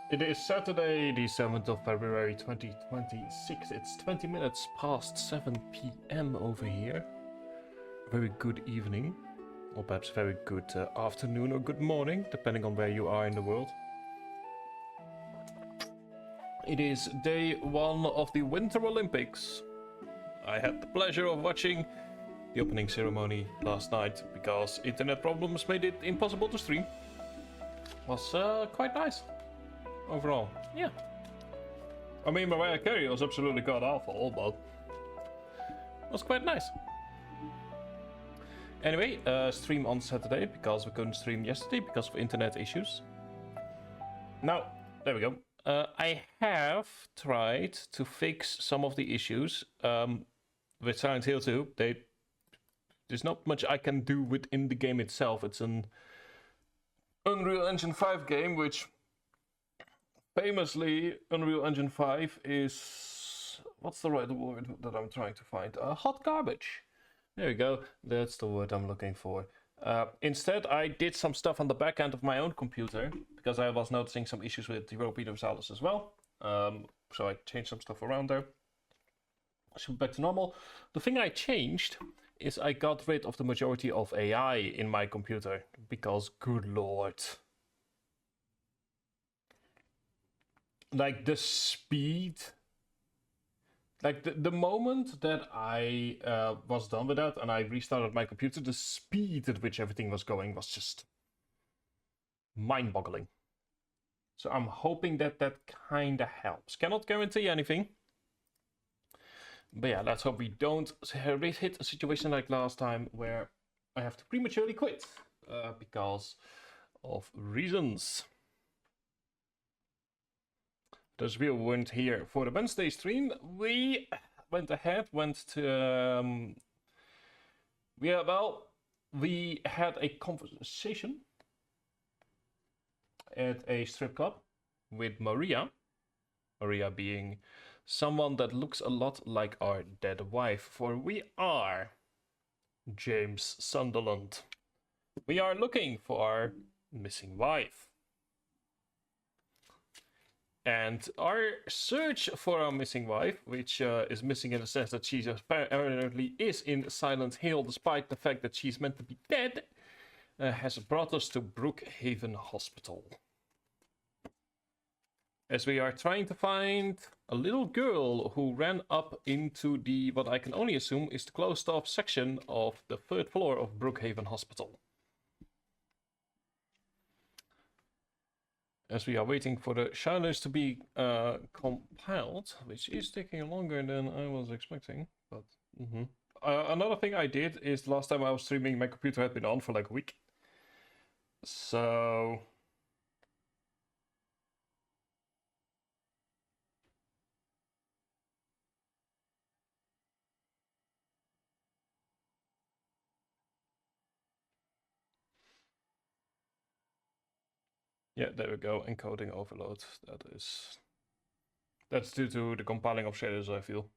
It is Saturday, the 7th of February 2026. It's 20 minutes past 7 p.m. over here. Very good evening, or perhaps very good afternoon or good morning, depending on where you are in the world. It is day one of the Winter Olympics. I had the pleasure of watching the opening ceremony last night because internet problems made it impossible to stream. Was quite nice. Overall, yeah. I mean, Mariah Carey was absolutely god awful, but it was quite nice. Anyway, stream on Saturday because we couldn't stream yesterday because of internet issues. Now, there we go. I have tried to fix some of the issues with Silent Hill 2. There's not much I can do within the game itself. It's an Unreal Engine 5 game, which famously, Unreal Engine 5 is... what's the right word that I'm trying to find? Hot garbage. There we go. That's the word I'm looking for. Instead, I did some stuff on the back end of my own computer because I was noticing some issues with the Rope Universalis as well. So I changed some stuff around there. So back to normal. The thing I changed is I got rid of the majority of AI in my computer because, good lord. Like the speed, like the moment that I was done with that and I restarted my computer, the speed at which everything was going was just mind-boggling. So I'm hoping that that kind of helps. Cannot guarantee anything. But yeah, let's hope we don't hit a situation like last time where I have to prematurely quit because of reasons. Those we weren't here for the Wednesday stream. We went ahead, we had a conversation at a strip club with Maria. Maria being someone that looks a lot like our dead wife, for we are James Sunderland. We are looking for our missing wife. And our search for our missing wife, which is missing in the sense that she apparently is in Silent Hill, despite the fact that she's meant to be dead, has brought us to Brookhaven Hospital. As we are trying to find a little girl who ran up into the, what I can only assume is the closed off section of the 3rd floor of Brookhaven Hospital. As we are waiting for the shiners to be compiled, which is taking longer than I was expecting, but another thing I did is last time I was streaming, my computer had been on for like a week. So... yeah, there we go, encoding overload. That's due to the compiling of shaders, I feel.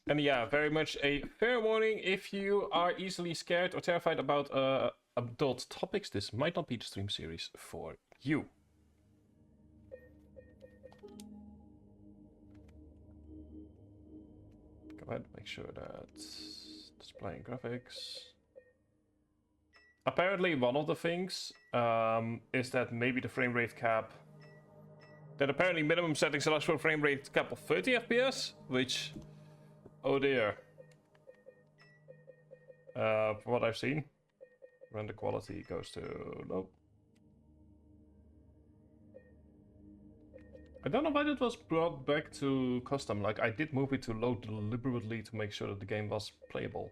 And yeah, very much a fair warning, if you are easily scared or terrified about adult topics, this might not be the stream series for you. Go ahead, make sure that displaying graphics. Apparently one of the things is that maybe the frame rate cap, that apparently minimum settings allows for a frame rate cap of 30 FPS, which, oh dear. From what I've seen, render quality goes to low. I don't know why that was brought back to custom. Like, I did move it to low deliberately to make sure that the game was playable.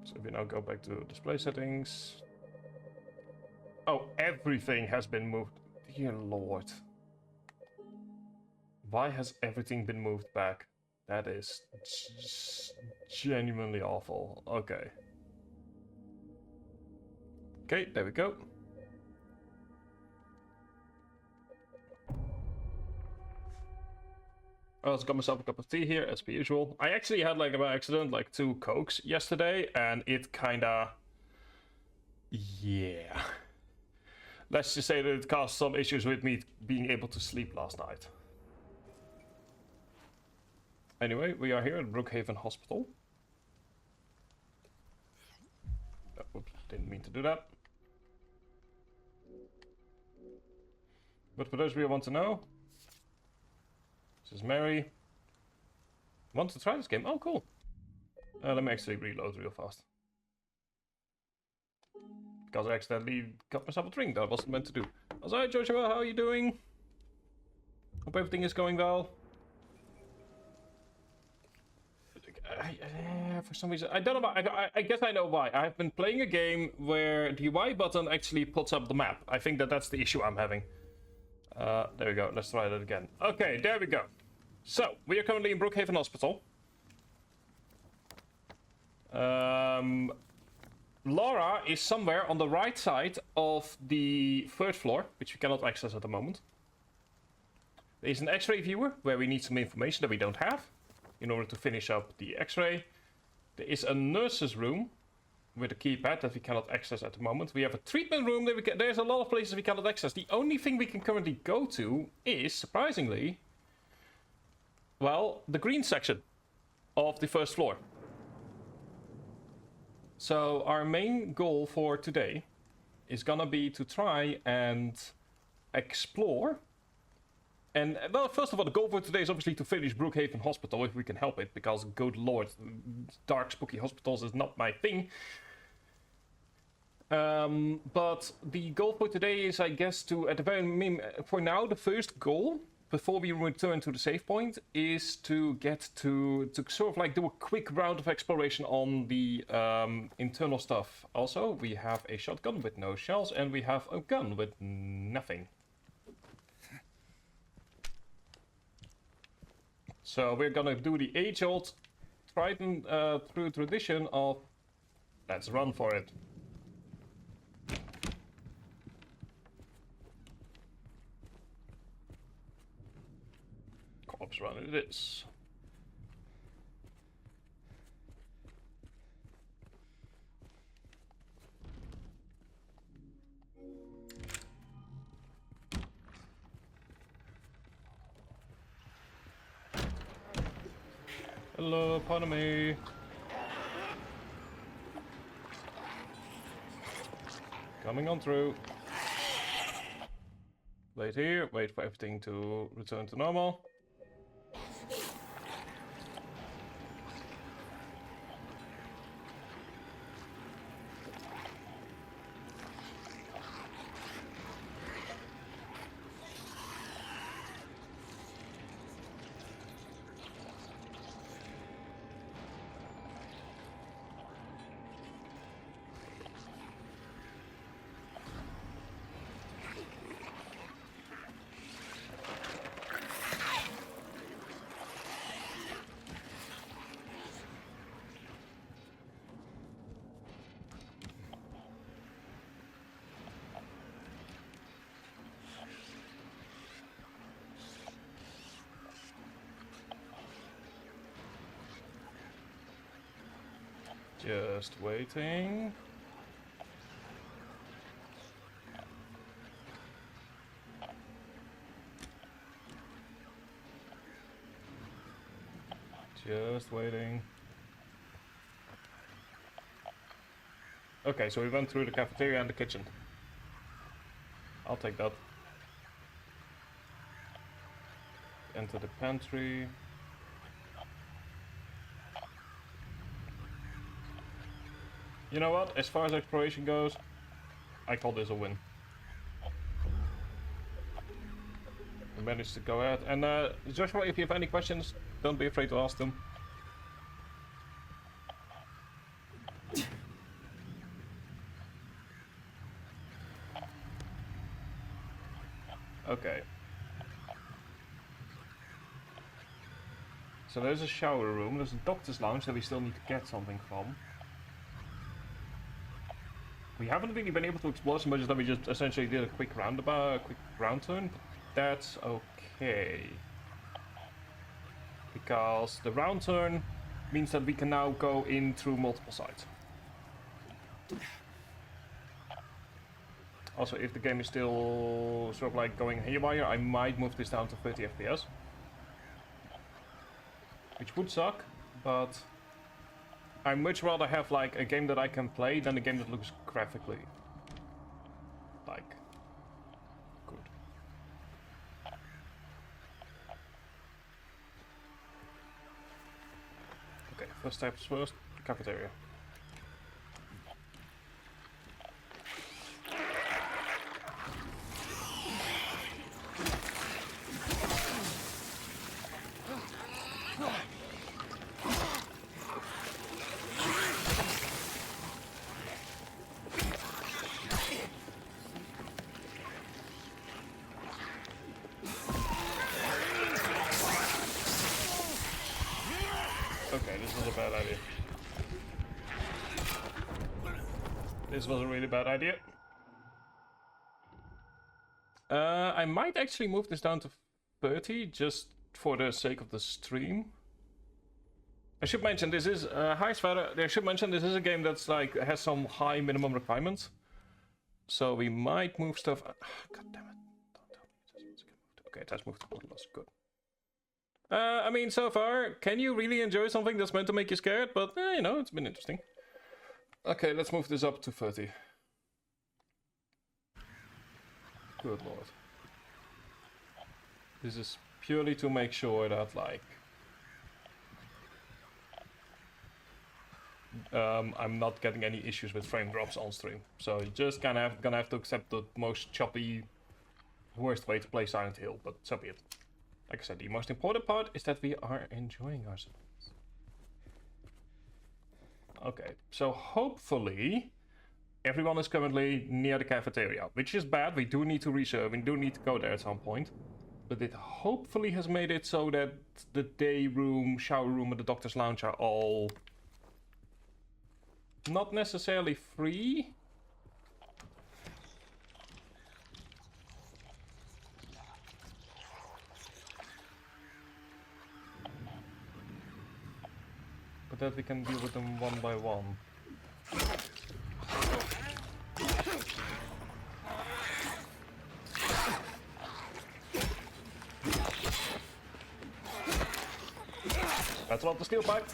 So if we now go back to display settings. Oh, everything has been moved. Dear Lord. Why has everything been moved back? That is genuinely awful. Okay. Okay, there we go. I also got myself a cup of tea here, as per usual. I actually had, like, by accident, like 2 Cokes yesterday, and it kinda... Yeah. Let's just say that it caused some issues with me being able to sleep last night. Anyway, we are here at Brookhaven Hospital. Oops, didn't mean to do that. But for those of you who want to know, this is Mary. Want to try this game? Oh, cool. Let me actually reload real fast. Because I accidentally got myself a drink that I wasn't meant to do. Hi Joshua, how are you doing? Hope everything is going well. For some reason, I don't know why. I guess I know why. I've been playing a game where the Y button actually puts up the map. I think that's the issue I'm having. There we go. Let's try that again. Okay, there we go. So, we are currently in Brookhaven Hospital. Laura is somewhere on the right side of the 3rd floor, which we cannot access at the moment. There is an X-ray viewer where we need some information that we don't have in order to finish up the X-ray. There is a nurse's room with a keypad that we cannot access at the moment. We have a treatment room that there's a lot of places we cannot access. The only thing we can currently go to is, surprisingly, well, the green section of the 1st floor. So our main goal for today is gonna be to try and explore. And, well, first of all, the goal for today is obviously to finish Brookhaven Hospital, if we can help it, because, good lord, dark, spooky hospitals is not my thing. But the goal for today is, I guess, to, at the very minimum, for now, the first goal, before we return to the save point, is to get to sort of like do a quick round of exploration on the internal stuff. Also, we have a shotgun with no shells, and we have a gun with nothing. So we're gonna do the age-old, tried and true tradition of let's run for it. Corpse run it is. Hello, pardon me. Coming on through. Wait here, wait for everything to return to normal. Just waiting. Just waiting. Okay, so we went through the cafeteria and the kitchen. I'll take that. Enter the pantry. You know what? As far as exploration goes, I call this a win. I managed to go ahead. And Joshua, if you have any questions, don't be afraid to ask them. Okay. So there's a shower room, there's a doctor's lounge that we still need to get something from. We haven't really been able to explore so much that we just essentially did a quick roundabout, a quick round turn, but that's okay. Because the round turn means that we can now go in through multiple sides. Also, if the game is still sort of like going haywire, I might move this down to 30 FPS. Which would suck, but I'd much rather have like a game that I can play than a game that looks graphically like good. Okay, first steps first, cafeteria. Okay, this was a bad idea. This was a really bad idea. I might actually move this down to 30 just for the sake of the stream. I should mention this is hi Sverre. I should mention this is a game that's like has some high minimum requirements, so we might move stuff. God damn it! Don't tell me it just moved. Okay, it has moved to Bloodlust. Good. I mean, so far, can you really enjoy something that's meant to make you scared? But you know, it's been interesting. Okay, let's move this up to 30. Good lord. This is purely to make sure that like I'm not getting any issues with frame drops on stream. So you're just gonna have to accept the most choppy, worst way to play Silent Hill, but so be it. Like I said, the most important part is that we are enjoying ourselves. Okay, so hopefully everyone is currently near the cafeteria, which is bad. We do need to reserve, we do need to go there at some point. But it hopefully has made it so that the day room, shower room, and the doctor's lounge are all not necessarily free. But that we can deal with them one by one. That's not the steel pipe.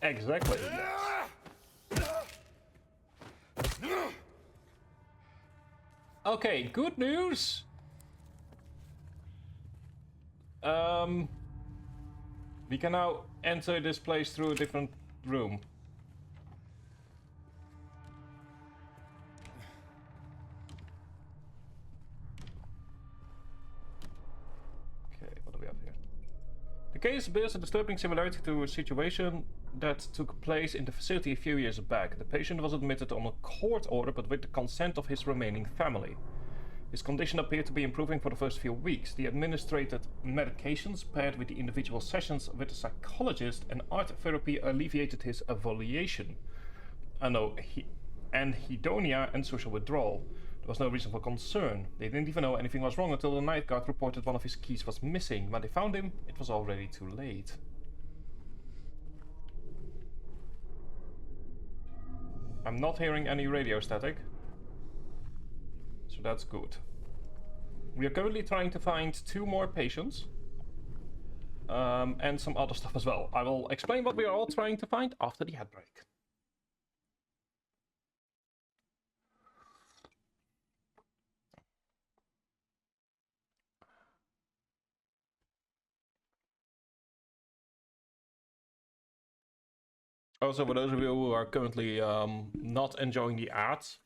Exactly. Okay, good news. We can now enter this place through a different room. Okay, what do we have here? The case bears a disturbing similarity to a situation that took place in the facility a few years back. The patient was admitted on a court order, but with the consent of his remaining family. His condition appeared to be improving for the first few weeks. The administered medications paired with the individual sessions with a psychologist and art therapy alleviated his evaluation. Anhedonia and social withdrawal. There was no reason for concern. They didn't even know anything was wrong until the night guard reported one of his keys was missing. When they found him, it was already too late. I'm not hearing any radio static. So that's good. We are currently trying to find 2 more patients. And some other stuff as well. I will explain what we are all trying to find after the ad break. Also, for those of you who are currently not enjoying the ads,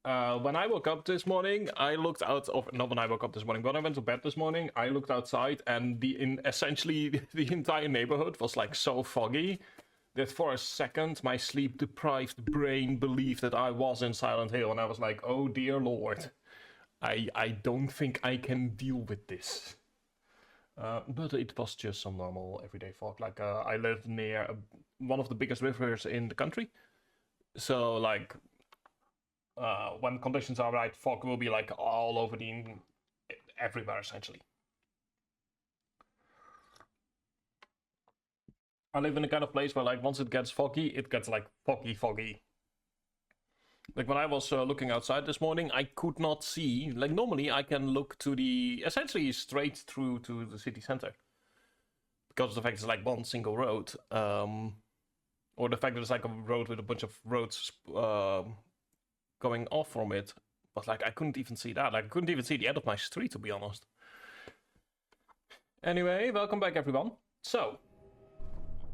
When I woke up this morning, I looked out of not when I woke up this morning. When I went to bed this morning, I looked outside, and essentially the entire neighborhood was like so foggy that for a second my sleep-deprived brain believed that I was in Silent Hill, and I was like, "Oh dear Lord, I don't think I can deal with this." But it was just some normal everyday fog. Like I live near one of the biggest rivers in the country, so like. When conditions are right, fog will be like all over everywhere essentially. I live in a kind of place where like once it gets foggy, it gets like foggy. Like when I was looking outside this morning, I could not see. Like normally, I can look to essentially straight through to the city center because of the fact it's like one single road, or the fact that it's like a road with a bunch of roads. Going off from it, but like I couldn't even see that. Like I couldn't even see the end of my street, to be honest. Anyway, welcome back everyone. So,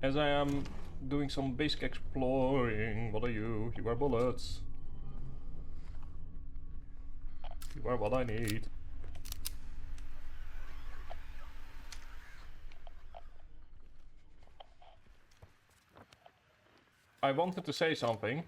as I am doing some basic exploring, what are you? You are bullets. You are what I need. I wanted to say something.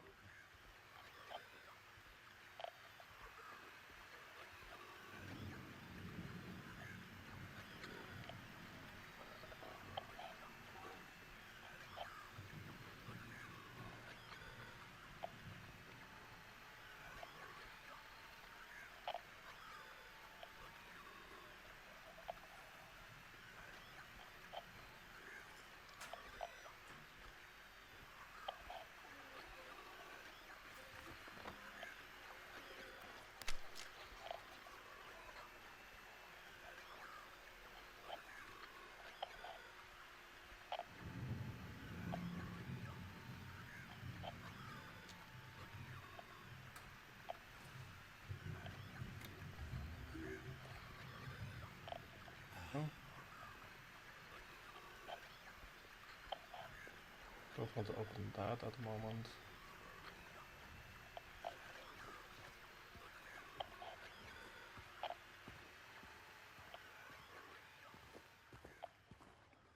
Don't want to open that at the moment.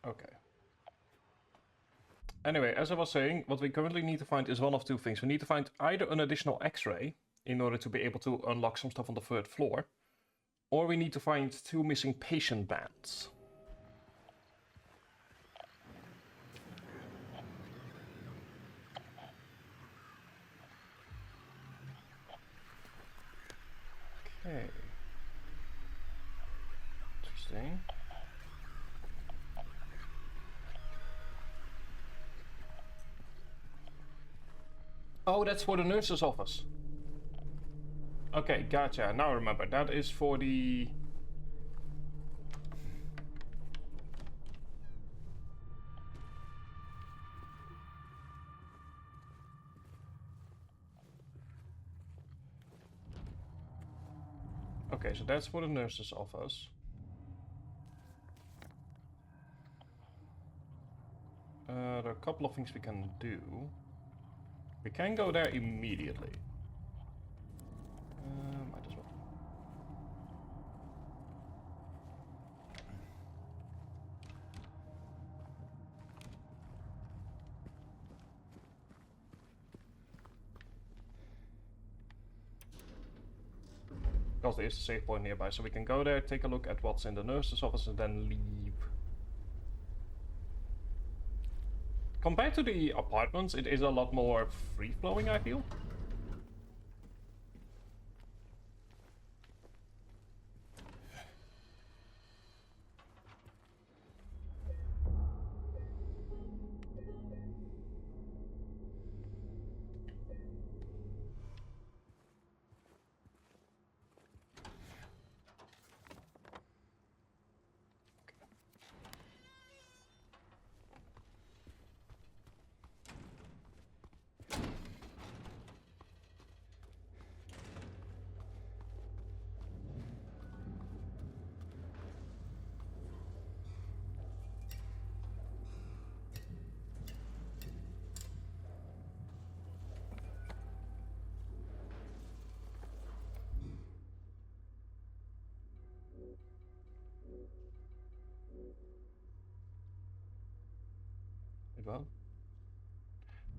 Okay. Anyway, as I was saying, what we currently need to find is one of two things. We need to find either an additional X-ray in order to be able to unlock some stuff on the third floor, or we need to find two missing patient bands. Okay. Interesting. Oh, that's for the nurse's office. Okay, gotcha. Now I remember. That is for the... Okay, so that's for the nurse's office. There are a couple of things we can do. We can go there immediately. Might as well. Because there is a save point nearby, so we can go there, take a look at what's in the nurse's office, and then leave. Compared to the apartments, it is a lot more free-flowing, I feel. go.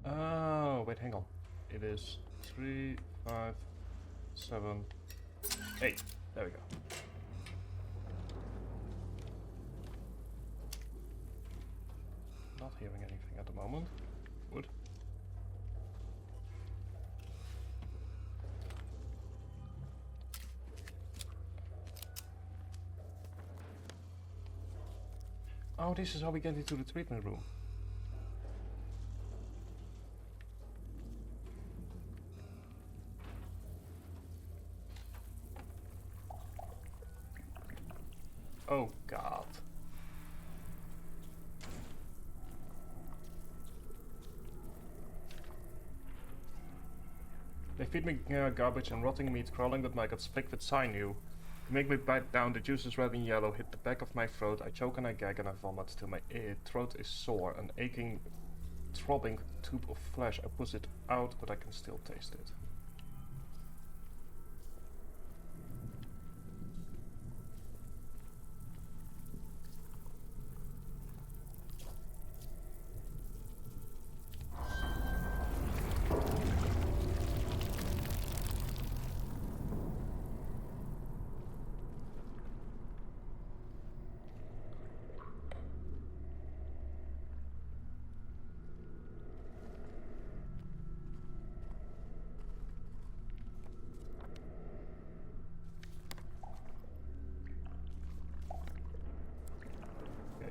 Oh, wait, hang on. It is 3, 5, 7, 8. There we go. Not hearing anything at the moment. Wood. Oh, this is how we get into the treatment room. Oh god. They feed me garbage and rotting meat crawling with my guts flicked with sinew. They make me bite down, the juice is red and yellow, hit the back of my throat, I choke and I gag and I vomit till my throat is sore, an aching, throbbing tube of flesh. I push it out, but I can still taste it.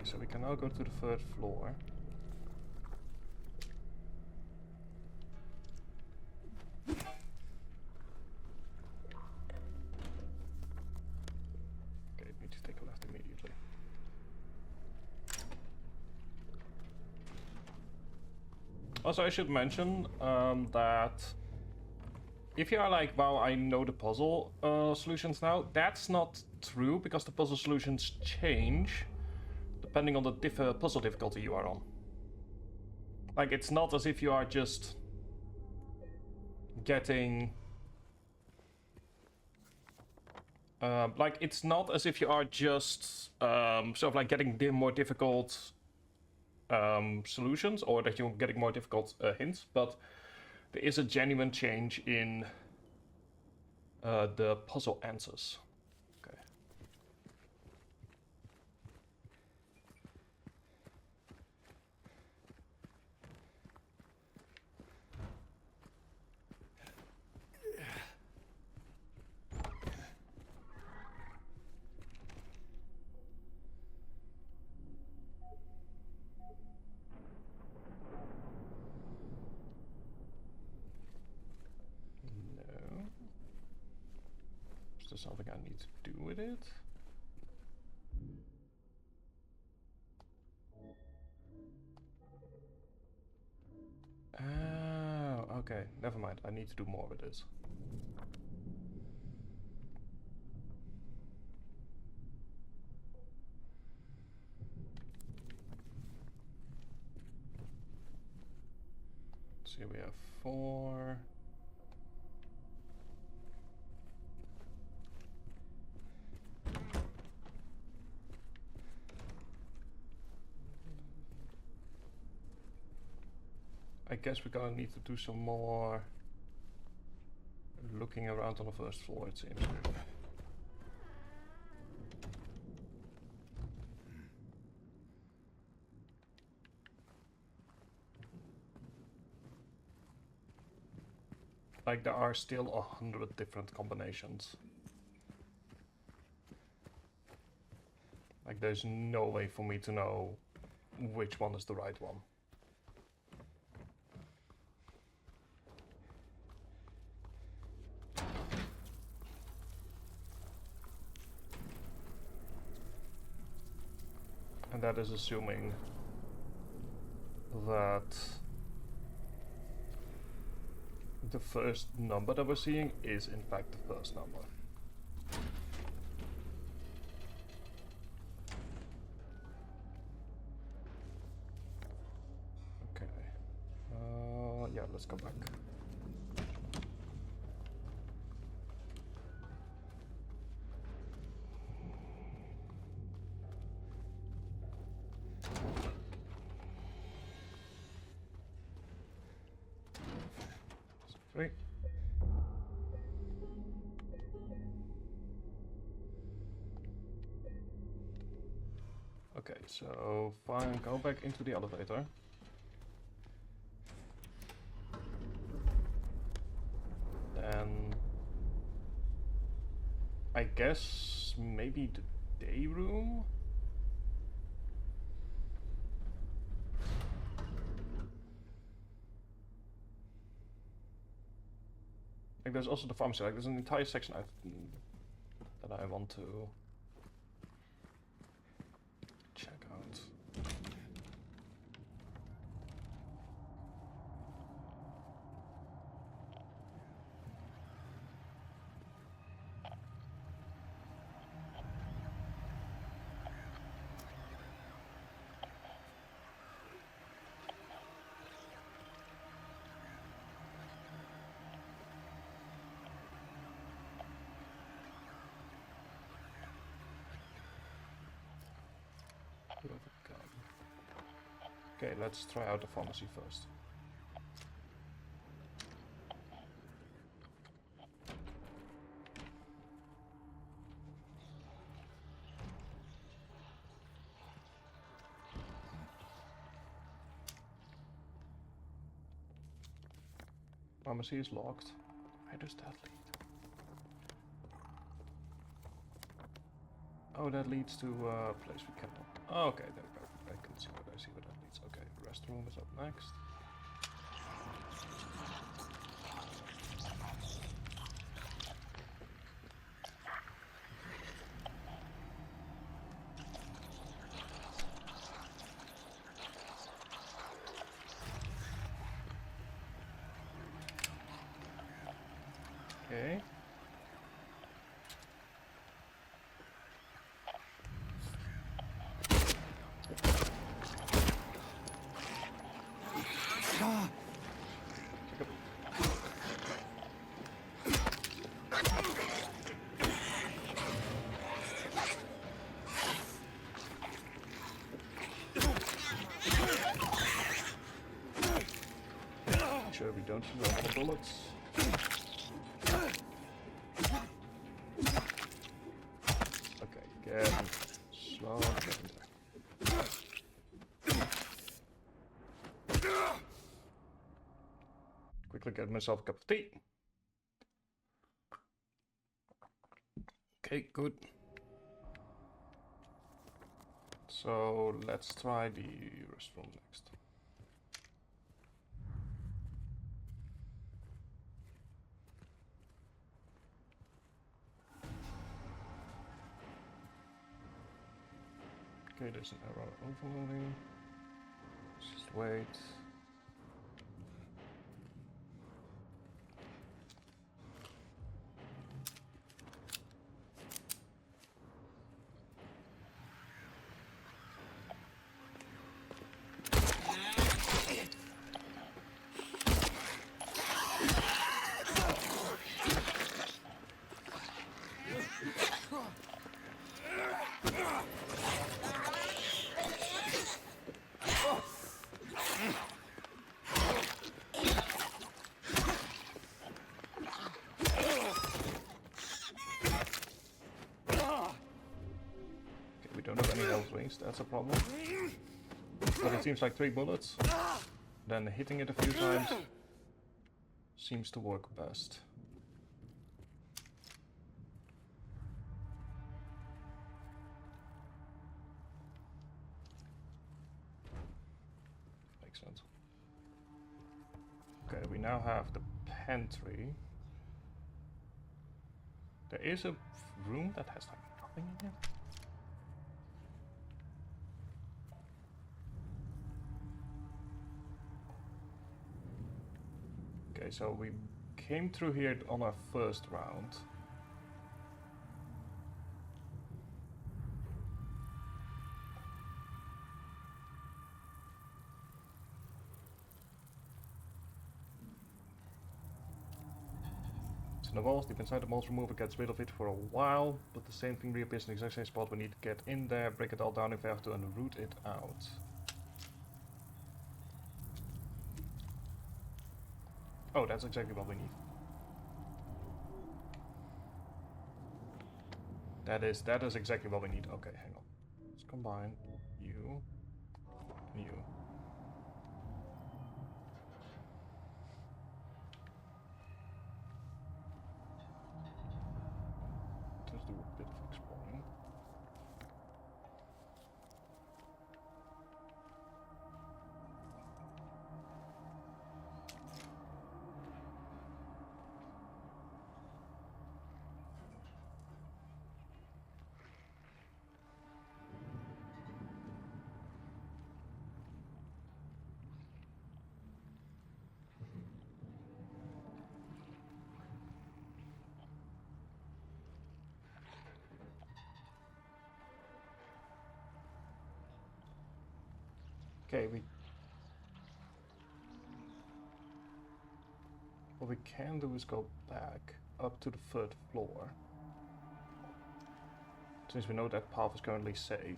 So we can now go to the third floor. Okay, need to take a left immediately. Also, I should mention that if you are like, wow, I know the puzzle solutions now, that's not true because the puzzle solutions change depending on the puzzle difficulty you are on. Like, it's not as if you are just getting... like, it's not as if you are just sort of like getting the more difficult solutions, or that you're getting more difficult hints, but there is a genuine change in the puzzle answers. Okay. Is there something I need to do with it? Oh, okay. Never mind. I need to do more with this. So here we have 4. I guess we're gonna need to do some more looking around on the first floor, it seems. Like, there are still 100 different combinations. Like, there's no way for me to know which one is the right one. And that is assuming that the first number that we're seeing is in fact the first number. Okay. Yeah, let's go back. 3. Okay, so fine, go back into the elevator. Then I guess maybe the day room? Like there's also the pharmacy, like there's an entire section that I want to check out. Okay, let's try out the pharmacy first. Pharmacy is locked. Where does that lead? Oh, that leads to a place we cannot. Oh, okay, there we go. I can see what that leads. Okay, restroom is up next. Okay. Sure we don't shoot all the bullets. Okay, get slow and get in there. Quickly get myself a cup of tea. Okay, good. So let's try the restroom next. Okay, there's an error overloading. Let's just wait. That's a problem. But it seems like 3 bullets. Then hitting it a few times seems to work best. Makes sense. Okay, we now have the pantry. There is a room that has like nothing in it. Okay, so we came through here on our first round. It's in the walls, deep inside the mold remover gets rid of it for a while, but the same thing reappears in the exact same spot. We need to get in there, break it all down if we have to, and root it out. Oh, that's exactly what we need. That is exactly what we need. Okay, hang on. Let's combine you and you. Let's do a bit of exploring. Okay, what we can do is go back up to the 3rd floor. Since we know that path is currently safe.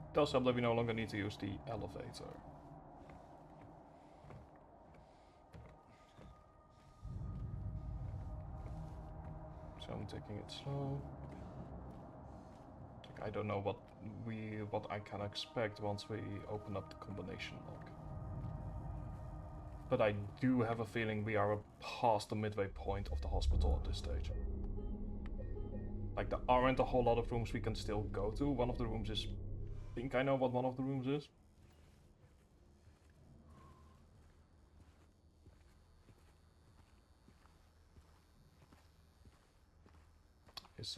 It does help that we no longer need to use the elevator. So I'm taking it slow. Like, I don't know what I can expect once we open up the combination lock. But I do have a feeling we are past the midway point of the hospital at this stage. Like, there aren't a whole lot of rooms we can still go to. One of the rooms is... I think I know what one of the rooms is.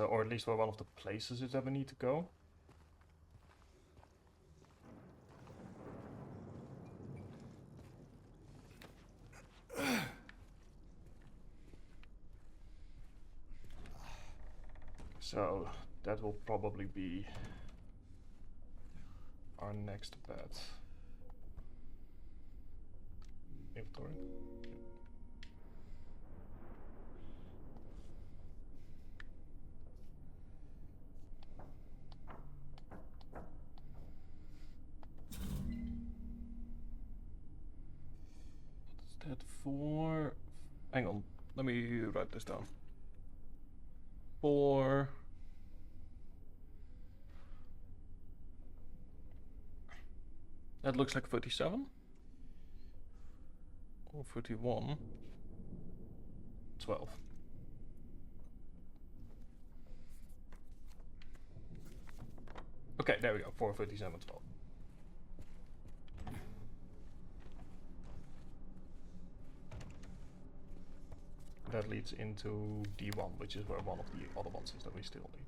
Or at least where one of the places is that we need to go. So that will probably be our next bet. Inventory. What's that for? Hang on, let me write this down. 4. That looks like 37. Or 31. 12. Okay, there we go. 4, 37, 12. That leads into D1, which is where one of the other ones is that we still need.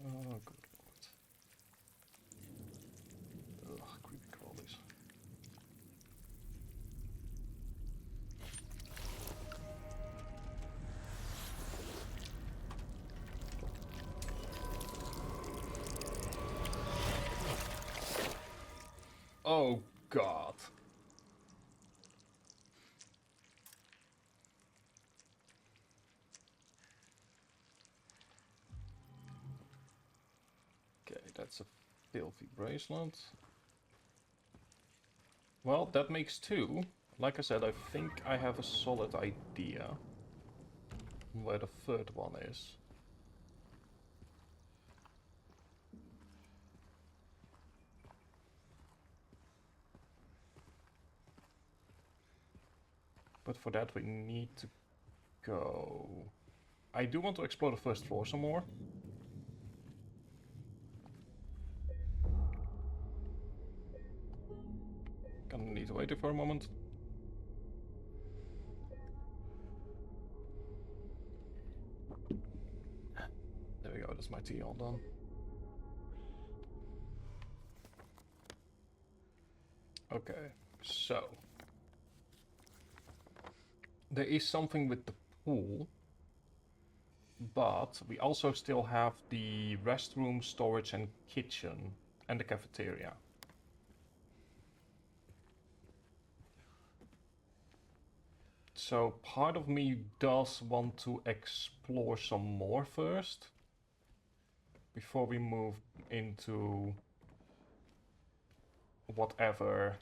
Oh, good lord. Ugh, creepy crawlies. Oh, God. Okay, that's a filthy bracelet. Well, that makes 2. Like I said, I think I have a solid idea where the 3rd one is. But for that we need to go... I do want to explore the 1st floor some more. activated for a moment. There we go, that's my tea all done. Okay, so there is something with the pool, but we also still have the restroom, storage and kitchen and the cafeteria. So part of me does want to explore some more first before we move into whatever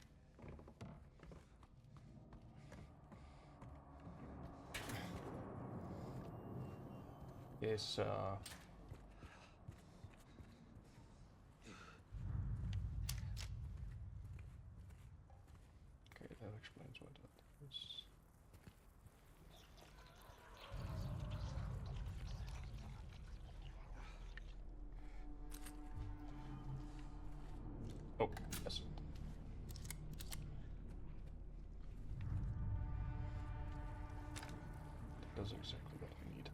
is okay, that explains what that is. Oh, yes. That does exactly what we need.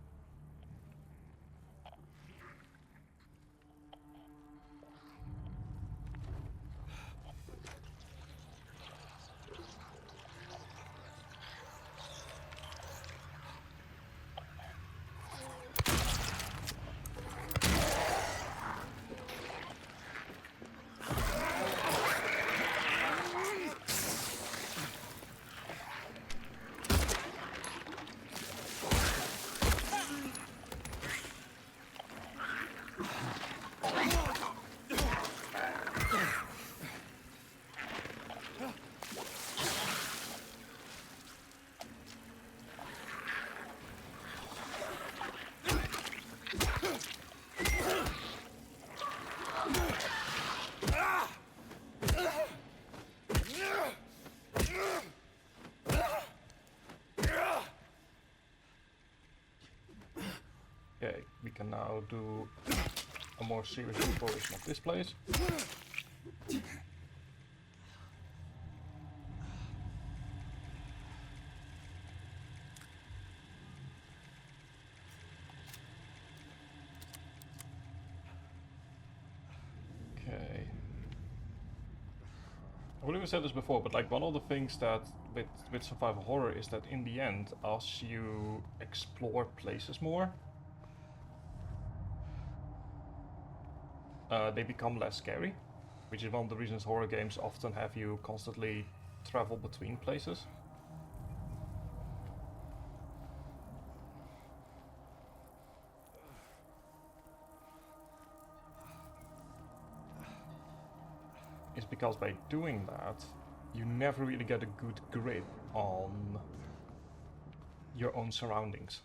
Okay, we can now do a more serious exploration of this place. Okay. I believe I said this before, but like one of the things that with survival horror is that in the end, as you explore places more, they become less scary, which is one of the reasons horror games often have you constantly travel between places. Is because by doing that, you never really get a good grip on your own surroundings.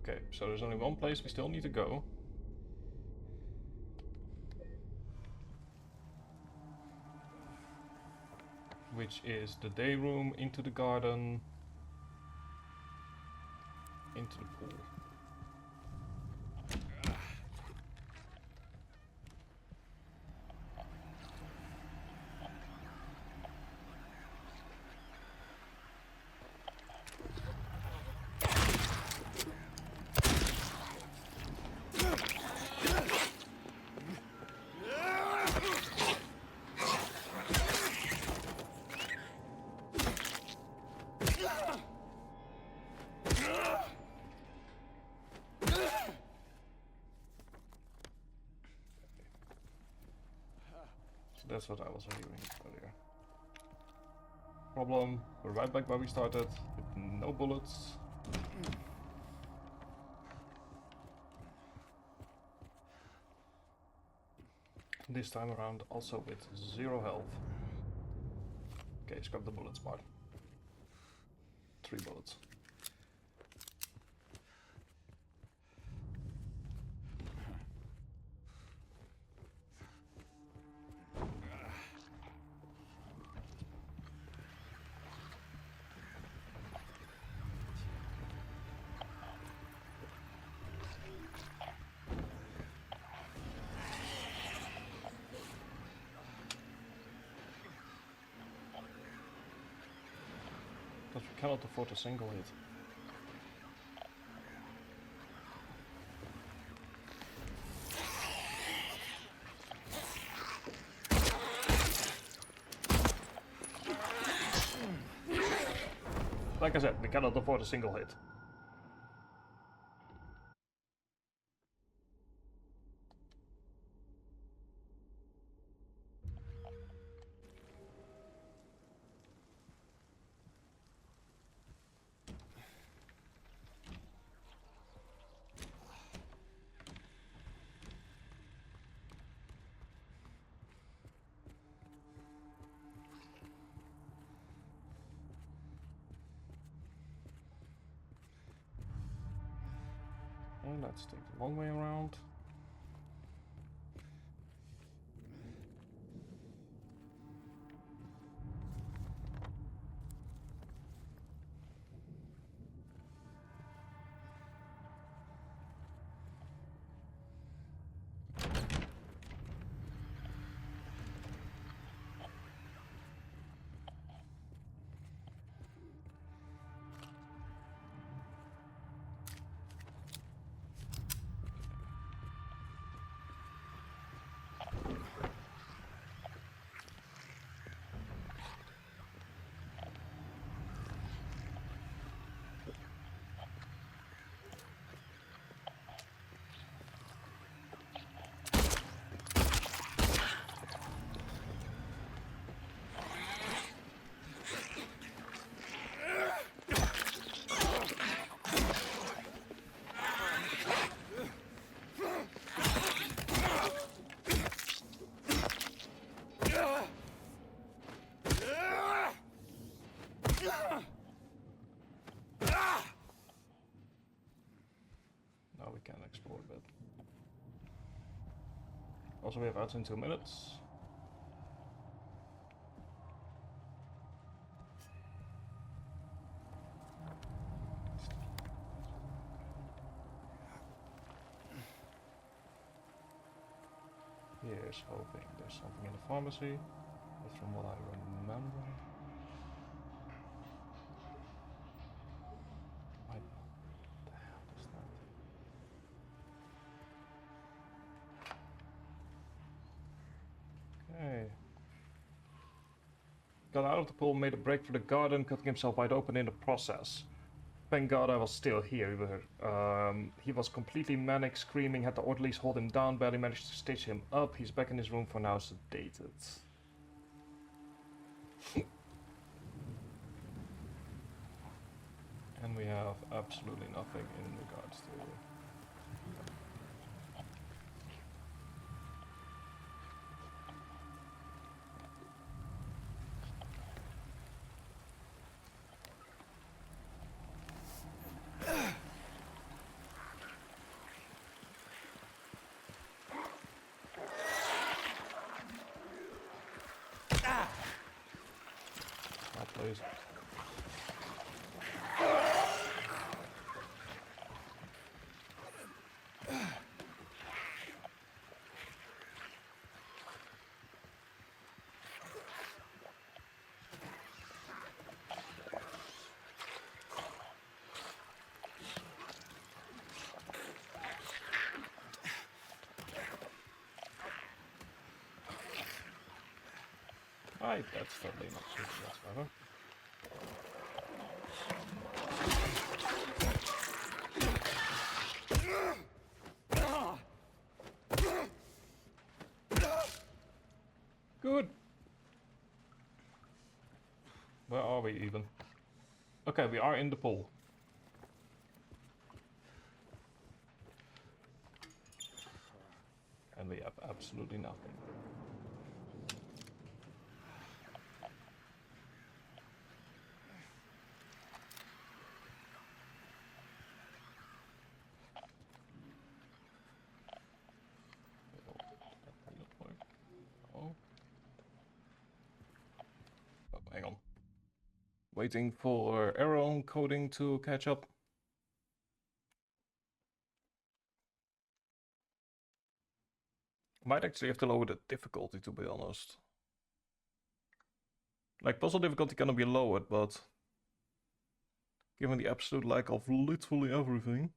Okay, so there's only one place we still need to go. Which is the day room, into the garden, into the pool. That's what I was hearing earlier. Problem, we're right back where we started, with no bullets. This time around also with 0 health. Okay, scrap the bullets part. 3 bullets. Because we cannot afford a single hit. Like I said, we cannot afford a single hit. And let's take the long way around. Now we can explore a bit. Also, we have ads in 2 minutes. Here's hoping there's something in the pharmacy, but from what I remember, what the hell is that? Okay. Got out of the pool, made a break for the garden, cutting himself wide open in the process. Thank God I was still here. He was completely manic, screaming, had the orderlies hold him down, barely managed to stitch him up. He's back in his room for now, sedated. And we have absolutely nothing in regards to... Please. Right, that's totally not true whatsoever. Good. Where are we even? Okay, we are in the pool. And we have absolutely nothing. Hang on. Waiting for error encoding to catch up. Might actually have to lower the difficulty, to be honest. Like, puzzle difficulty cannot be lowered, but given the absolute lack of literally everything.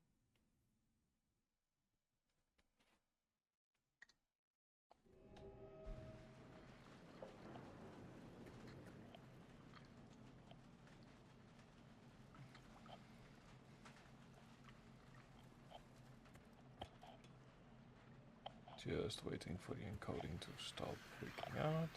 Just waiting for the encoding to stop freaking out.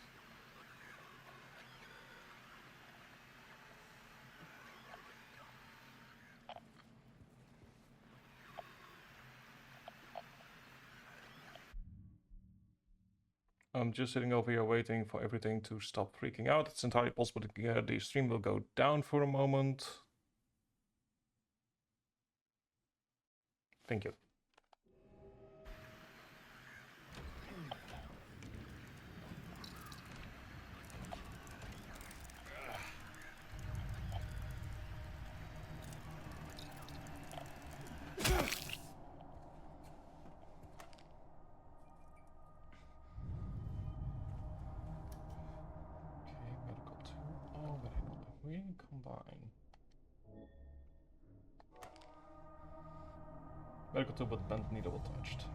I'm just sitting over here waiting for everything to stop freaking out. It's entirely possible that the stream will go down for a moment. Thank you. Combine. Medical tool with bent needle attached.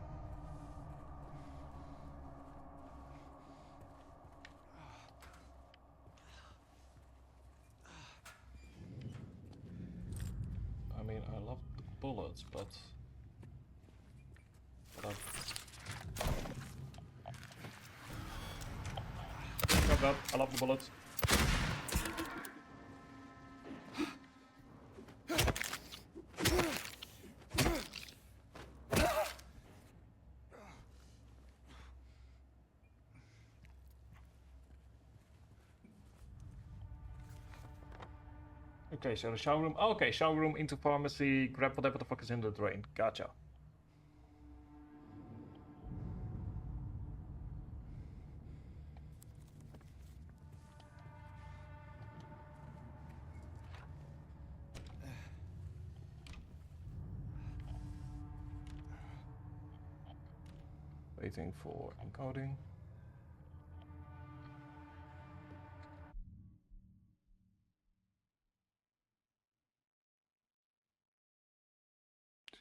I mean, I love the bullets, but I love the bullets. Okay, so the shower room. Oh, okay, shower room into pharmacy. Grab whatever the fuck is in the drain. Gotcha. Waiting for encoding.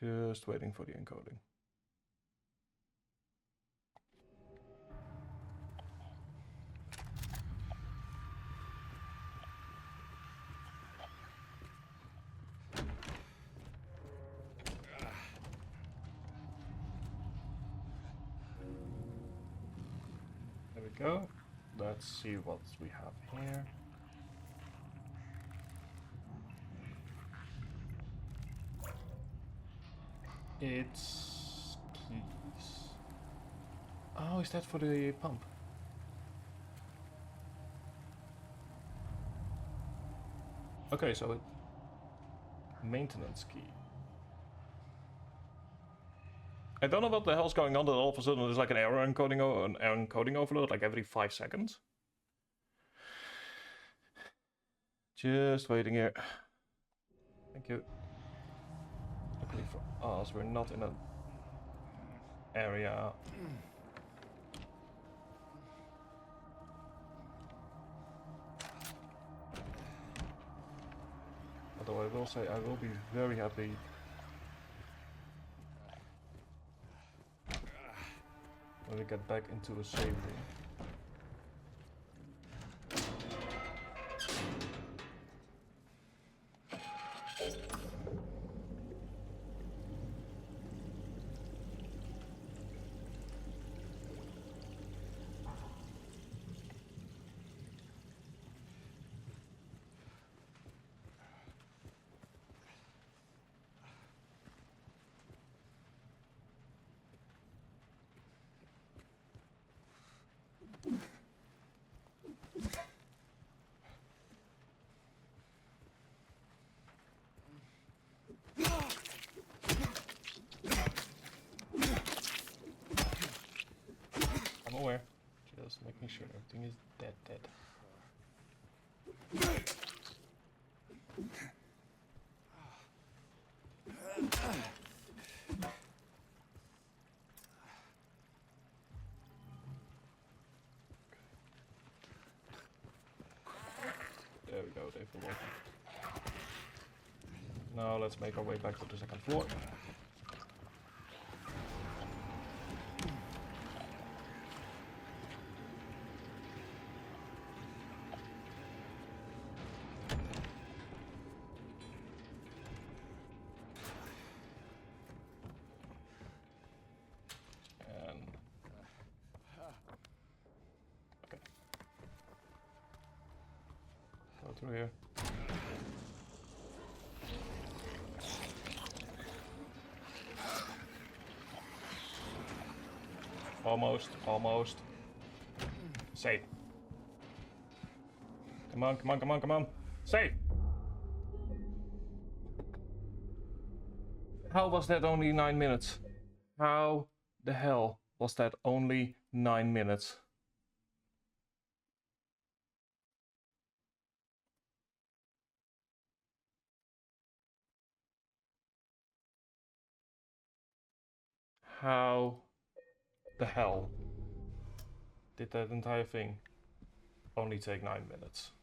Just waiting for the encoding. There we go. Let's see what we have here. It's keys. Oh, is that for the pump? Okay, so it maintenance key. I don't know what the hell's going on that all of a sudden there's like an error encoding overload like every 5 seconds. Just waiting here. Thank you. Luckily for us, we're not in an area. Although I will say I will be very happy when we get back into a save room. I'm aware. Just making sure everything is dead. There we go, they fell off. Now let's make our way back to the second floor. Through here. Almost. Safe. Come on. Safe! How was that only 9 minutes? How the hell was that only 9 minutes? How the hell did that entire thing only take 9 minutes?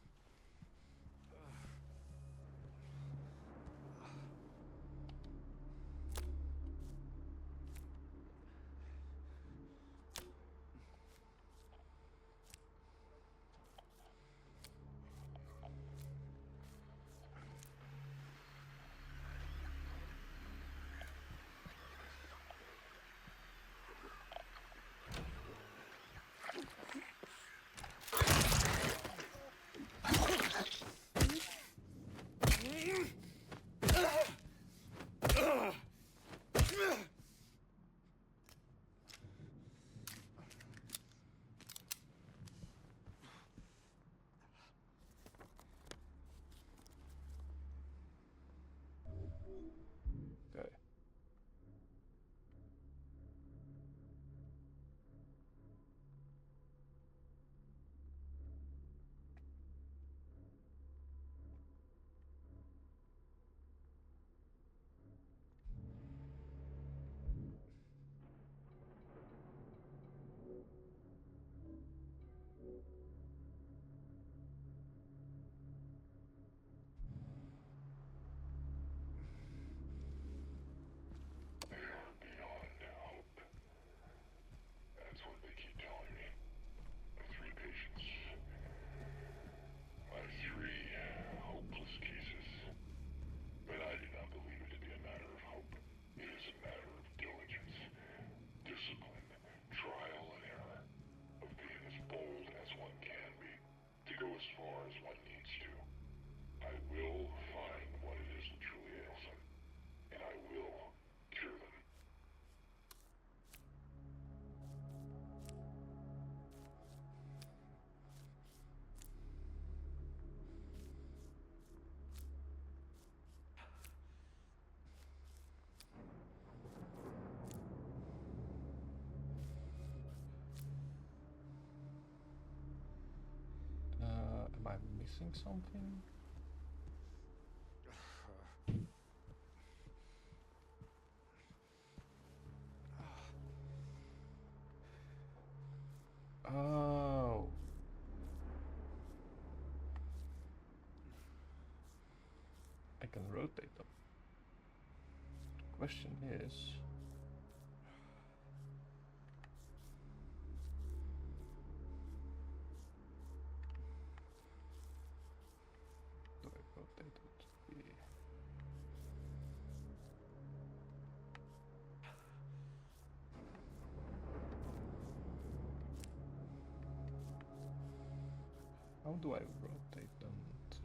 Okay. Am I missing something? Oh. I can rotate them. The question is... do I rotate it to be... How do I rotate them to...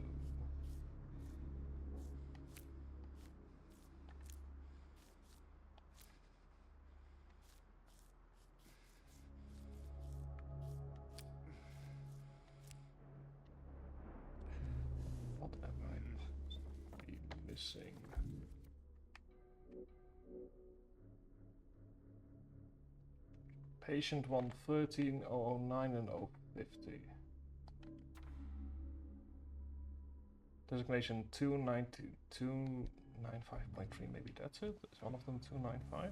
What am I missing? Patient 113, 009 and 050. Designation 295.3, maybe that's it? Is one of them 295?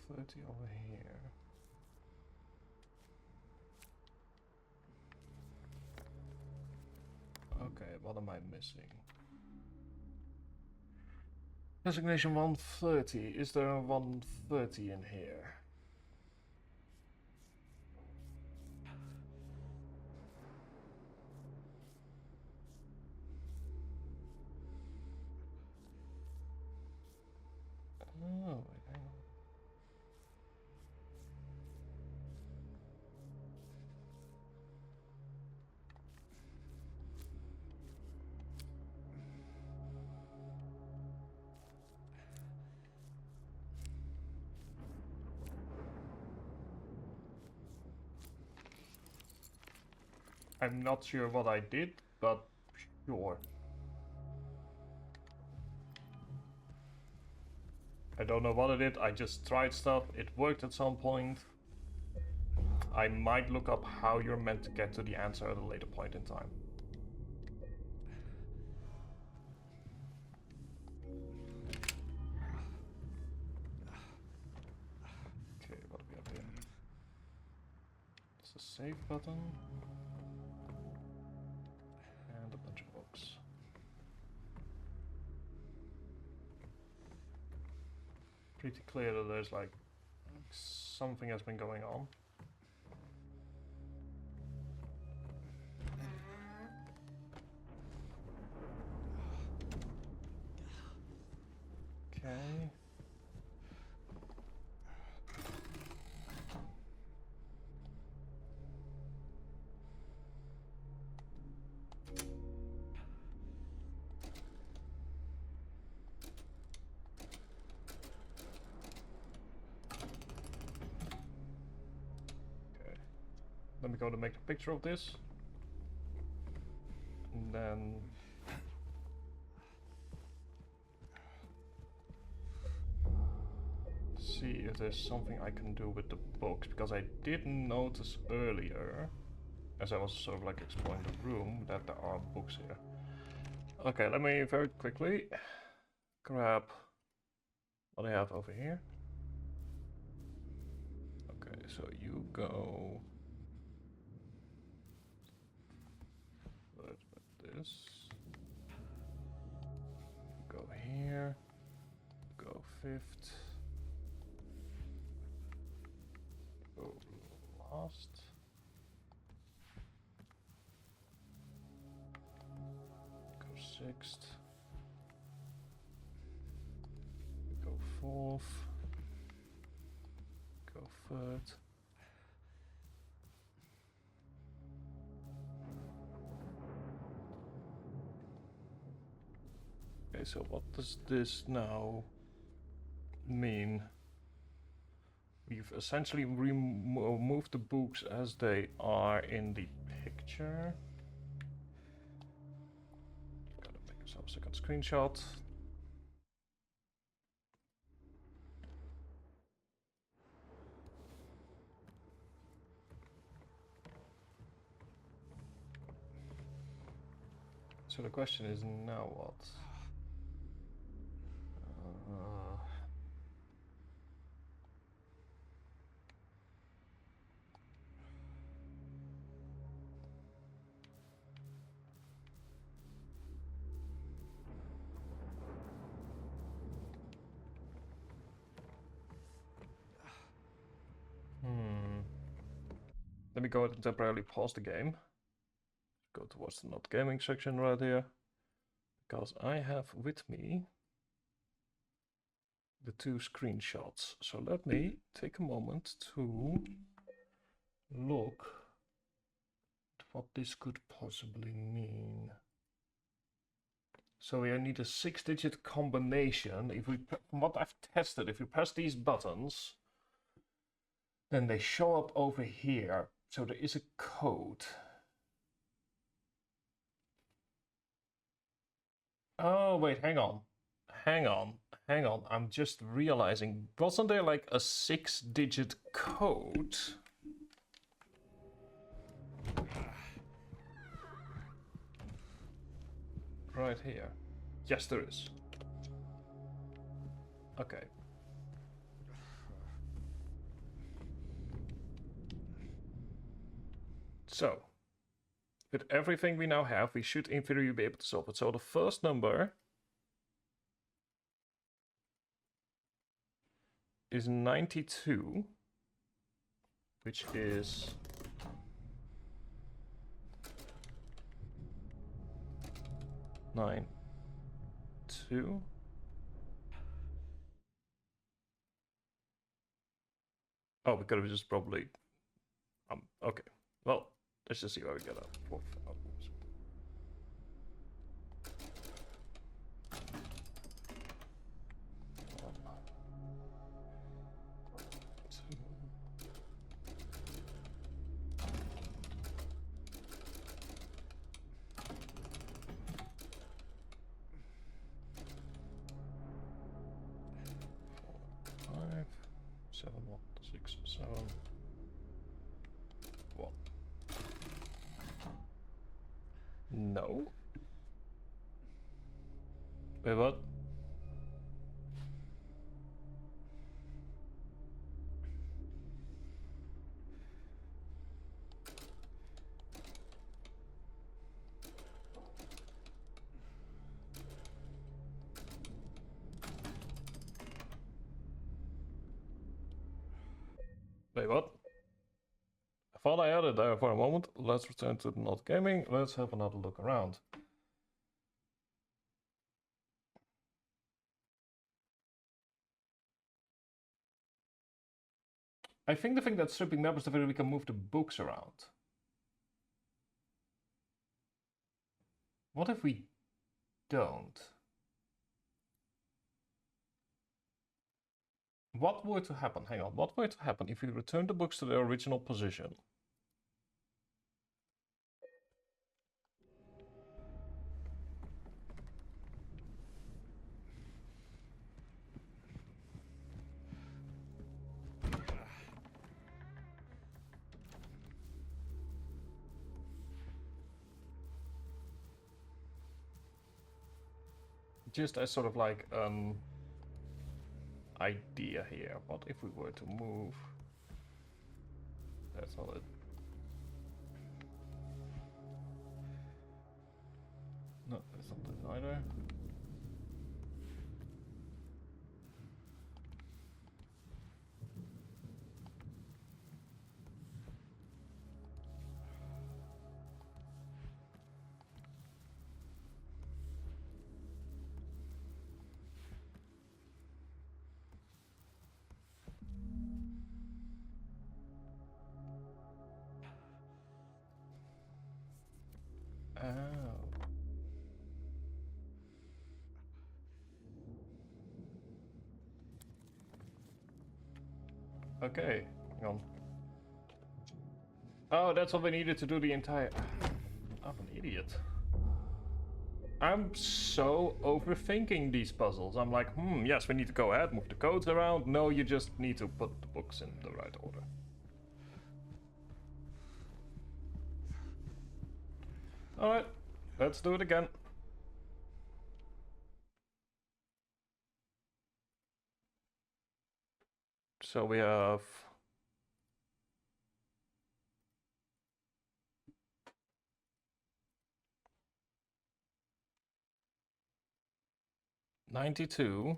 130 over here. Okay, what am I missing? Designation 130. Is there a 130 in here? Oh, wait, hang on. I'm not sure what I did, but sure. I don't know what I did, I just tried stuff, it worked at some point. I might look up how you're meant to get to the answer at a later point in time. Okay, what do we have here? It's a save button. And a bunch of books. Pretty clear that there's like something has been going on. Okay. Let me go to make a picture of this. And then see if there's something I can do with the books, because I did notice earlier, as I was sort of like exploring the room, that there are books here. Okay, let me very quickly grab what I have over here. Okay, so you go with this. Go here. Go fifth. Go last. Go sixth. Go fourth. Go third. Okay, so what does this now mean? We've essentially removed the books as they are in the picture. Gotta make yourself a second screenshot. So the question is now what? Let me go ahead and temporarily pause the game. Go towards the not gaming section right here. Because I have with me the two screenshots. So let me take a moment to look at what this could possibly mean. So we need a 6-digit combination. If we, from what I've tested, if you press these buttons, then they show up over here. So there is a code. Oh, wait, hang on. I'm just realizing, wasn't there like a 6-digit code? Right here. Yes, there is. Okay. So, with everything we now have, we should in theory be able to solve it. So the first number is 92, which is 2. Oh, we could have just probably... okay. Well, let's just see where we get up. No. Wait, what? Wait, what? I thought I had it there for a moment. Let's return to not gaming. Let's have another look around. I think the thing that's stripping me up is the fact that we can move the books around. What if we don't? What were to happen? Hang on. What were to happen if we return the books to their original position? Just as sort of like idea here. What if we were to move? That's not it. No, that's not it either. Oh. Okay, hang on. Oh, that's what we needed to do the entire... I'm an idiot. I'm so overthinking these puzzles. I'm like, yes, we need to go ahead, move the codes around. No, you just need to put the books in the right order. Alright, let's do it again. So we have... $92.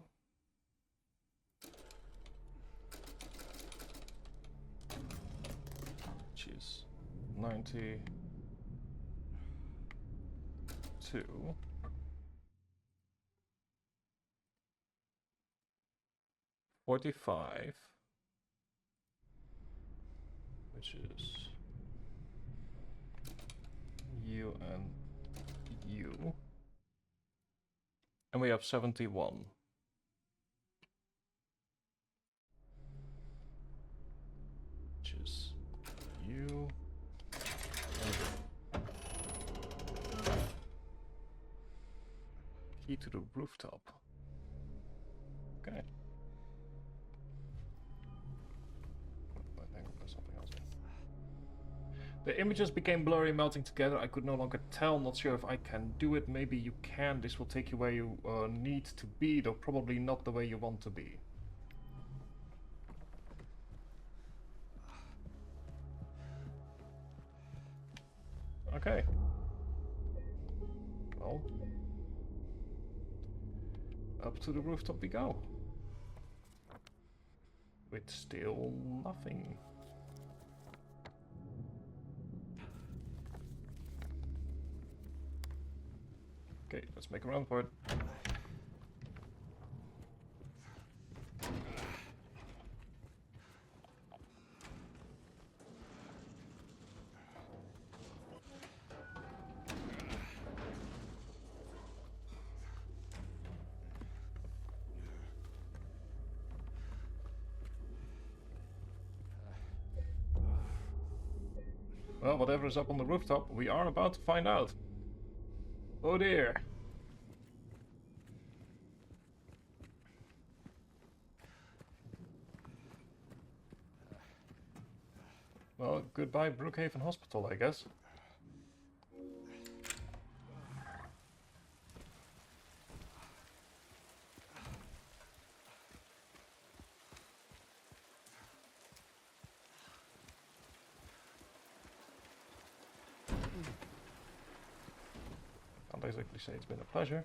Which is 92. 45. Which is U and U. And we have 71. Which is U. Key to the rooftop. Okay. I think there's something else in. The images became blurry, melting together. I could no longer tell. Not sure if I can do it. Maybe you can. This will take you where you need to be, though probably not the way you want to be. Okay. Well, up to the rooftop we go. With still nothing. Okay, let's make a run for it. Well, whatever is up on the rooftop, we are about to find out. Oh dear. Well, goodbye Brookhaven Hospital, I guess. Can't exactly say it's been a pleasure.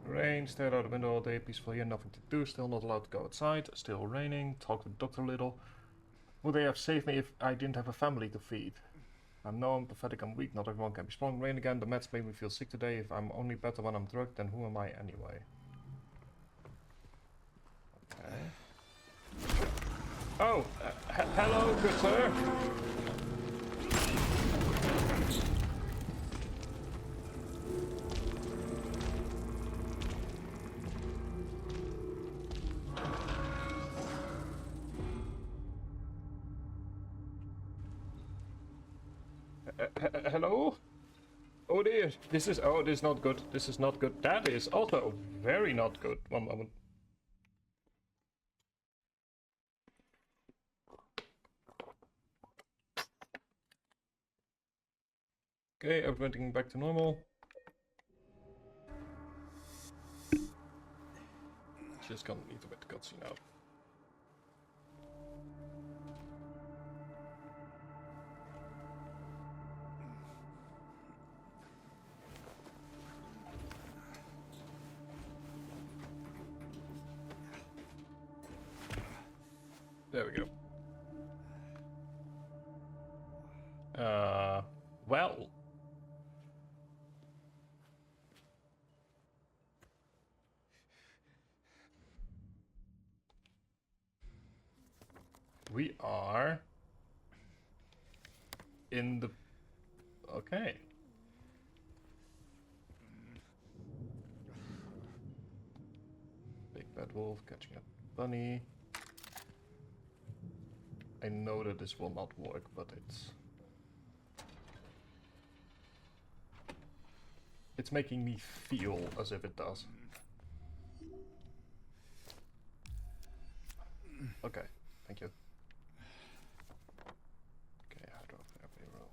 Rain, stared out the window all day, peaceful here, nothing to do, still not allowed to go outside, still raining, talked with the doctor a little. Would they have saved me if I didn't have a family to feed? I know I'm pathetic, I'm weak, not everyone can be strong. Rain again, the meds made me feel sick today. If I'm only better when I'm drugged, then who am I anyway? Okay. Oh, hello, good sir. Hello? Oh dear, this is not good. This is not good. That is also very not good. One moment. Okay, everything back to normal. Just gonna need to get the cutscene out. There we go. Well. We are in the... Okay. Big bad wolf catching a bunny. I know that this will not work, but it's making me feel as if it does. Okay, thank you. Okay, hydrotherapy roll.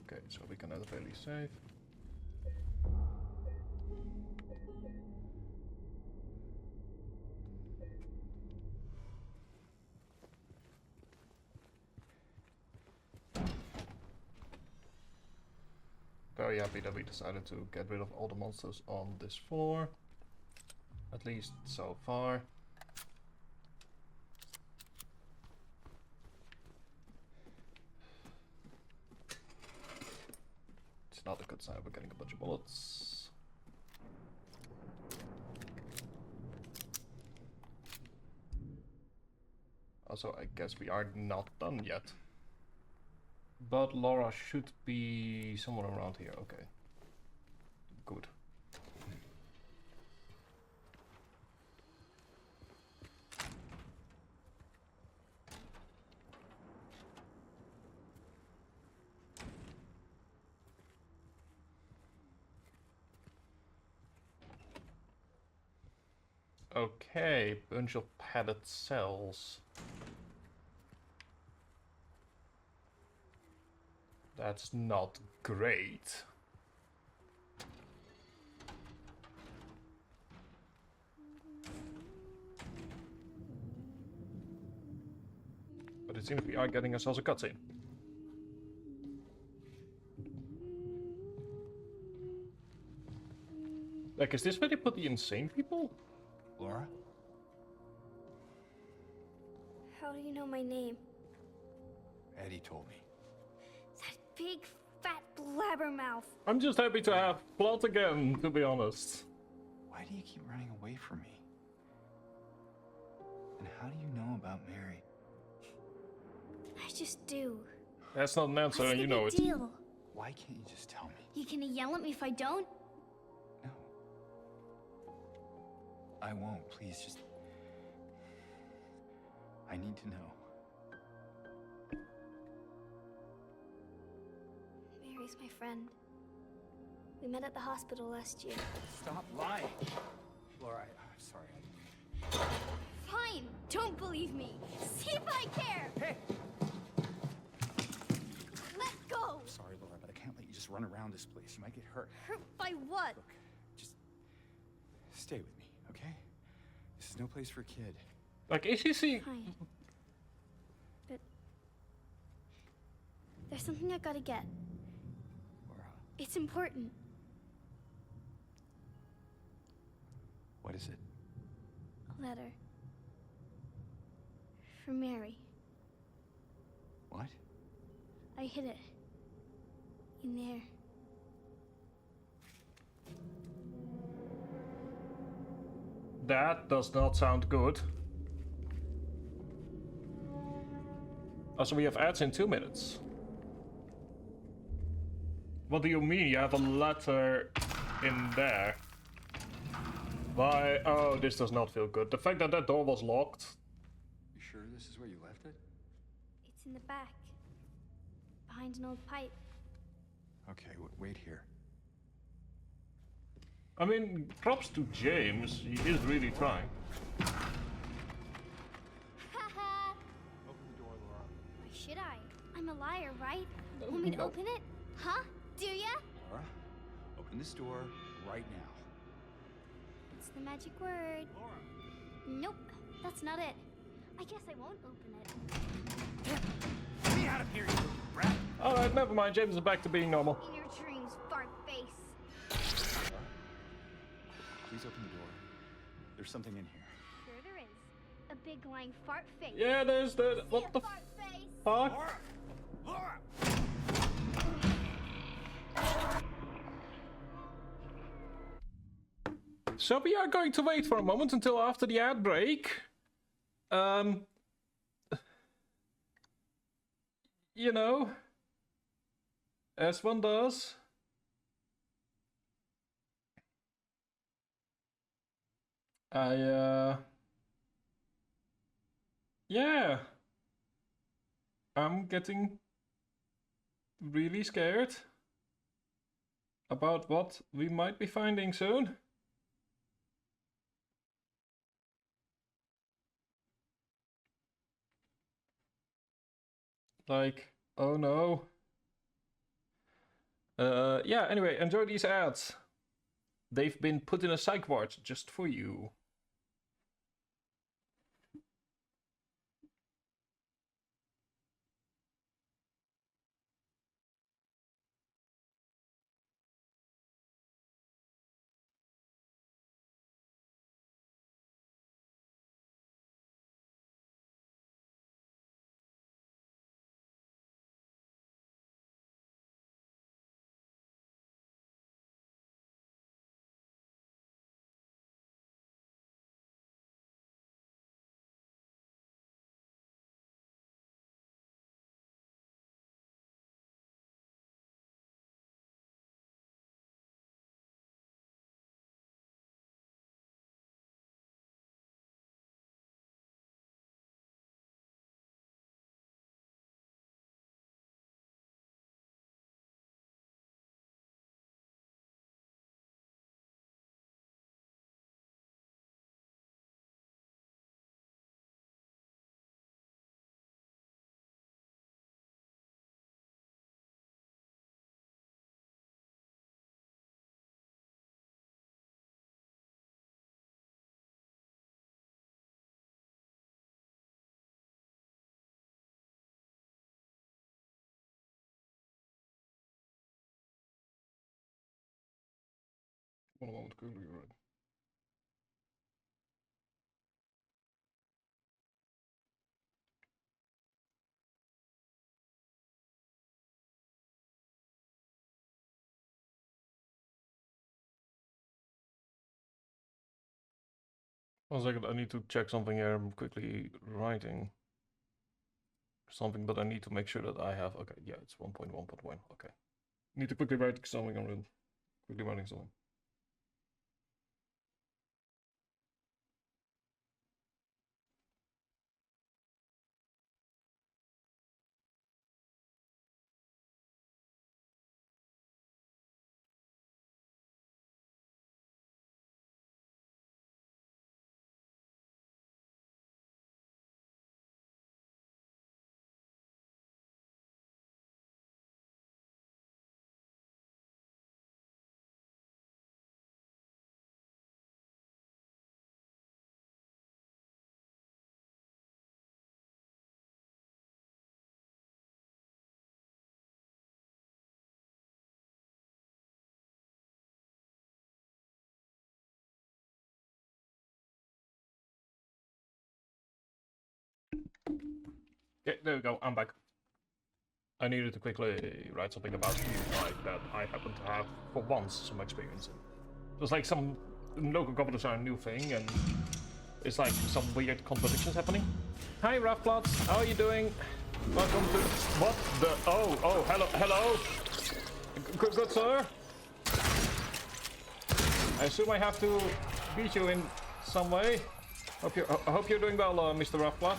Okay, so we can elevator save. Very happy that we decided to get rid of all the monsters on this floor. At least so far. It's not a good sign we're getting a bunch of bullets. Also, I guess we are not done yet. But Laura should be somewhere around here. Okay. Good. Okay, bunch of padded cells. That's not great. it seems we are getting ourselves a cutscene. Like, is this where they put the insane people? Laura? How do you know my name? Eddie told me. That big, fat blabbermouth. I'm just happy to have plot again, to be honest. Why do you keep running away from me? And how do you know about Mary? I just do. That's not an answer, What's and you the know big it. deal? Why can't you just tell me? You gonna yell at me if I don't? No. I won't. Please, just... I need to know. Mary's my friend. We met at the hospital last year. Stop lying! Laura, I'm sorry. Fine! Don't believe me! See if I care! Hey! Let go! I'm sorry, Laura, but I can't let you just run around this place. You might get hurt. Hurt by what? Look, just stay with me, okay? This is no place for a kid. Like, is he seeing... Fine. But... there's something I gotta get. Laura, It's important. what is it? A letter. For Mary. What? I hid it. In there. That does not sound good. Also, we have ads in 2 minutes. What do you mean? You have a letter in there? Why? Oh, this does not feel good. The fact that that door was locked. You sure this is where you left it? It's in the back. Behind an old pipe. Okay, wait here. I mean, props to James. He is really trying. Haha! Open the door, Laura. Why should I? I'm a liar, right? Want me to No. open it? Huh? Do ya? Laura, open this door right now. It's the magic word. Laura! Nope, that's not it. I guess I won't open it. Get me out of here, you little brat! Alright, never mind. James is back to being normal. In your dreams, fart face. Please open the door. There's something in here. Sure there is. A big lying fart face. Yeah, there's the... See What ya, the fart face. fuck? Laura! Laura! So we are going to wait for a moment until after the ad break. You know, as one does. Yeah. I'm getting really scared about what we might be finding soon. Like, oh no. Yeah, anyway, enjoy these ads. They've been put in a psych ward just for you. One moment, quickly, right. One second, I need to check something here. I'm quickly writing something, but I need to make sure that I have. Okay, yeah, it's 1.1.1. Okay. Need to quickly write something on it. Quickly writing something. Okay, there we go. I'm back. I needed to quickly write something about UI that I happen to have, for once, some experience in. It's like some local governors are a new thing, and it's like some weird contradictions happening. Hi, Raffplots. How are you doing? Welcome to... What the... Oh, hello. Good sir. I assume I have to beat you in some way. I hope you're doing well, Mr. Raffplot.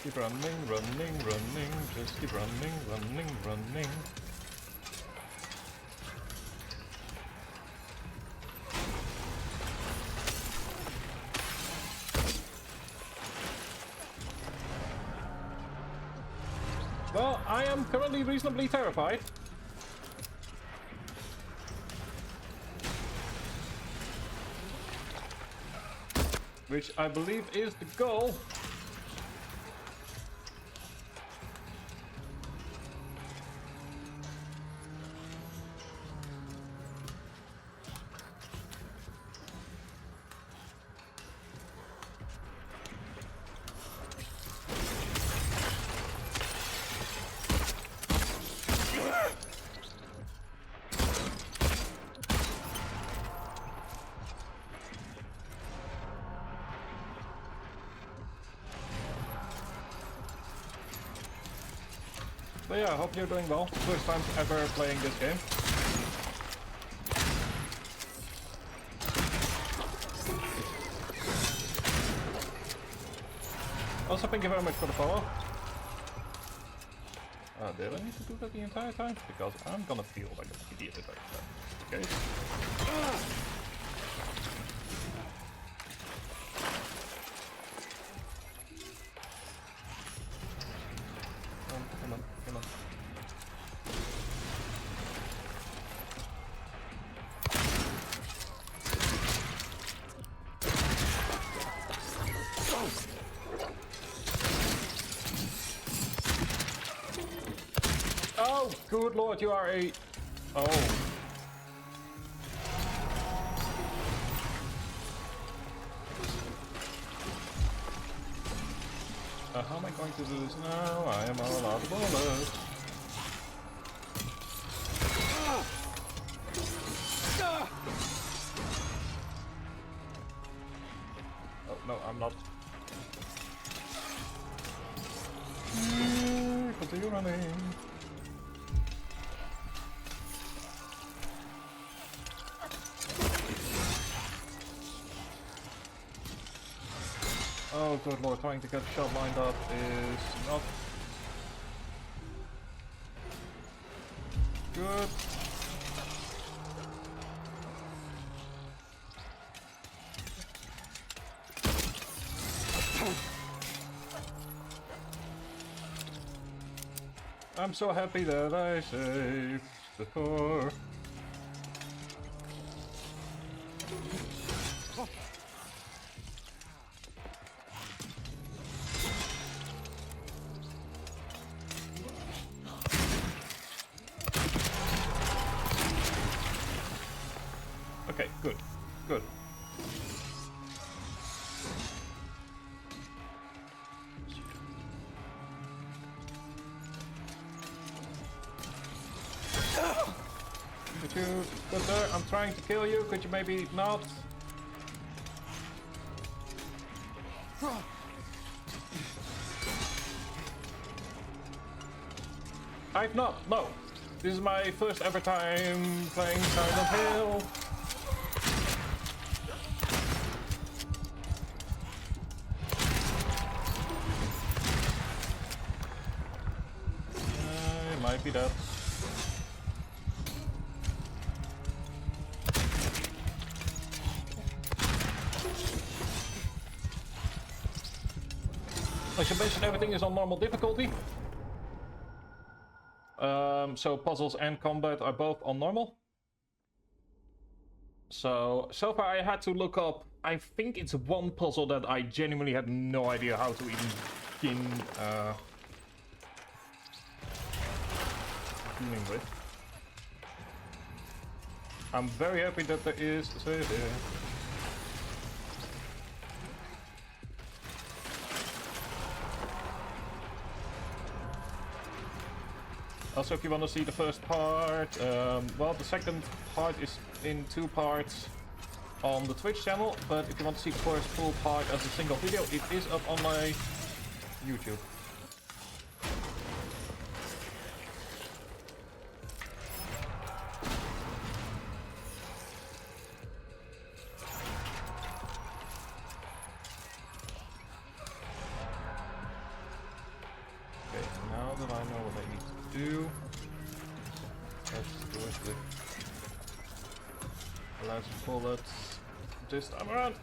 Keep running, just keep running. Well, I am currently reasonably terrified. Which I believe is the goal. So yeah, I hope you're doing well. First time ever playing this game. Also, thank you very much for the follow. Did I need to do that the entire time? Because I'm gonna feel like an idiot if I do that. Okay. Come on. Oh, good lord, you are a... Oh. How am I going to do this now? I am all out of bullets. Oh, no, I'm not. Continue running. Oh good lord, trying to get a shot lined up is not good. I'm so happy that I saved before. Okay, good. Good. Could you, good sir, I'm trying to kill you, could you maybe not? I've not, no. This is my first ever time playing Silent Hill. It might be that. I should mention everything is on normal difficulty. So puzzles and combat are both on normal. So far I had to look up, I think it's one puzzle that I genuinely had no idea how to even begin dealing with. I'm very happy that there is a save here. Also, if you want to see the first part, well, the second part is in 2 parts on the Twitch channel, but if you want to see the first full part as a single video, it is up on my YouTube. Okay, now that I know what I need to do, let's do it with lots of bullets this time around.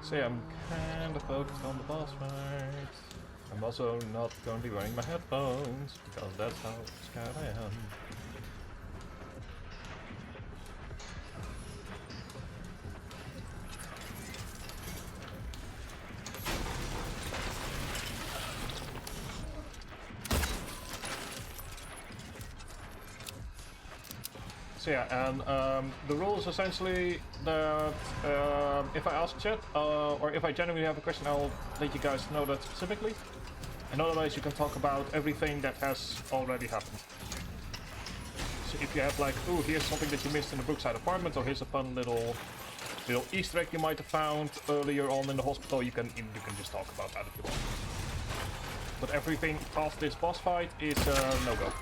So yeah, I'm kind of focused on the boss fight. I'm also not going to be wearing my headphones, because that's how scared I am. So yeah, and the rule is essentially that if I ask chat, or if I genuinely have a question, I'll let you guys know that specifically. And otherwise you can talk about everything that has already happened. So if you have like, oh, here's something that you missed in the Brookside apartment, or here's a fun little Easter egg you might have found earlier on in the hospital, you can just talk about that if you want. But everything past this boss fight is no-go.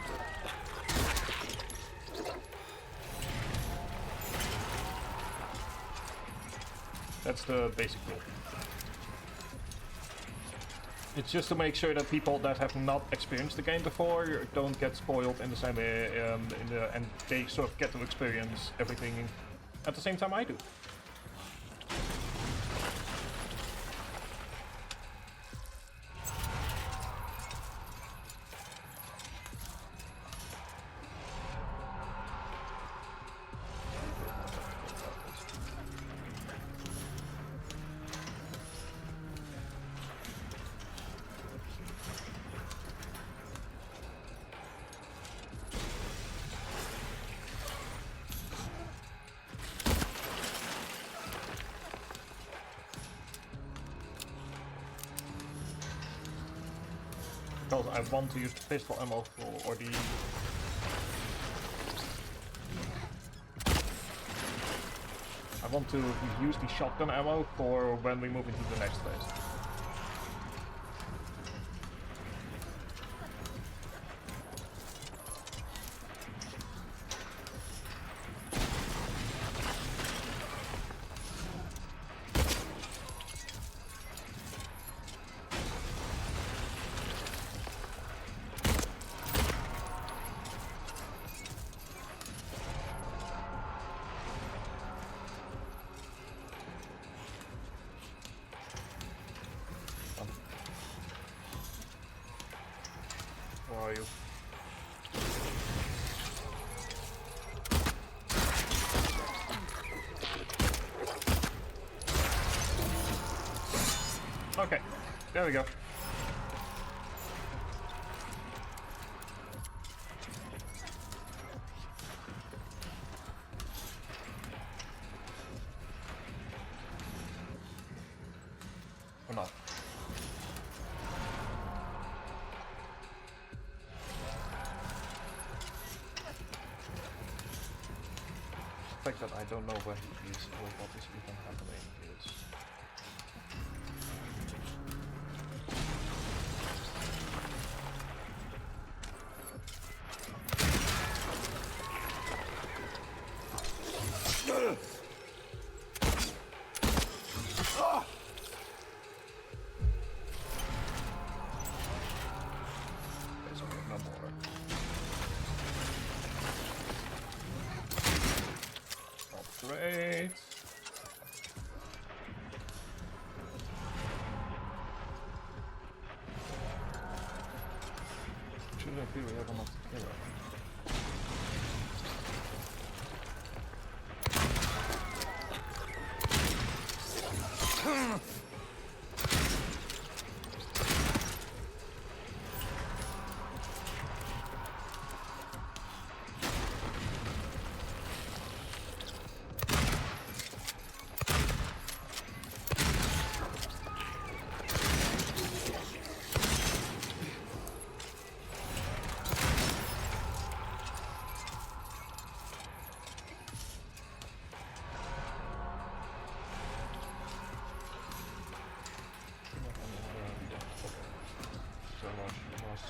That's the basic rule. It's just to make sure that people that have not experienced the game before don't get spoiled in the same way, and they sort of get to experience everything at the same time I do. Because I want to use the pistol ammo for, or the... I want to use the shotgun ammo for when we move into the next phase. Okay, there we go. Or not. The fact that I don't know where he is or what is even happening is... Basically, no more. Great. Shouldn't feel we have enough to kill her.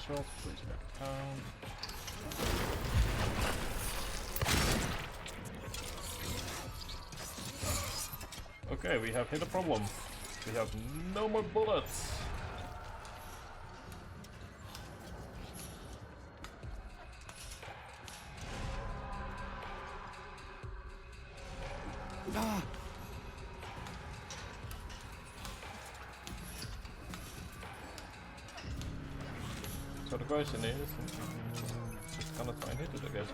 Shot, please back down. Okay, we have hit a problem. We have no more bullets. So the question is, just gonna try and hit it, I guess.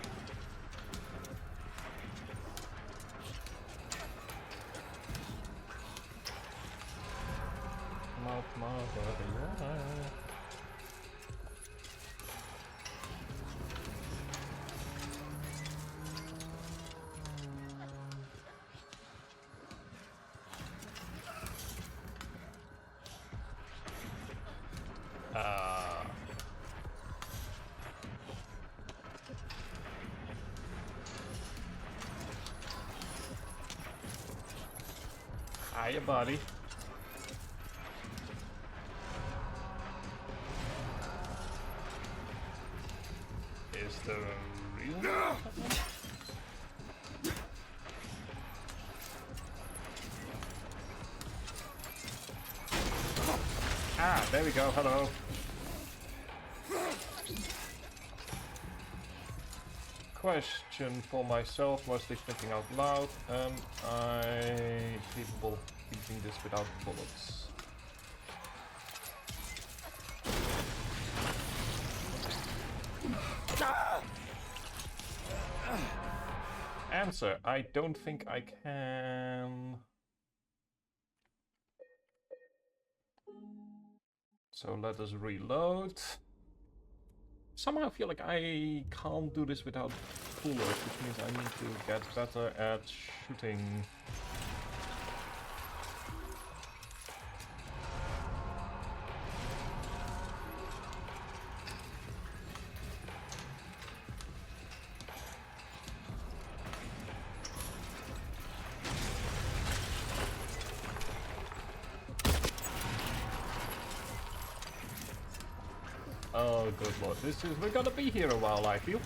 Hiya, buddy. Is there a real? Ah, there we go. Hello. Question for myself, mostly thinking out loud. Am I capable of beating this without bullets? Answer, I don't think I can. So let us reload. Somehow I feel like I can't do this without coolers, which means I need to get better at shooting. Oh, good lord, we're gonna be here a while, I feel.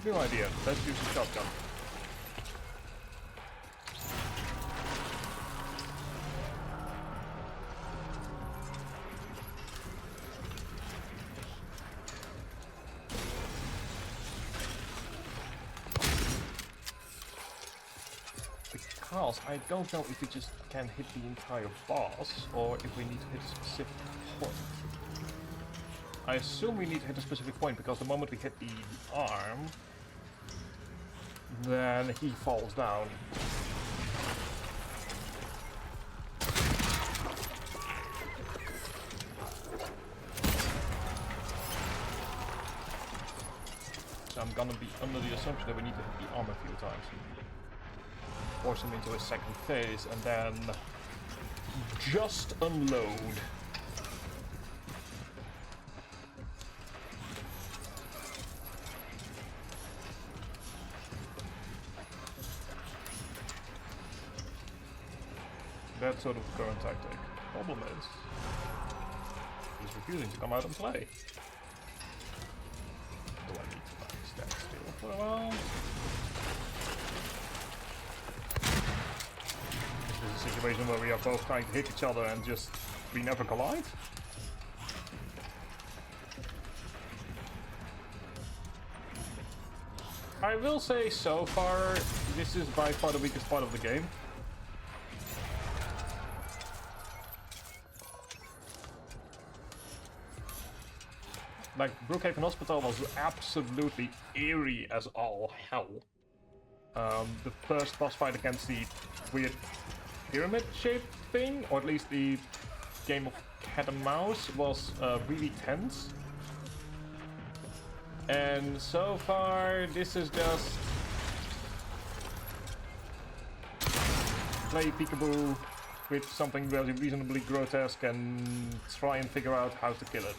New idea, let's use the shotgun. Because I don't know if we just can hit the entire boss, or if we need to hit a specific point. I assume we need to hit a specific point because the moment we hit the arm, then he falls down. So I'm gonna be under the assumption that we need to hit the arm a few times. Force him into a second phase and then just unload. That's sort of the current tactic. Problem is, he's refusing to come out and play. Do I need to like stand still for a while? Is this a situation where we are both trying to hit each other and just we never collide? I will say so far, this is by far the weakest part of the game. Like, Brookhaven Hospital was absolutely eerie as all hell. The first boss fight against the weird pyramid-shaped thing, or at least the game of cat and mouse, was really tense. And so far, this is just play peekaboo with something really reasonably grotesque and try and figure out how to kill it.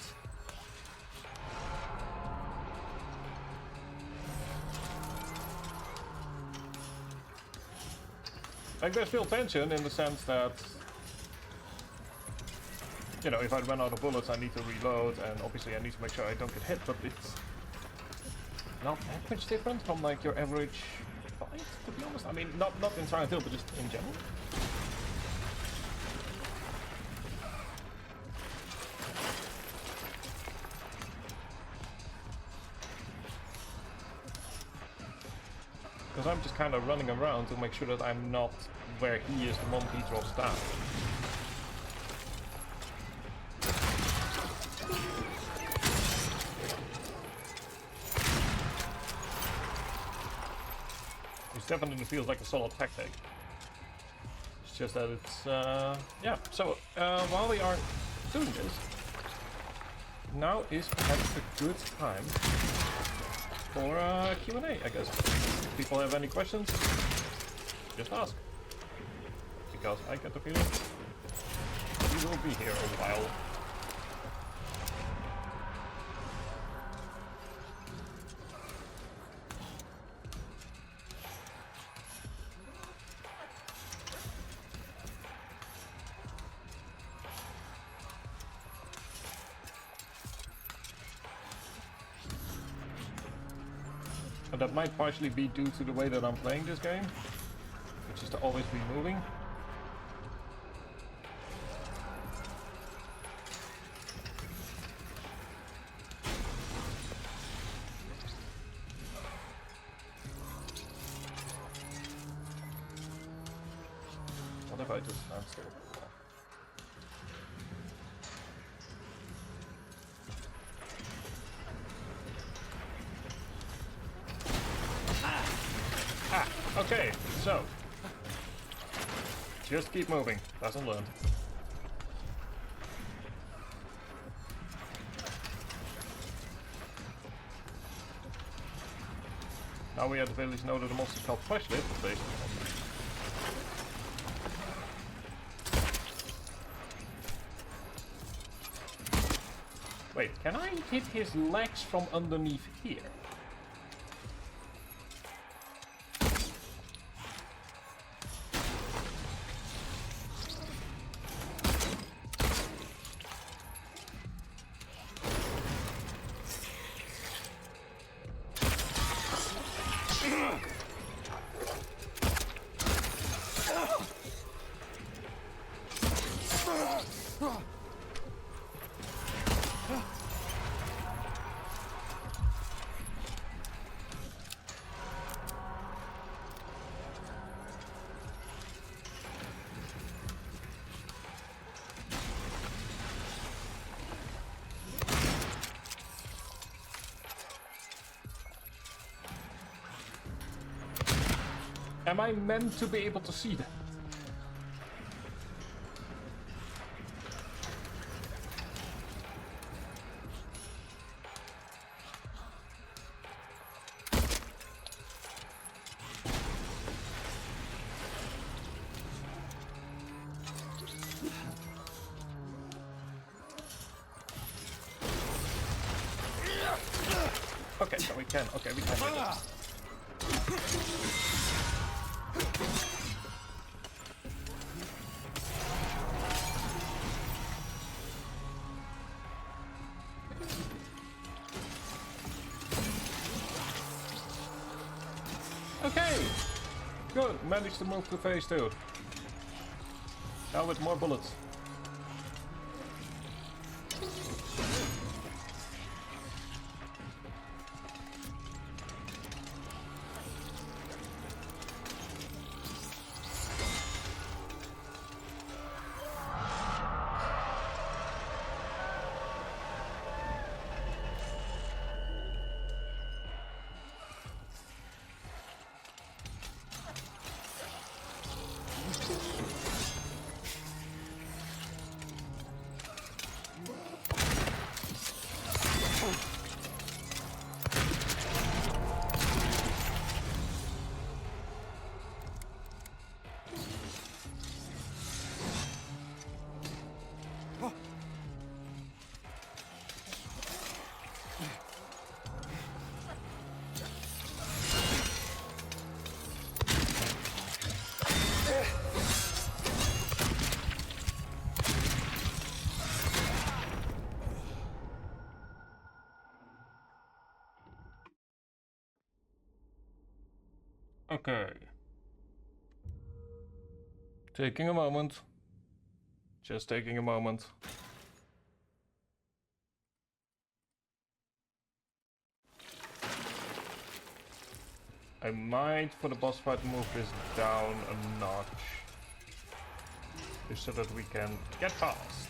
Like, there's still tension in the sense that, you know, if I run out of bullets I need to reload, and obviously I need to make sure I don't get hit, but it's not that much different from like your average fight, to be honest. I mean, not in Silent Hill, but just in general. Because I'm just kind of running around to make sure that I'm not where he is the moment he drops down. Which definitely feels like a solid tactic. It's just that it's, yeah. So, while we are doing this, now is perhaps a good time for Q&A, I guess. If people have any questions, just ask. Because I get the feeling we will be here a while. And that might partially be due to the way that I'm playing this game, which is to always be moving. What if I just stand still? Okay, so just keep moving. Lesson learned. Now we at the village know that the monster's called Fleshlit, basically. Wait, can I hit his legs from underneath here? Am I meant to be able to see that? Okay, so we can. Okay, we can do this. Okay, good. Managed to move to phase 2. Now with more bullets. Okay. Taking a moment. Just taking a moment. I might, for the boss fight, move this down a notch. Just so that we can get past.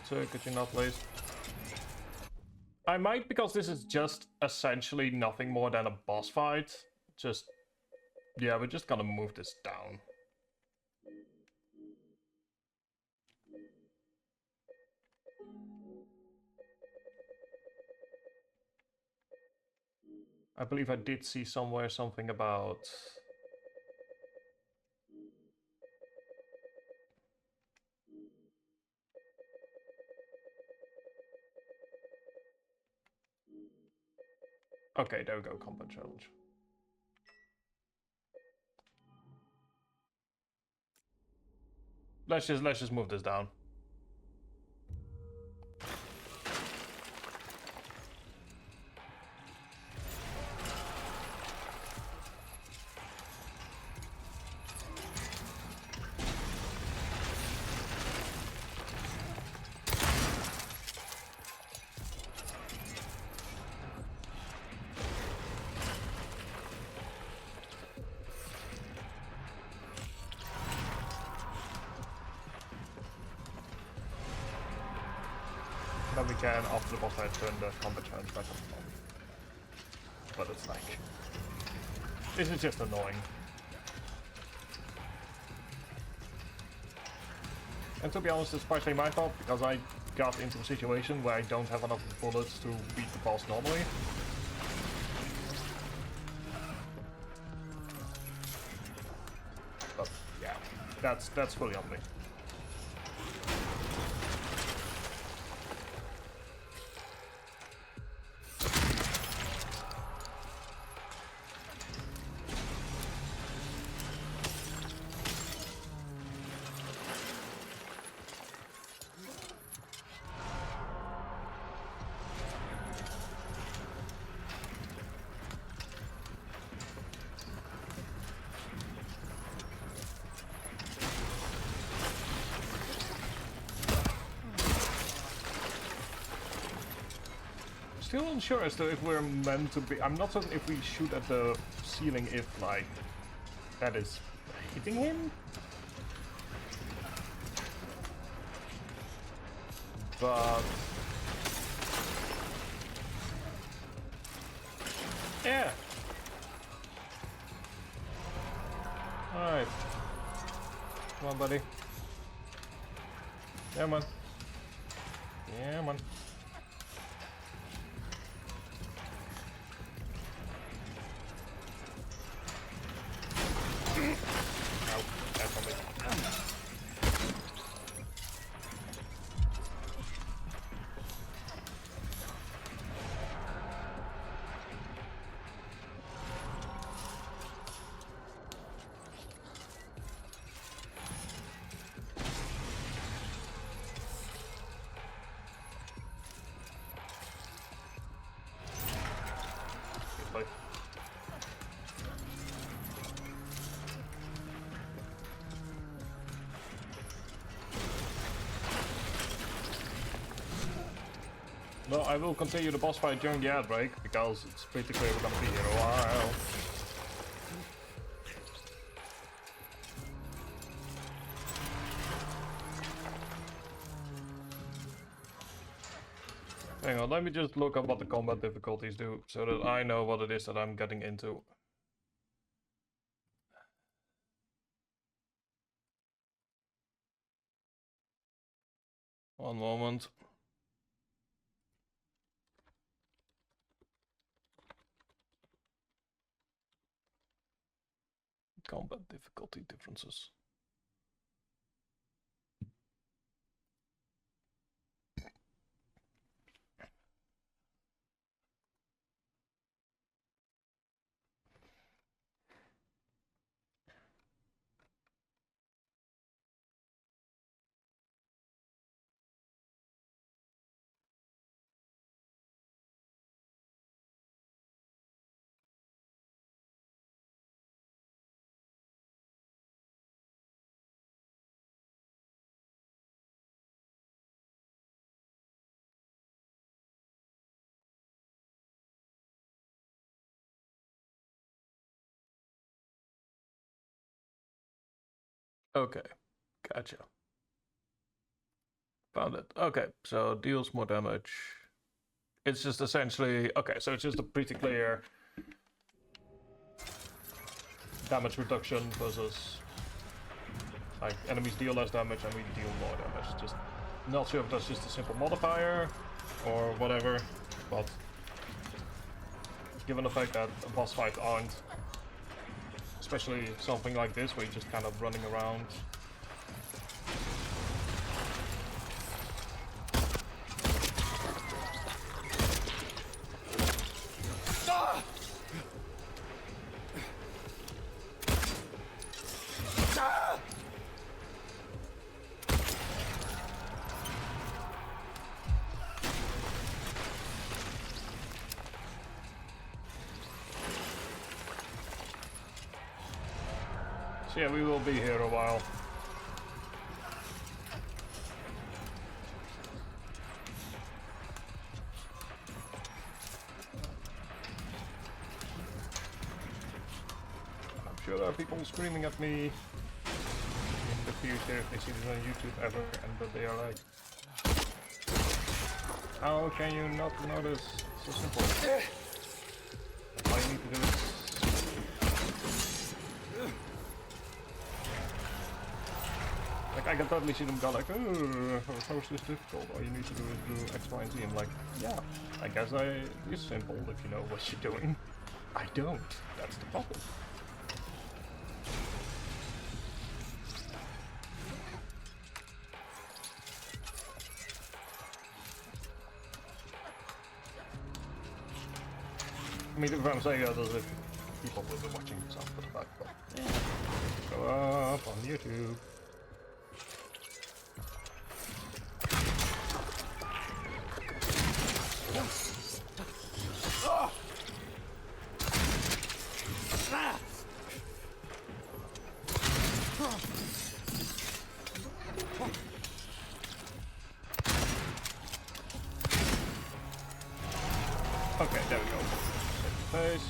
Could you not, please? I might, because this is just essentially nothing more than a boss fight. Yeah, we're just gonna move this down. I believe I did see somewhere something about... Okay, there we go, combat challenge. Let's just move this down. Then we can, after the boss fight, turn the combat challenge back on. But it's like... this is just annoying. And to be honest, it's partially my fault, because I got into a situation where I don't have enough bullets to beat the boss normally. But yeah, that's fully on me. Still unsure as to if we're meant to be... I'm not certain if we shoot at the ceiling if, like, that is hitting him. But... Yeah. Alright. Come on, buddy. Yeah, man. Yeah, man. Ow, that's on me. Goodbye. No, I will continue the boss fight during the ad break because it's pretty clear we're gonna be here a while. Hang on, let me just look up what the combat difficulties do so that I know what it is that I'm getting into. One moment. Combat difficulty differences. Okay, gotcha. Found it. Okay, so deals more damage. It's just essentially okay. So it's just a pretty clear damage reduction versus like enemies deal less damage and we deal more damage. Just not sure if that's just a simple modifier or whatever, but given the fact that boss fights aren't, especially something like this where you're just kind of running around. So yeah, we will be here a while. I'm sure there are people screaming at me in the future if they see this on YouTube ever, and that they are like, how can you not notice? It's so simple. All you need to do is like, I can totally see them go like, oh, how is this difficult? All you need to do is do X, Y, and Z. I'm like, yeah, I guess it's simple if you know what you're doing. I don't. That's the problem. I mean, if I'm saying that as if people will be watching this after the fact, but yeah. Go up on YouTube. Okay, there we go. Face.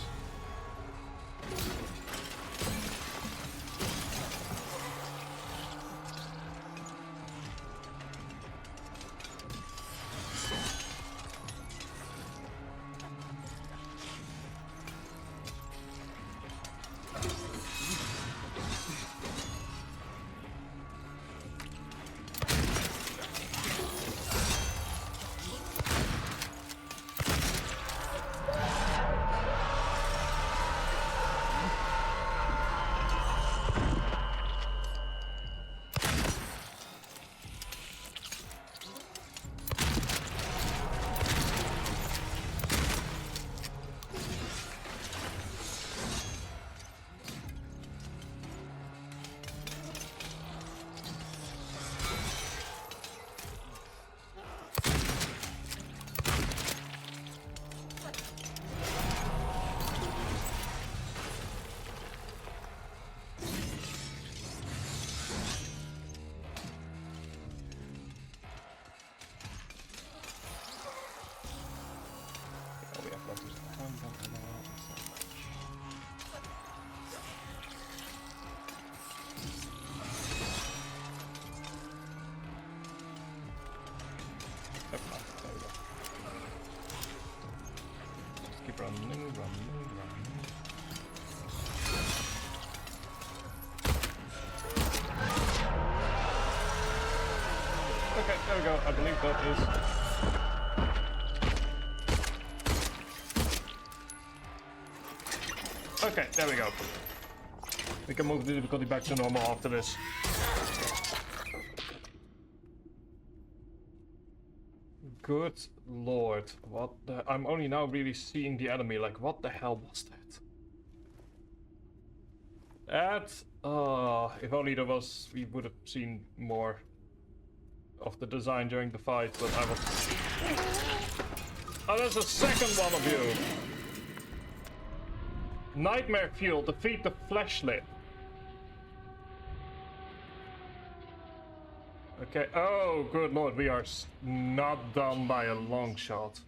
Never mind, there we go. Just keep running. Okay, there we go. I believe that is... Okay, there we go. We can move the difficulty back to normal after this. Good lord, what the... I'm only now really seeing the enemy, like what the hell was that? If only there was... we would have seen more of the design during the fight, but I was... Oh, there's a second one of you! Nightmare Fuel, defeat the fleshlit. Okay, oh, good lord, we are not done by a long shot.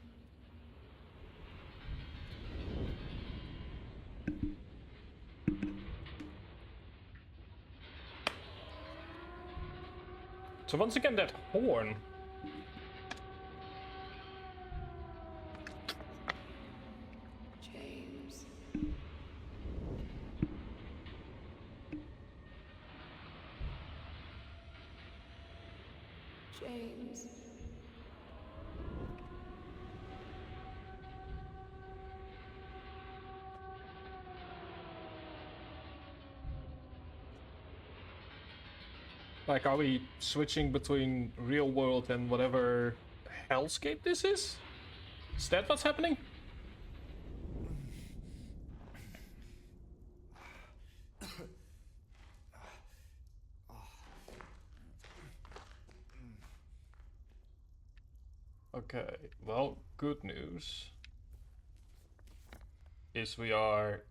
So once again, that horn. James. James. Like, are we switching between real world and whatever hellscape this is? Is that what's happening? Okay, well, good news is we are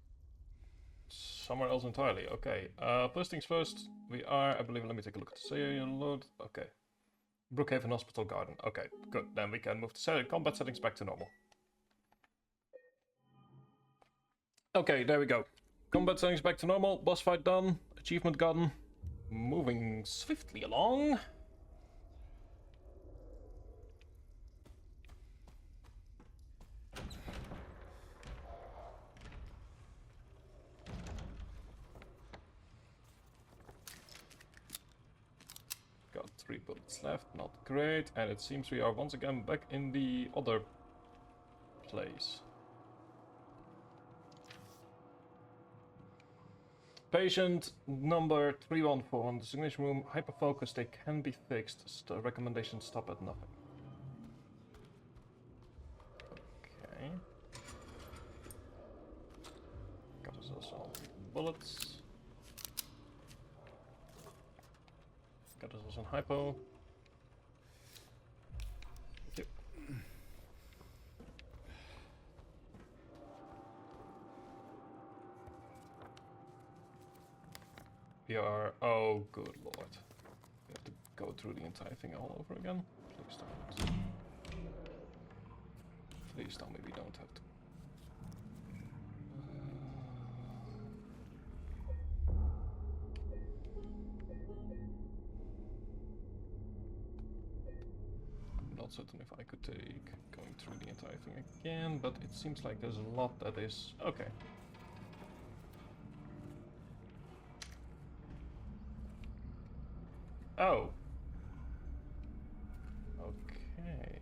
somewhere else entirely. Okay, first things first, we are, I believe, let me take a look at the serial load. Okay. Brookhaven Hospital Garden. Okay, good. Then we can move the combat settings back to normal. Okay, there we go. Combat settings back to normal. Boss fight done. Achievement gotten. Moving swiftly along. Got 3 bullets left, not great, and it seems we are once again back in the other place. Patient number 314 in the signation room, hyperfocus, they can be fixed. Recommendation stop at nothing. Okay. Got us also bullets. Got us also hypo. Yep. We are... oh, good lord. We have to go through the entire thing all over again? Please don't. Please tell me we don't have to. I'm not certain if I could take going through the entire thing again, but it seems like there's a lot that is... okay. Oh. Okay.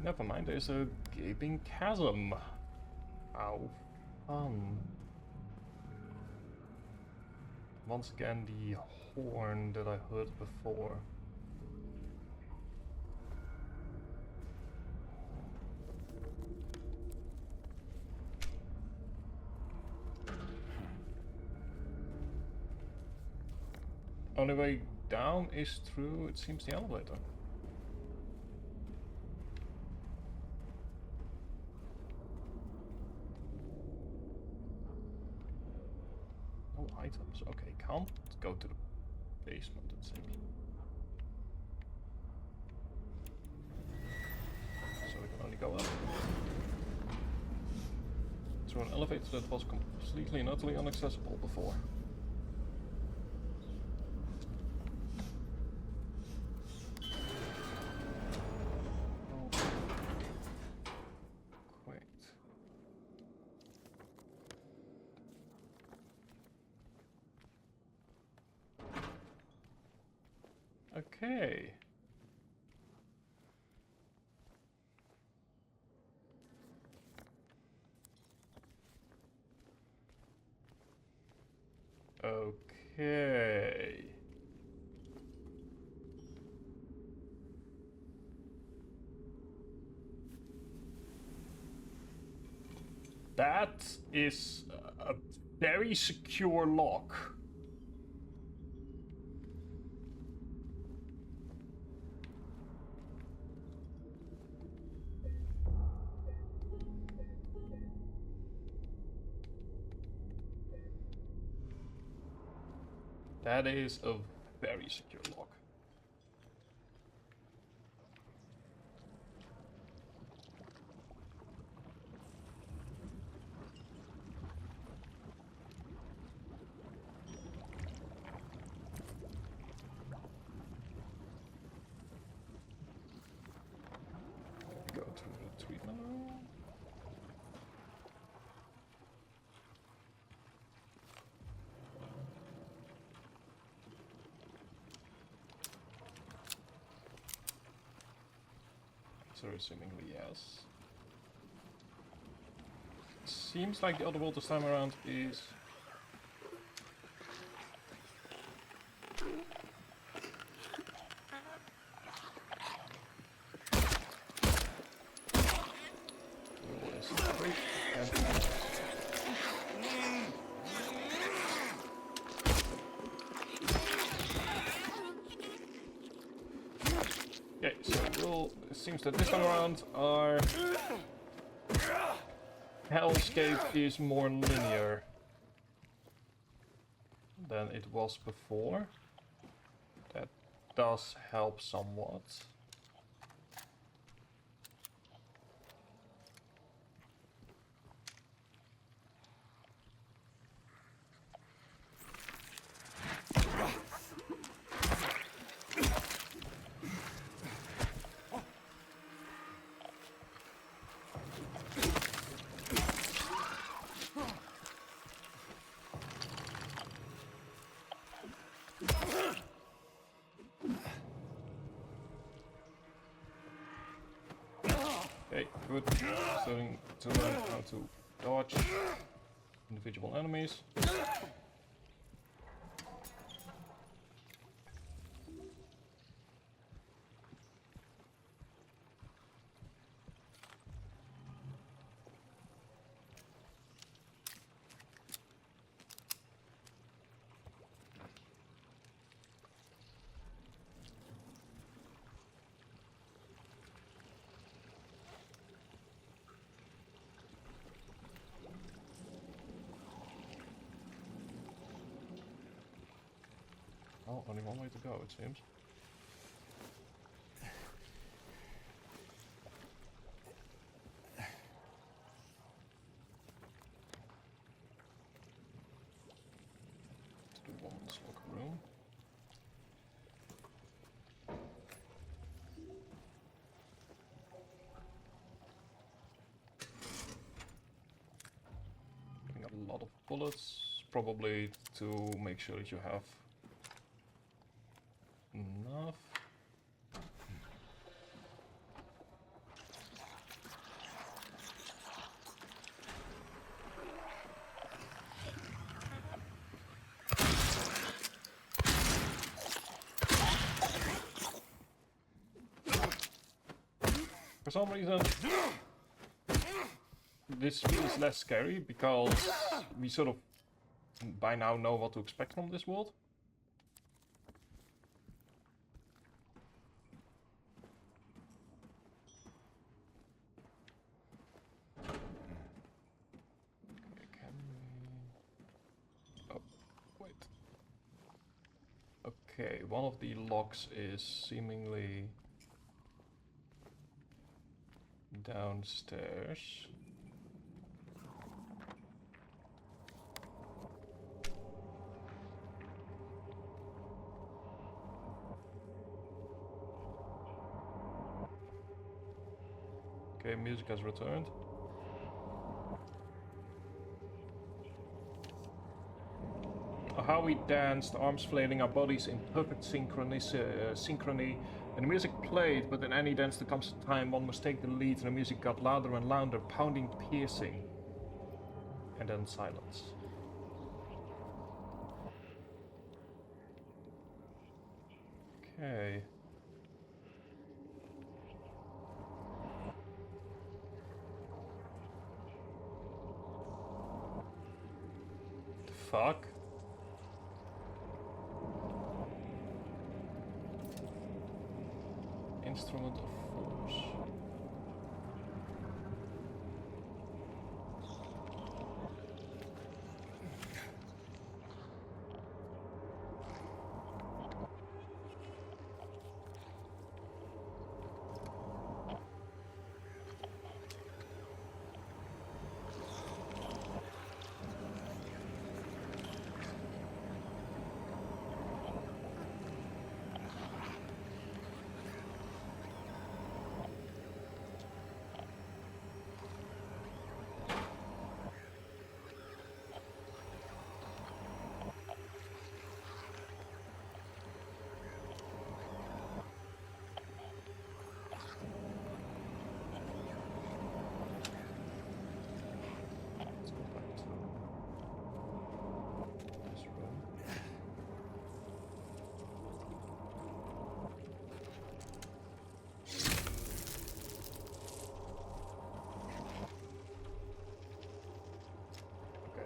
Never mind, there's a gaping chasm. How fun. Once again, the horn that I heard before. Only way down is through, it seems, the elevator. No items. Okay, can't go to the basement, it seems. through an elevator that was completely and utterly inaccessible before. Okay. Okay. That is a very secure lock. That is a very secure lock. Go to the treatment room. So seemingly yes. Seems like the other world this time around is okay, so it seems that this time around our hellscape is more linear than it was before. That does help somewhat. Okay, good. Starting to learn how to dodge individual enemies. Oh, only one way to go, it seems. To the woman's locker room. Picking up a lot of bullets, probably to make sure that you have enough. For some reason, this feels less scary because we sort of by now know what to expect from this world. Okay, can we... Oh, wait. Okay, one of the locks is seemingly downstairs. Okay, music has returned. How we danced, arms flailing, our bodies in perfect synchrony. And the music played, but in any dance there comes a time one must take the lead, and the music got louder and louder, pounding, piercing. And then silence. Okay. The fuck? Instrument of force.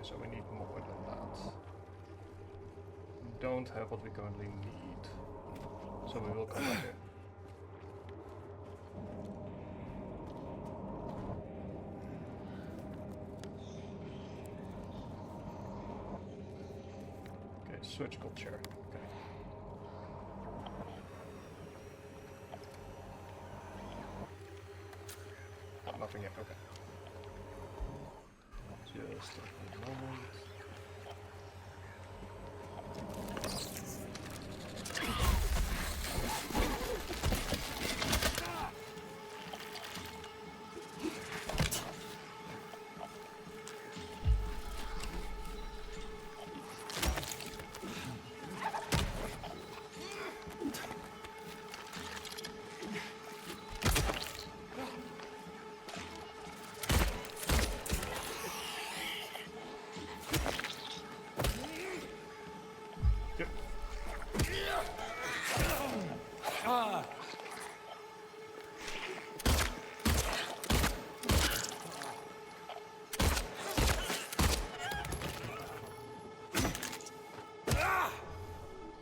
So we need more than that. We don't have what we currently need. So we will come back here. Okay, surgical chair. Okay. Oh, nothing yet, okay. Just a moment.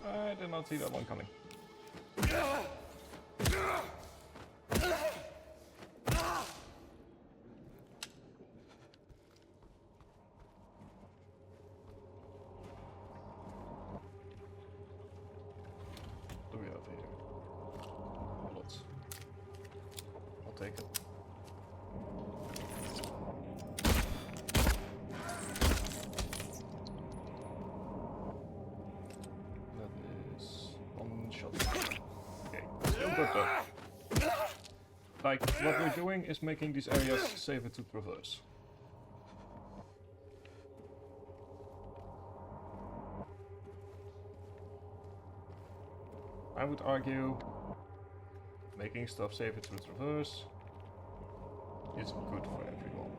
I did not see that one coming. What do we have here? Bullets. I'll take it. Like, what we're doing is making these areas safer to traverse. I would argue making stuff safer to traverse is good for everyone.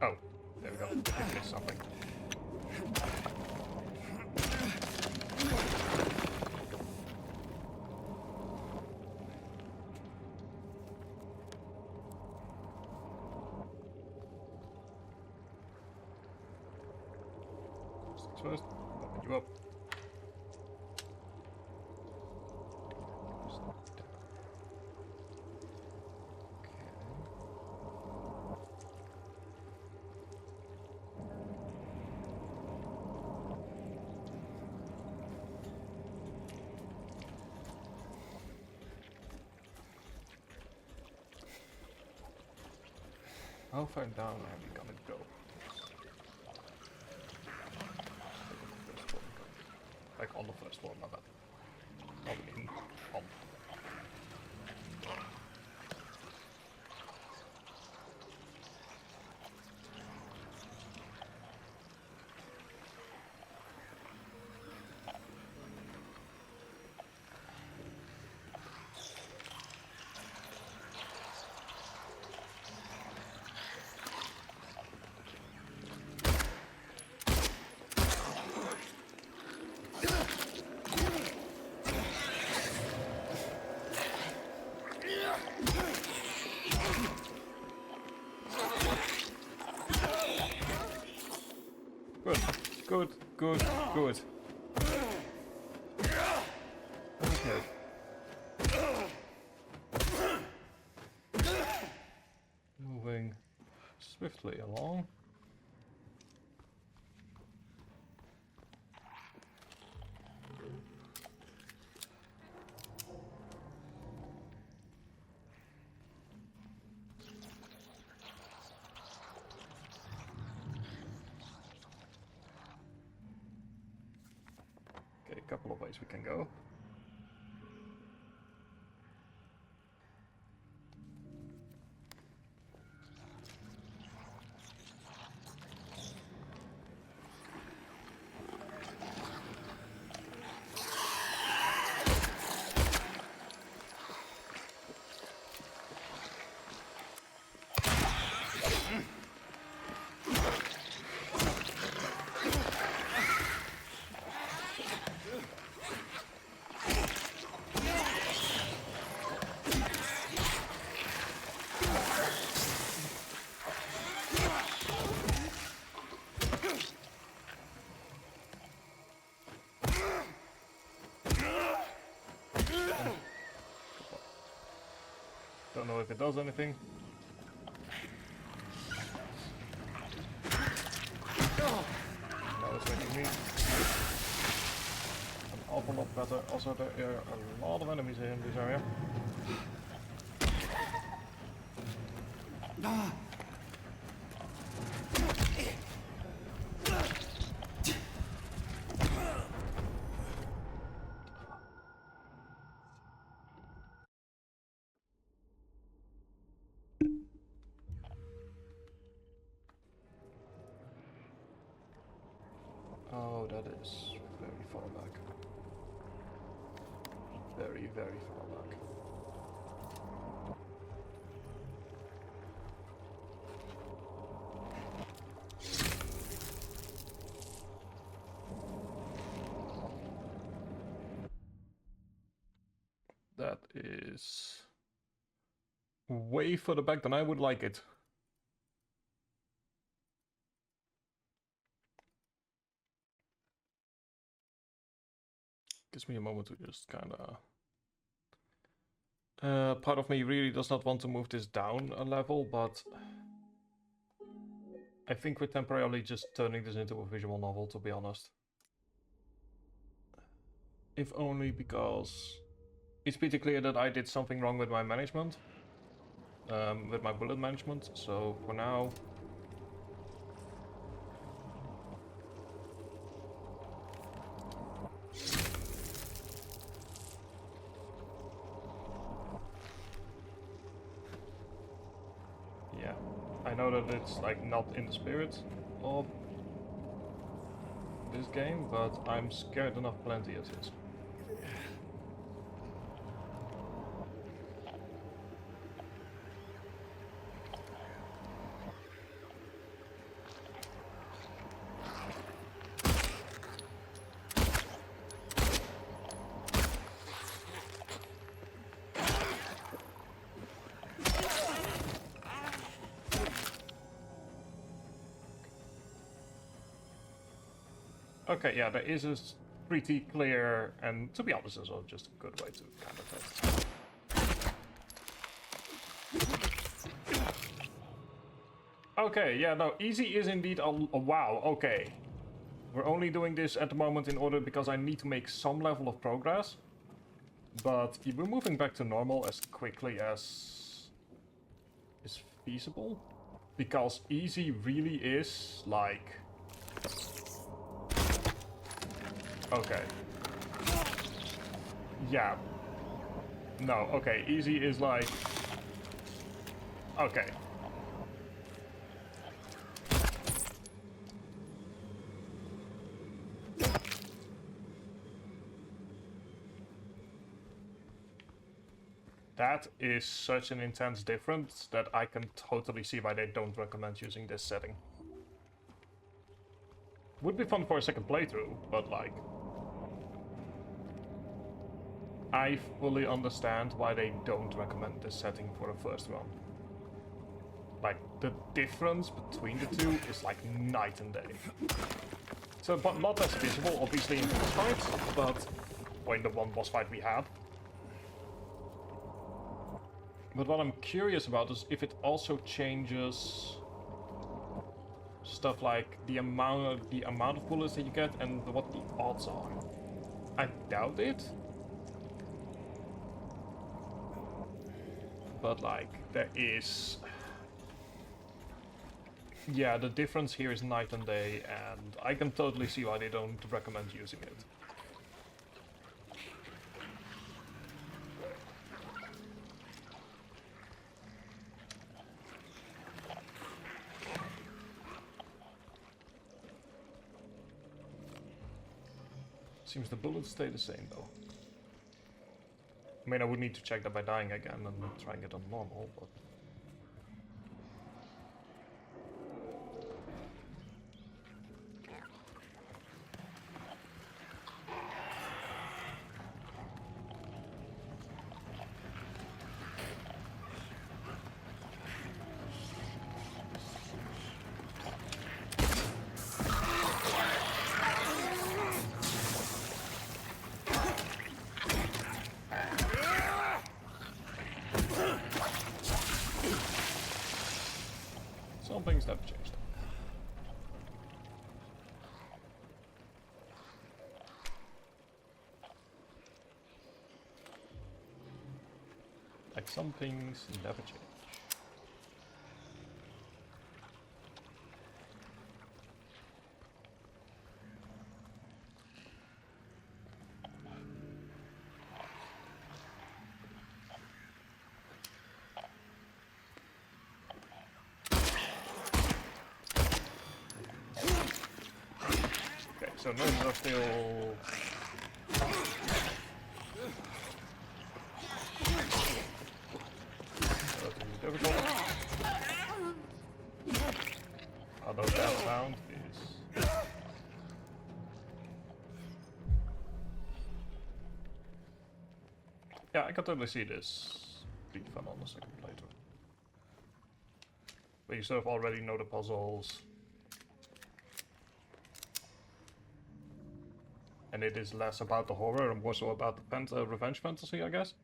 Oh, there we go. I missed something. things first. Open you up. How far down am we gonna go? Like on the first floor, not that. Not in, on. Good, good, good. Okay. Moving swiftly along. Okay, a couple of ways we can go. Don't know if it does anything. Now it's making me an awful lot better. Also, there are a lot of enemies in this area. Oh, that is very far back. Very, very far back. That is way further back than I would like it. Gives me a moment to just kind of... part of me really does not want to move this down a level, but I think we're temporarily just turning this into a visual novel, to be honest. If only because it's pretty clear that I did something wrong with my management, with my bullet management, so for now... Yeah, I know that it's like not in the spirit of this game, but I'm scared enough plenty as is. Okay, yeah, there is a pretty clear, and to be honest, it's also just a good way to kind of test. Okay, yeah, no, easy is indeed a wow, okay. We're only doing this at the moment in order because I need to make some level of progress. But we're moving back to normal as quickly as is feasible. Because easy really is like... Okay. Yeah. No, okay, easy is like... Okay. That is such an intense difference that I can totally see why they don't recommend using this setting. Would be fun for a second playthrough, but like... I fully understand why they don't recommend this setting for a first run. Like, the difference between the two is like night and day. So, but not as visible, obviously, in boss fights, but... or in the one boss fight we had. But what I'm curious about is if it also changes stuff like the amount of bullets that you get and what the odds are. I doubt it. But like, there is... Yeah, the difference here is night and day, and I can totally see why they don't recommend using it. Seems the bullets stay the same though. I mean, I would need to check that by dying again and trying it on normal, but... Some things have changed. Like some things never change. So noses are still... relatively difficult. Although that sound is... Yeah, I can totally see this being fun on the second playthrough. But you sort of already know the puzzles. And it is less about the horror and more so about the revenge fantasy, I guess.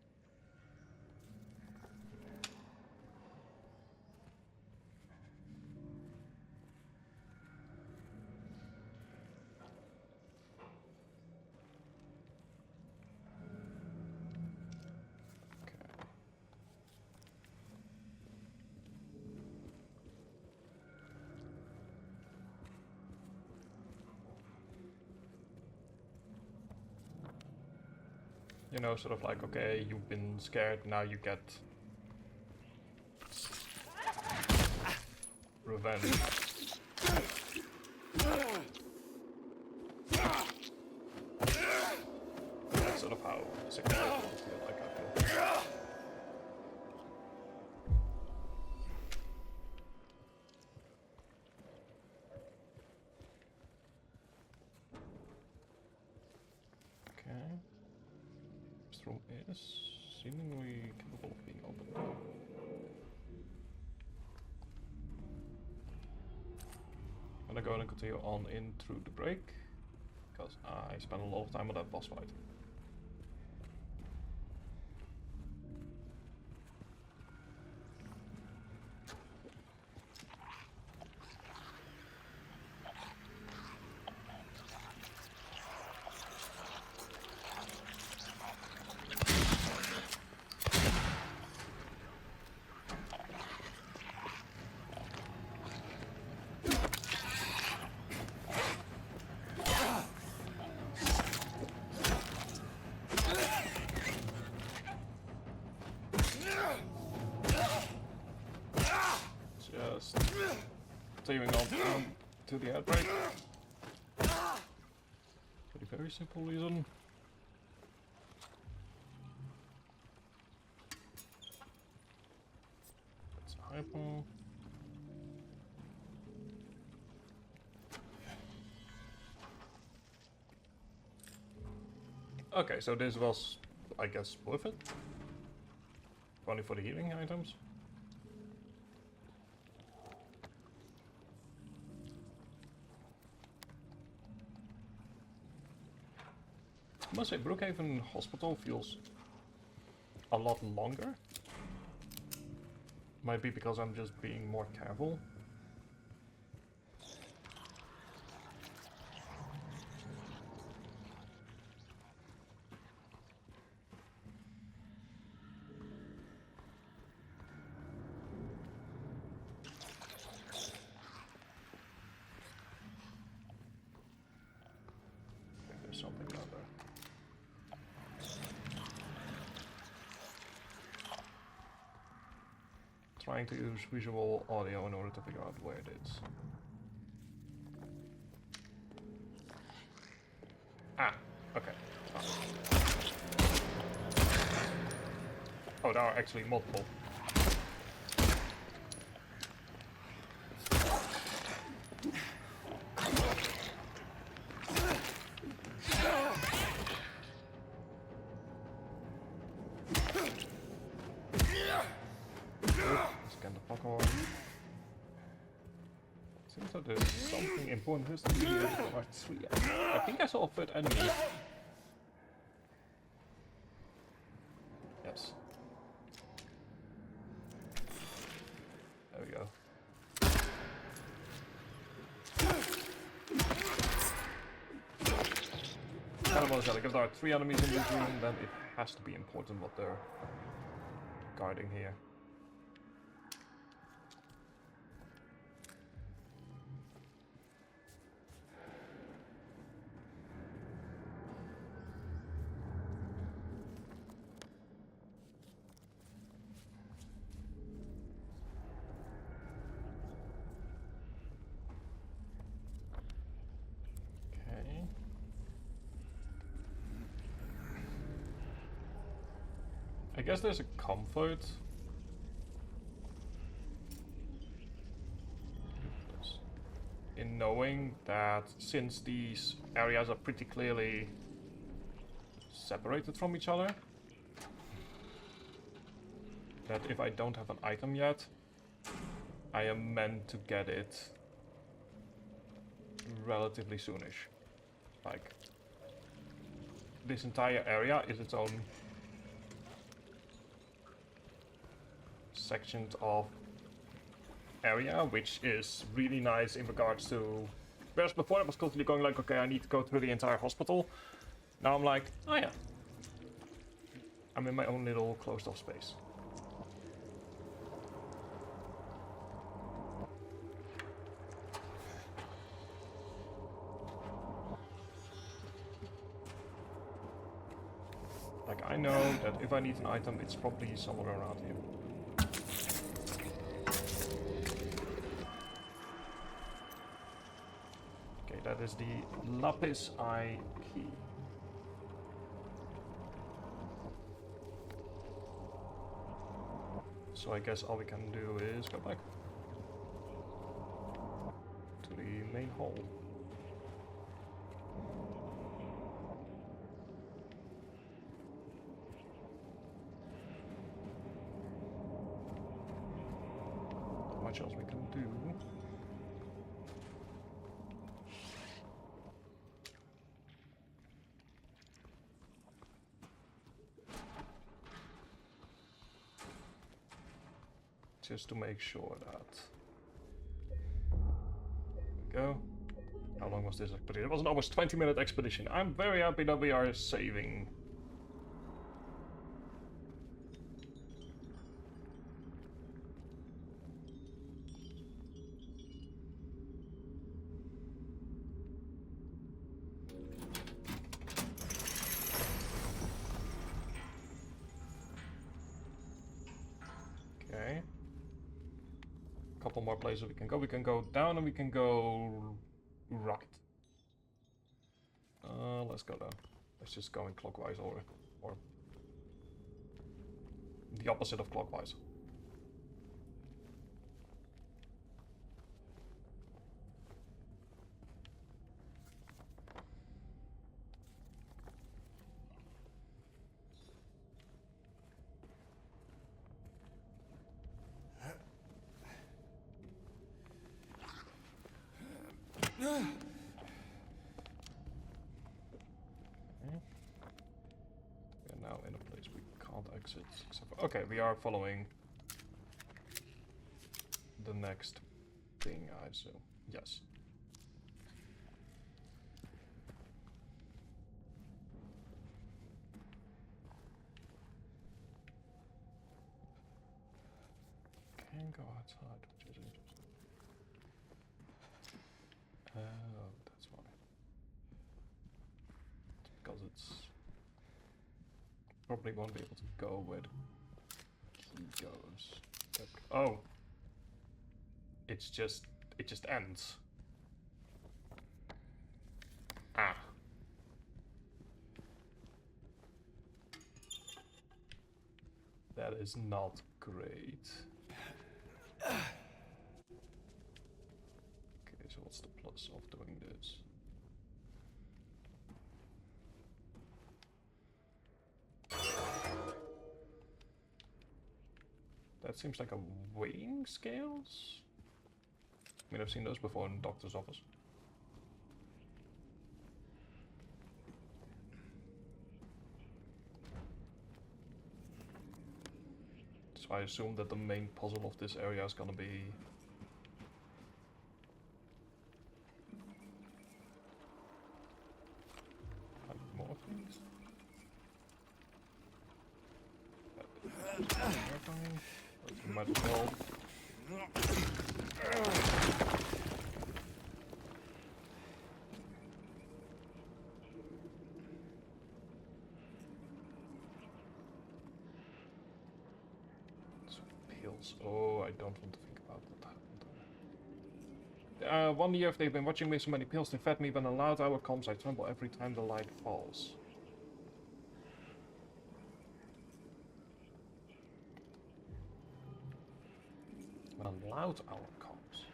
You know, sort of like, okay, you've been scared, now you get revenge. That's sort of how the second one will feel like, I feel. Okay. This room is seemingly capable of being opened. I'm gonna go and continue on in through the break. because I spent a lot of time on that boss fight. Just teaming on to the outbreak. For a very simple reason. That's a hypo. Okay, so this was, I guess, worth it. Only for the healing items. I must say, Brookhaven Hospital feels a lot longer. Might be because I'm just being more careful. I think there's something down there. Trying to use visual audio in order to figure out where it is. Ah, okay. Oh, there are actually multiple. Seems that there's something important has to be here for part 3. I think I saw a third enemy. Yes. There we go. If there are 3 enemies in this room, then it has to be important what they're guarding here. I guess there's a comfort in knowing that since these areas are pretty clearly separated from each other, that if I don't have an item yet, I am meant to get it relatively soonish. Like, this entire area is its own section of area, which is really nice in regards to, whereas before I was constantly going like, okay, I need to go through the entire hospital. Now I'm like, oh yeah, I'm in my own little closed off space. Like, I know that if I need an item, it's probably somewhere around here. Okay, that is the Lapis Eye key. So I guess all we can do is go back to the main hall. Not much else we can do. just to make sure that. Go. How long was this expedition? It was an almost 20-minute expedition. I'm very happy that we are saving. Okay. A couple more places we can go. We can go down and we can go right. Let's go down. Let's just go in clockwise or the opposite of clockwise. Now in a place we can't exit. Okay, we are following the next thing, I assume. Yes. Can't go outside, which is interesting. Oh, that's why. It's because it's probably won't be able to go where the key goes. Oh, it just ends. Ah. That is not great. Okay, so what's the plus of doing this? That seems like a weighing scales? I mean, I've seen those before in the doctor's office. So I assume that the main puzzle of this area is gonna be... more things? We might as well. Pills. Oh, I don't want to think about what happened. One year if they've been watching me, so many pills they fed me. When a loud hour comes, I tremble every time the light falls. When a loud hour comes.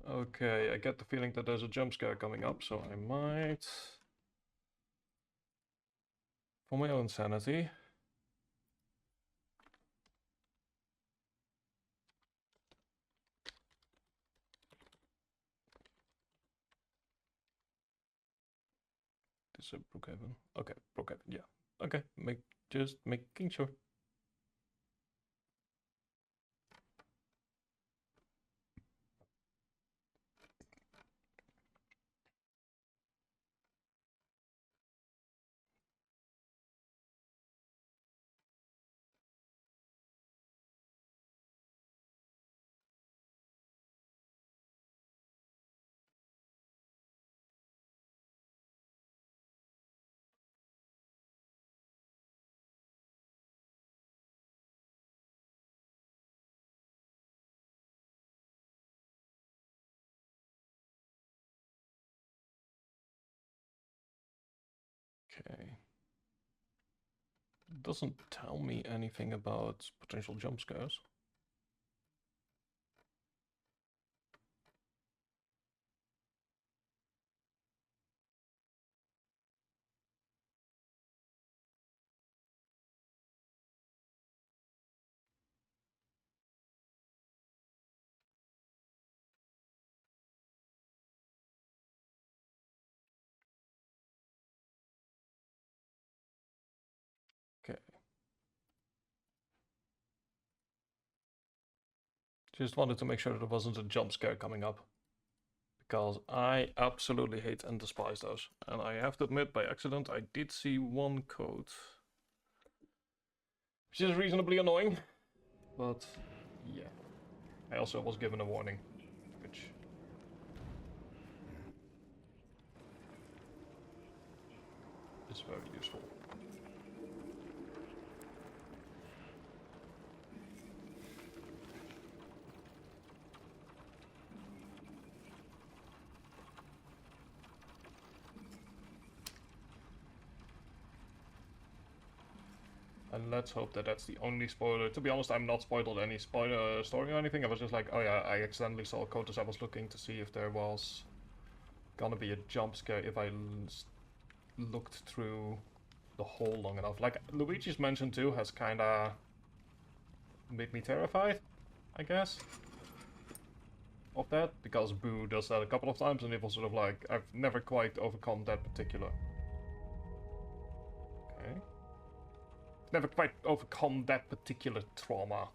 Okay, I get the feeling that there's a jump scare coming up, so I might... For my own sanity... This is Brookhaven. Okay, Brookhaven, yeah. Okay, just making sure. Okay. Doesn't tell me anything about potential jump scares. Just wanted to make sure there wasn't a jump scare coming up. Because I absolutely hate and despise those. And I have to admit, by accident, I did see one code. Which is reasonably annoying. But, yeah. I also was given a warning. Which... is very useful. And let's hope that that's the only spoiler. To be honest, I'm not spoiled any spoiler story or anything. I was just like, oh yeah, I accidentally saw a code as I was looking to see if there was gonna be a jump scare if I looked through the hole long enough. Like Luigi's Mansion 2 has kinda made me terrified, I guess, of that, because Boo does that a couple of times and it was sort of like, I've never quite overcome that particular. Okay. Never quite overcome that particular trauma.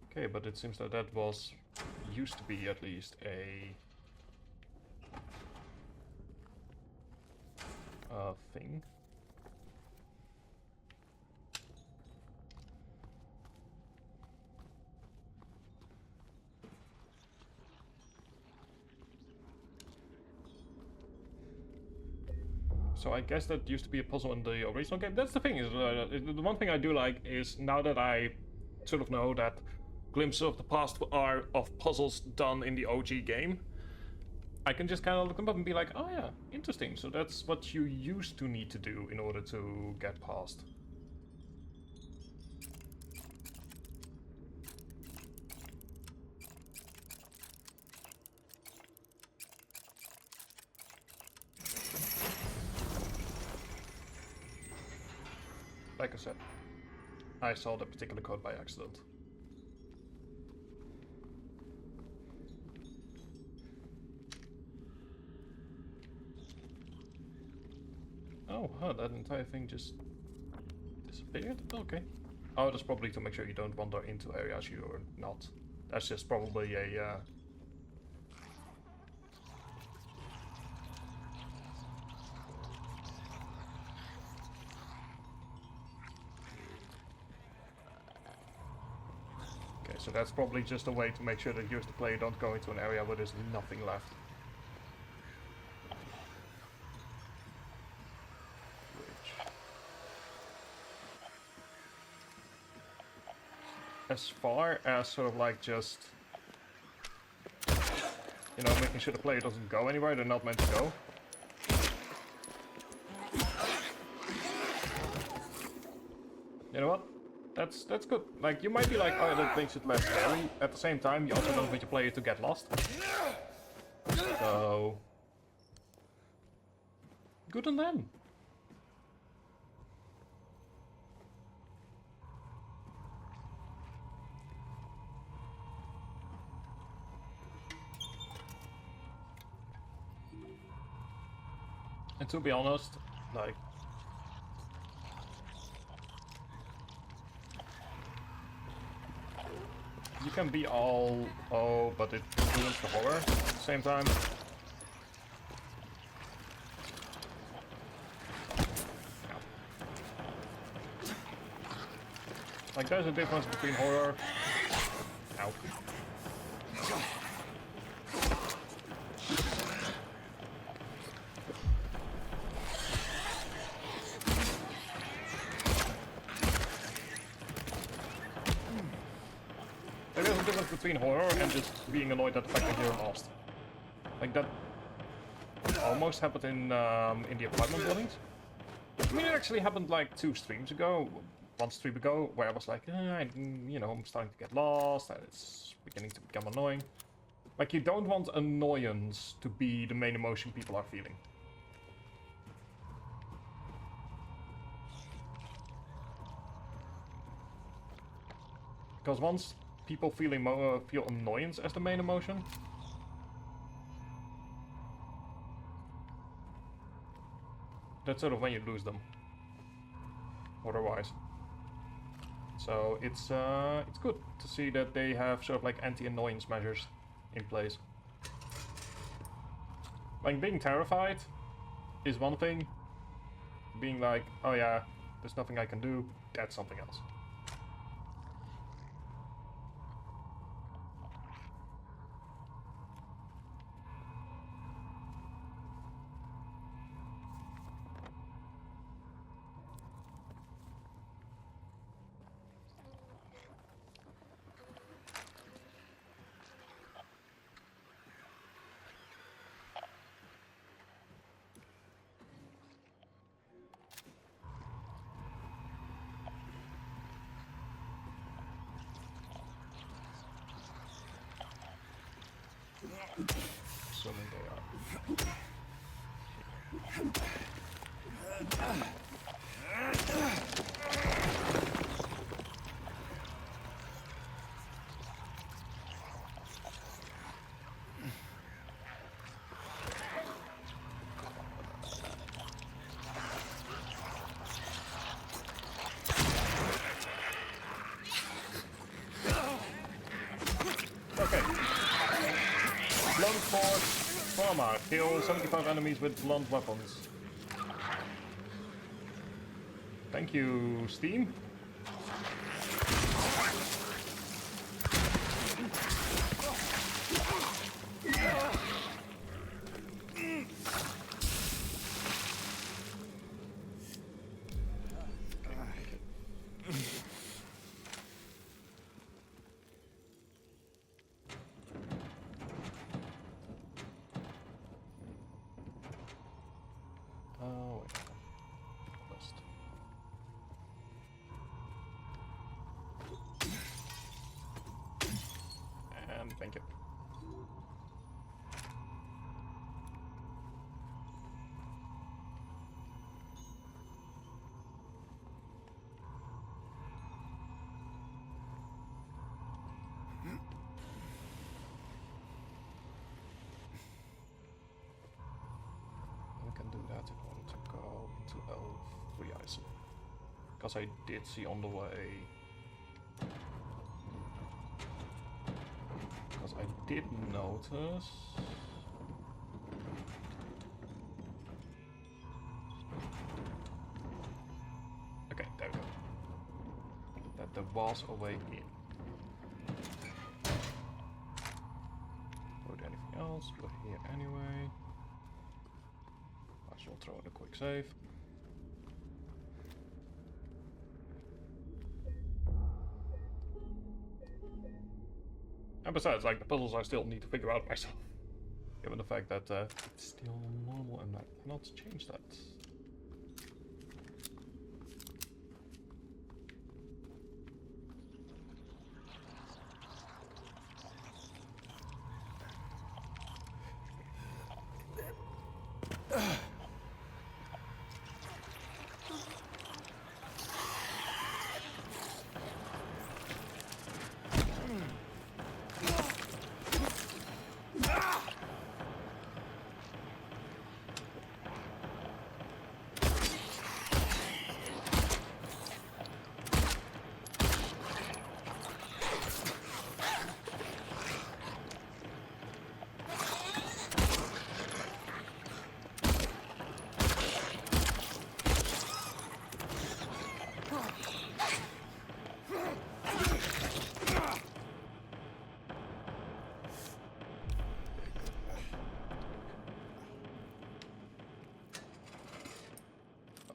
Okay, but it seems that that was, used to be at least, a thing. So I guess that used to be a puzzle in the original game. That's the thing, is the one thing I do like is now that I sort of know that glimpses of the past are of puzzles done in the OG game, I can just kind of look them up and be like, oh yeah, interesting. So that's what you used to need to do in order to get past. Like I said, I saw the particular code by accident. Oh, huh, that entire thing just disappeared? Okay. Oh, that's probably to make sure you don't wander into areas you're not. That's just probably a... Okay, so that's probably just a way to make sure that you as the player don't go into an area where there's nothing left. As far as sort of like just, you know, making sure the player doesn't go anywhere they're not meant to go. You know what? That's good. Like, you might be like, oh, that makes it less scary. At the same time, you also don't want your player to get lost. So... good on them. And to be honest, like... you can be all, oh, but it ruins the horror at the same time. Yeah. Like, there's a difference between horror... ow. Between horror and just being annoyed at the fact that you're lost. Like that almost happened in the apartment buildings. I mean, it actually happened like 2 streams ago, 1 stream ago, where I was like, you know, I'm starting to get lost and it's beginning to become annoying. Like, you don't want annoyance to be the main emotion people are feeling. Because once people feel annoyance as the main emotion, That's sort of when you lose them. Otherwise. So it's good to see that they have sort of like anti-annoyance measures in place. Like being terrified is one thing. Being like, oh yeah, there's nothing I can do, that's something else. Assuming they are. Okay. Blunt force trauma. Kill 75 enemies with blunt weapons. Thank you, Steam. Oh, wait. List. And thank you. We can do that in order to go into L3, I see. Because I did see on the way. Because I did notice. Okay, there we go. That there was a way in. Would anything else? We're here anyway. I shall throw in a quick save. And besides, like, the puzzles I still need to figure out myself. Given the fact that it's still normal and I cannot change that.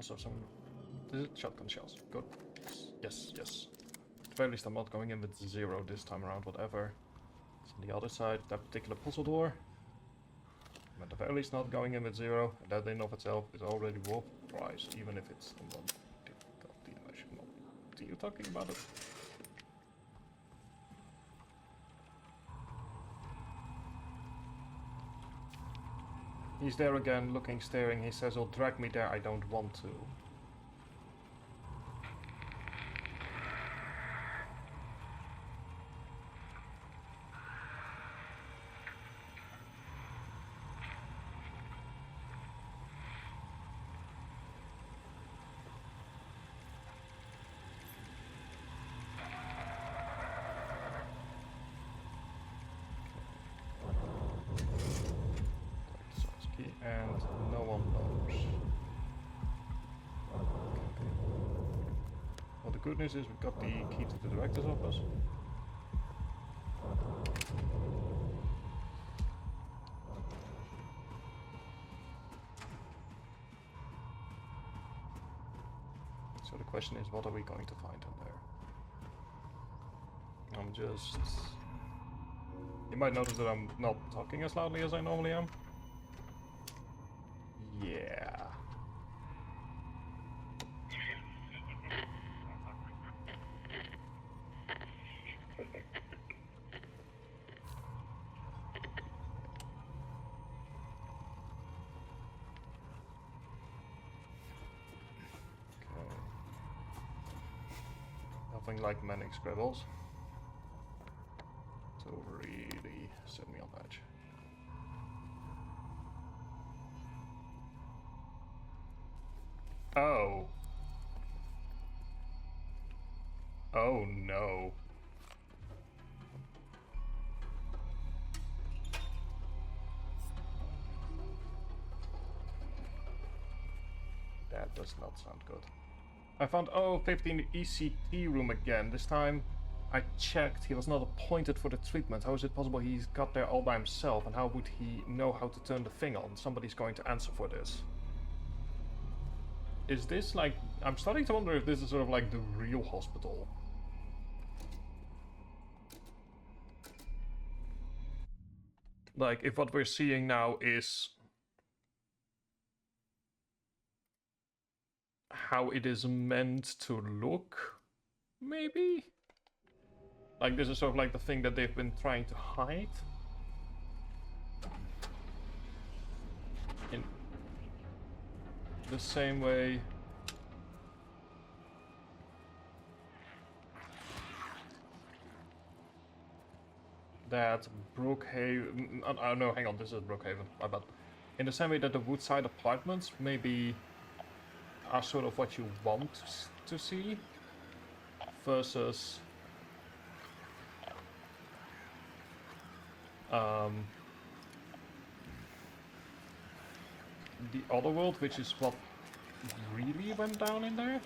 Also some shotgun shells. Good. Yes, yes. At the very least I'm not going in with 0 this time around, whatever. It's on the other side, that particular puzzle door. I'm at the very least not going in with 0, and that in of itself is already worth the price, even if it's in one difficulty. I should not continue talking about it. He's there again, looking, staring. He says, "Oh, drag me there, I don't want to." And no one knows. Okay. Well, the good news is we've got the key to the director's office. So the question is, what are we going to find in there? I'm just... You might notice that I'm not talking as loudly as I normally am. Yeah. Nothing like manic scribbles to really set me on edge. Oh. Oh no. That does not sound good. I found 015 ECT room again. This time I checked, he was not appointed for the treatment. How is it possible he's got there all by himself, and how would he know how to turn the thing on? Somebody's going to answer for this. Is this like... I'm starting to wonder if this is sort of like the real hospital. Like, if what we're seeing now is how it is meant to look, maybe? Like, this is sort of like the thing that they've been trying to hide. In the same way... that Brookhaven... Oh no, hang on, this is Brookhaven, my bad. In the same way that the Woodside apartments maybe are sort of what you want to see, versus the other world, which is what really went down in there.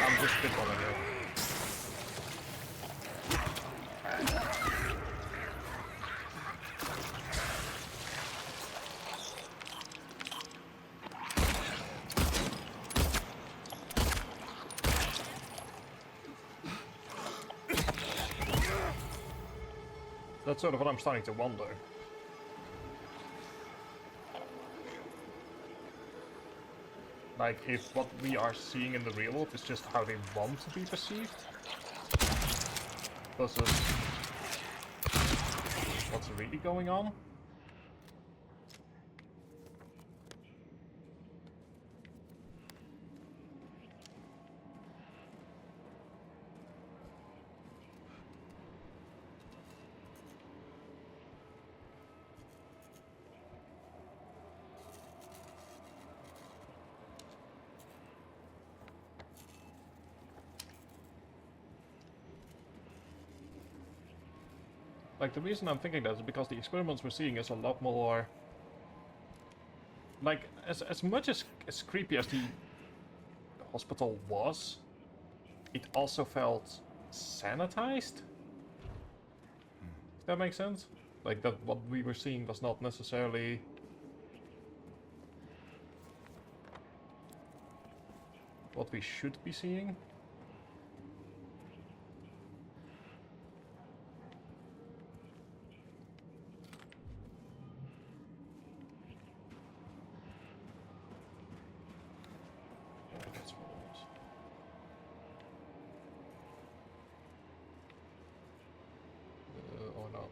I'm just spitballing here. That's sort of what I'm starting to wonder. Like, if what we are seeing in the real world is just how they want to be perceived, versus what's really going on. Like, the reason I'm thinking that is because the experiments we're seeing is a lot more... Like, as much as creepy as the hospital was, it also felt sanitized? If that makes sense? Like, that what we were seeing was not necessarily... what we should be seeing. Or not.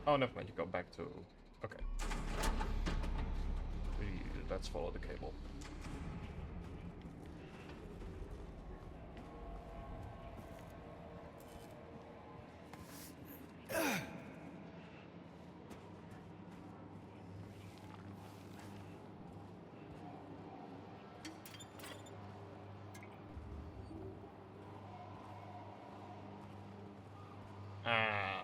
Oh, never mind. You go back to. Okay. Let's follow the cable. Ah.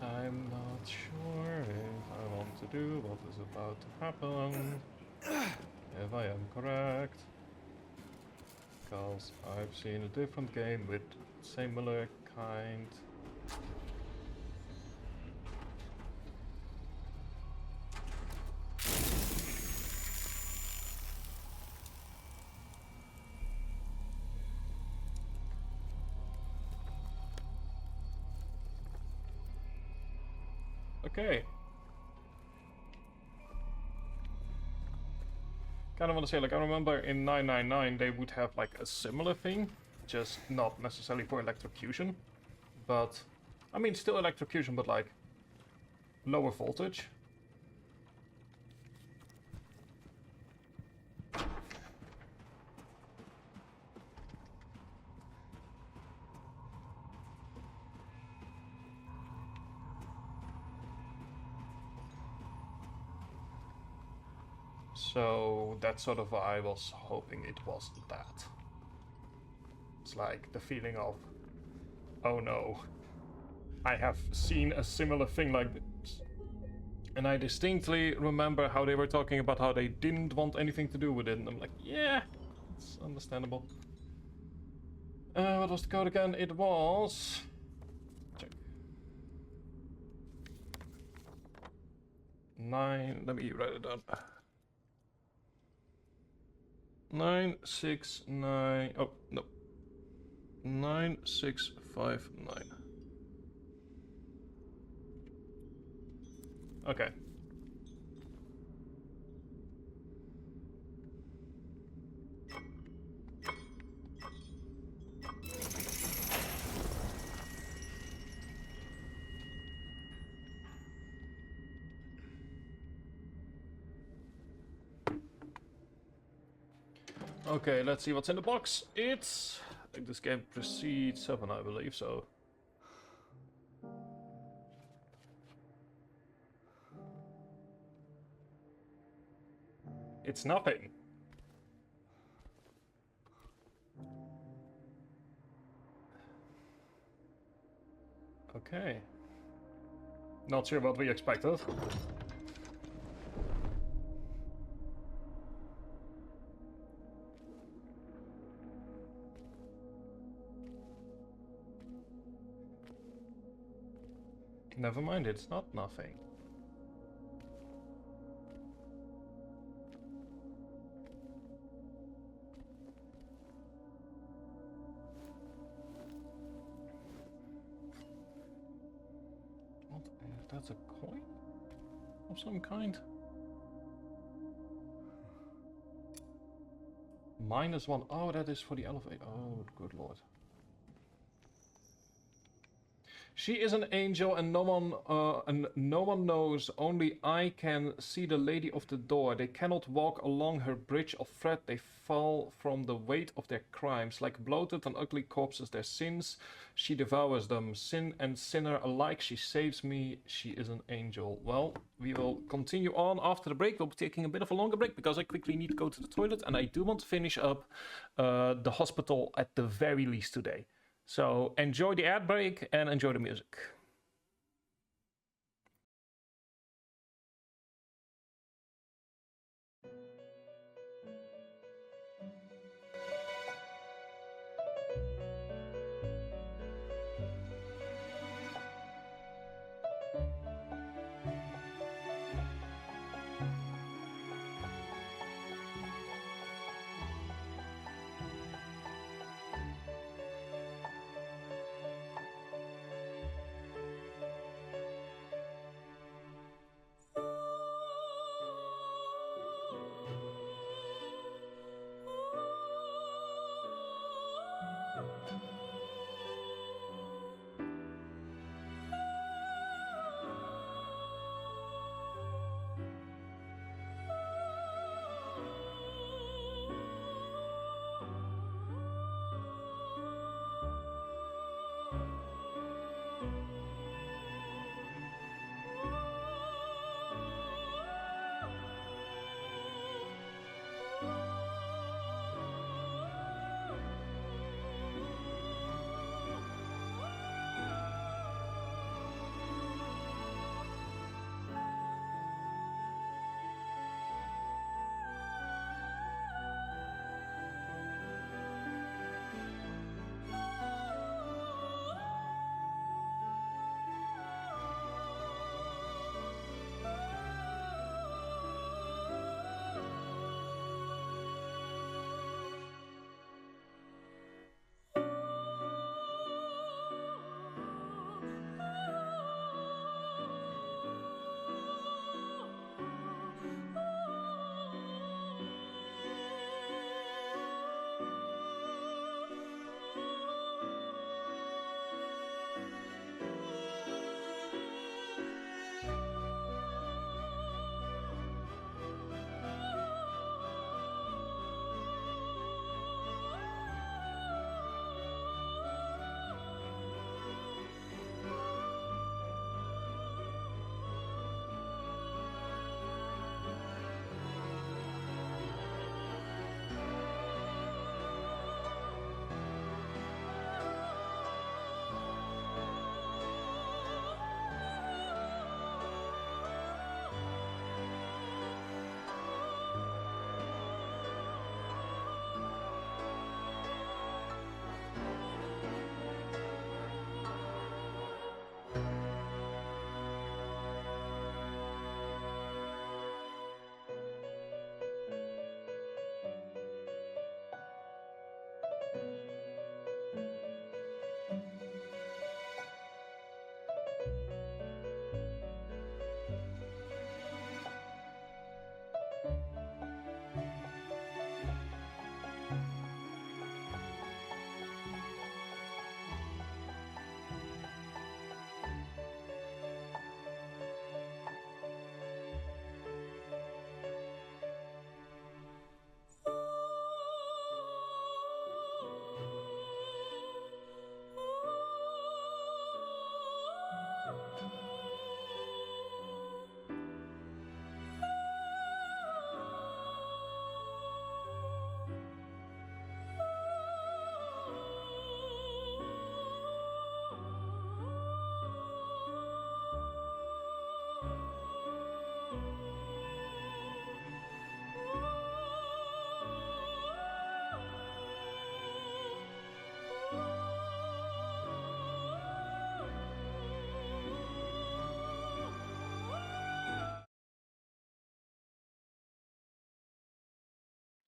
I'm not sure if I want to do what is about to happen. If I am correct. Because I've seen a different game with similar kind. Okay. Kind of want to say, like, I remember in 999 they would have like a similar thing, just not necessarily for electrocution, but I mean still electrocution, but like lower voltage. So that's sort of why I was hoping it wasn't that. It's like the feeling of, oh no, I have seen a similar thing like this. And I distinctly remember how they were talking about how they didn't want anything to do with it. And I'm like, yeah, it's understandable. What was the code again? It was... Check. 9, let me write it down. 969, oh, no. 9659. Okay. Okay, let's see what's in the box. It's... I think this game precedes 7, I believe, so... It's nothing. Okay. Not sure what we expected. Never mind, it's not nothing. What? That's a coin? Of some kind? -1. Oh, that is for the elevator. Oh, good lord. She is an angel, and no one knows. Only I can see the lady of the door. They cannot walk along her bridge of thread. They fall from the weight of their crimes. Like bloated and ugly corpses, their sins, she devours them. Sin and sinner alike, she saves me. She is an angel. Well, we will continue on after the break. We'll be taking a bit of a longer break because I quickly need to go to the toilet, and I do want to finish up the hospital at the very least today. So enjoy the ad break and enjoy the music.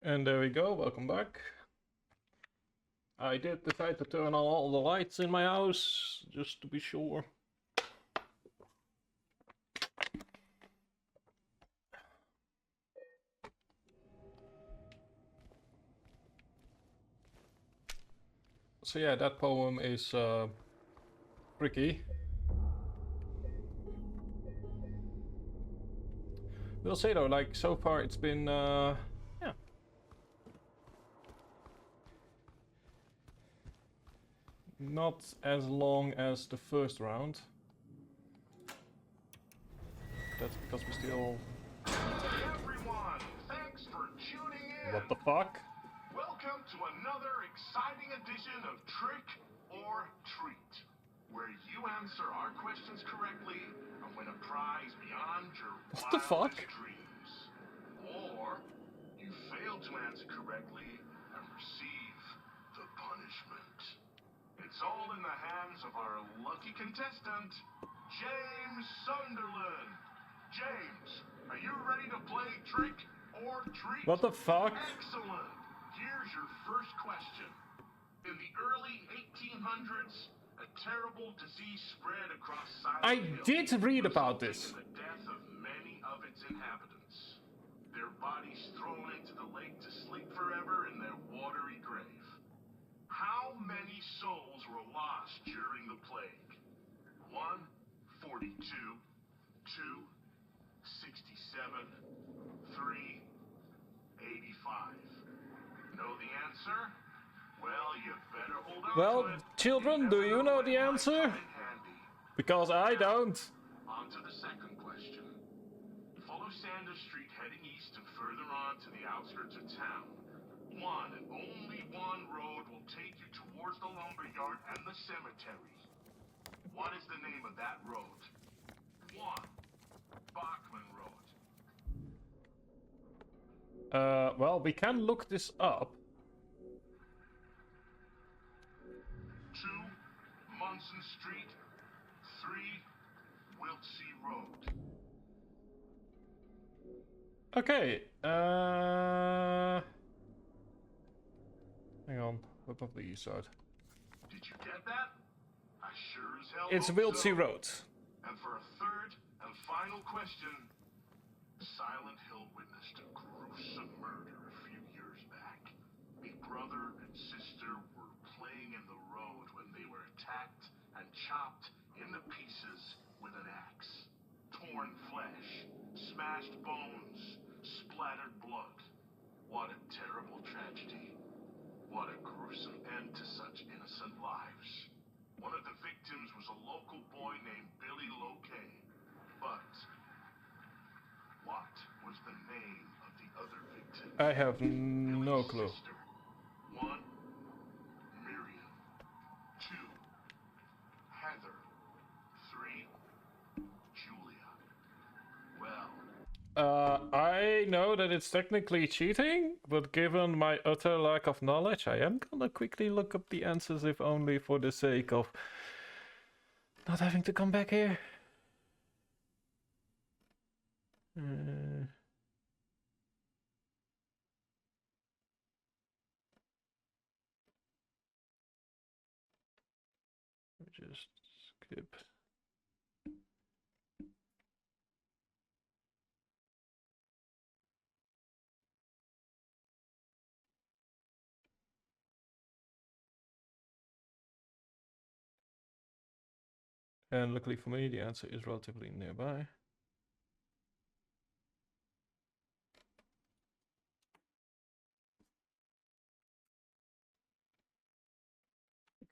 And there we go, welcome back. I did decide to turn on all the lights in my house, just to be sure. So yeah, that poem is tricky. We'll say though, like so far it's been yeah. Not as long as the first round. That's because we still... Everyone, thanks for tuning in. What the fuck? Welcome to another exciting edition of Trick or Treat, where you answer our questions correctly and win a prize beyond your What the wildest fuck? dreams. Or you fail to answer correctly and receive the punishment. It's all in the hands of our lucky contestant, James Sunderland. James, are you ready to play Trick or Treat? What the fuck? Excellent. Here's your first question. In the early 1800s, a terrible disease spread across Silent I Hill, did read about this. resulting in the death of many of its inhabitants. Their bodies thrown into the lake to sleep forever in their watery grave. How many souls were lost during the plague? 1, 42, 2, 67, 3, 85. Know the answer? Well, you better hold on Well, to it. children, You do never you know when the it might answer? come in handy. Because I don't. On to the second question. Follow Sanders Street heading east and further on to the outskirts of town. One and only one road will take you towards the lumberyard and the cemetery. What is the name of that road? 1. Bachman Road. Well, we can look this up. 2. Munson Street. 3. Wiltsey Road. Okay, hang on, up the east side. Did you get that? I sure as hell It's hope Wiltsey so. Road. And for a third and final question, Silent Hill witnessed a gruesome murder a few years back. A brother and sister were playing in the road when they were attacked and chopped into pieces with an axe. Torn flesh, smashed bones, splattered blood. What a terrible tragedy. What a gruesome end to such innocent lives. One of the victims was a local boy named Billy Locay. But what was the name of the other victim? I have no Billy's clue. sister. 1. Miriam. 2. Heather. 3. Julia. Well, I know that it's technically cheating, but given my utter lack of knowledge, I am gonna quickly look up the answers, if only for the sake of not having to come back here. Just skip. And luckily for me, the answer is relatively nearby.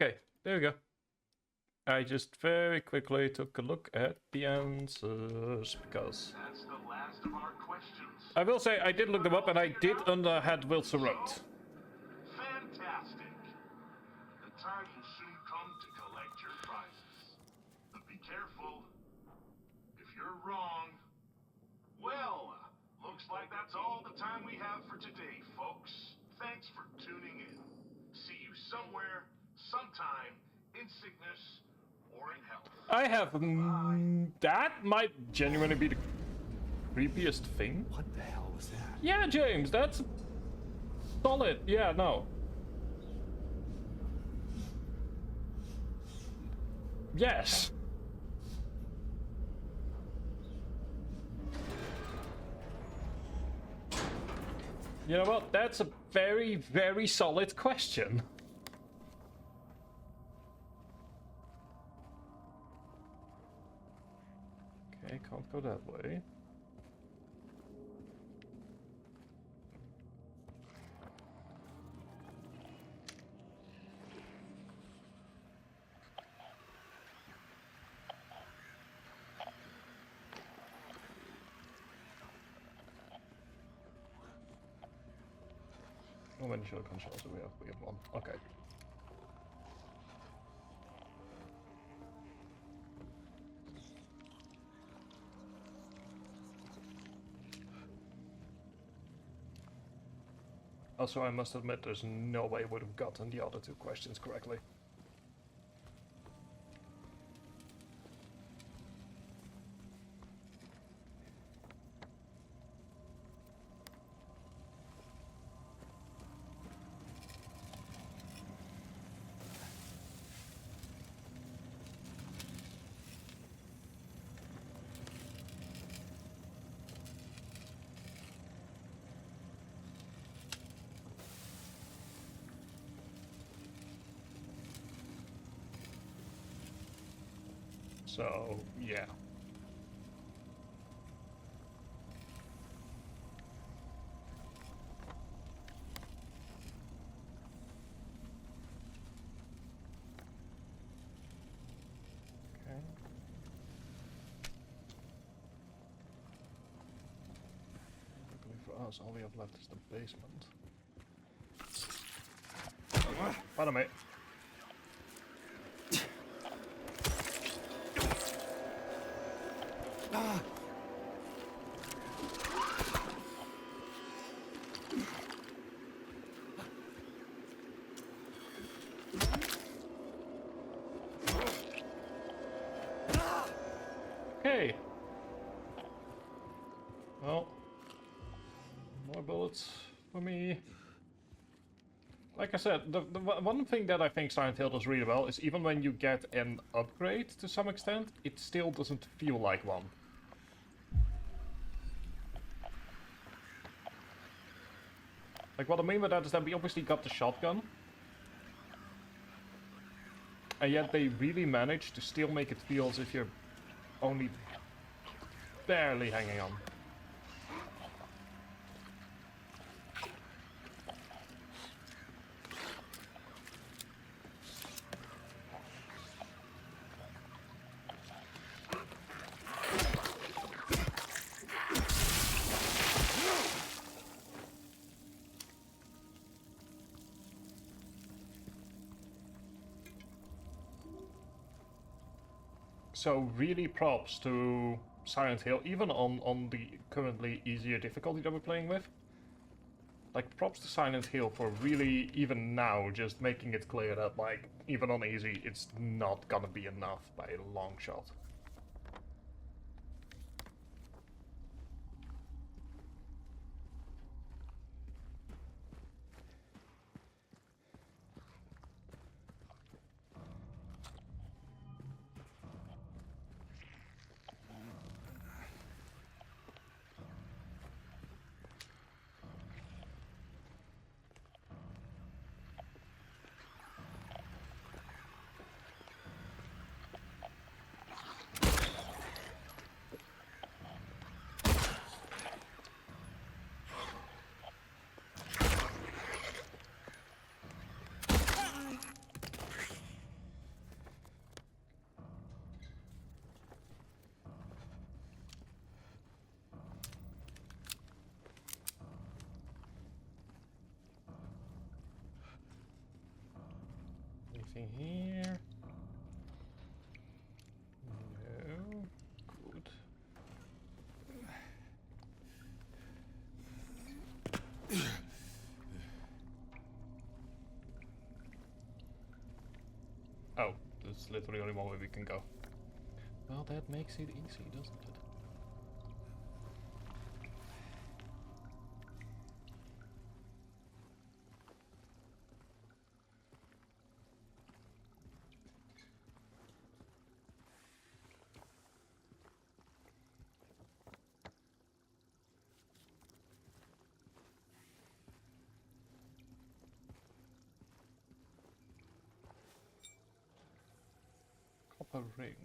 Okay, there we go. I just very quickly took a look at the answers because that's the last of our questions. I will say I did look them up and I did had Wilson Road. Fantastic. The time will soon come to collect your prizes. But be careful. If you're wrong, well, looks like that's all the time we have for today, folks. Thanks for tuning in. See you somewhere, sometime, in sickness or in health. I have that might genuinely be the creepiest thing. What the hell was that? Yeah, James, that's solid. Yeah, no. Yes. You know what? That's a very, very solid question. Okay, can't go that way. How many shotgun shells do we have? We have one. Okay. Also, I must admit, there's no way I would have gotten the other two questions correctly. So, yeah. Okay. Luckily for us, all we have left is the basement. Pardon me. Okay. Well, more bullets for me. Like I said, the one thing that I think Silent Hill does really well is even when you get an upgrade to some extent, it still doesn't feel like one. Like, what I mean by that is that we obviously got the shotgun. And yet they really managed to still make it feel as if you're only barely hanging on. So really props to Silent Hill, even on the currently easier difficulty that we're playing with. Like, props to Silent Hill for really, even now, just making it clear that, like, even on easy, it's not gonna be enough by a long shot. Anything here? No. Good. Oh, there's literally only one way we can go. Well, that makes it easy, doesn't it? a ring.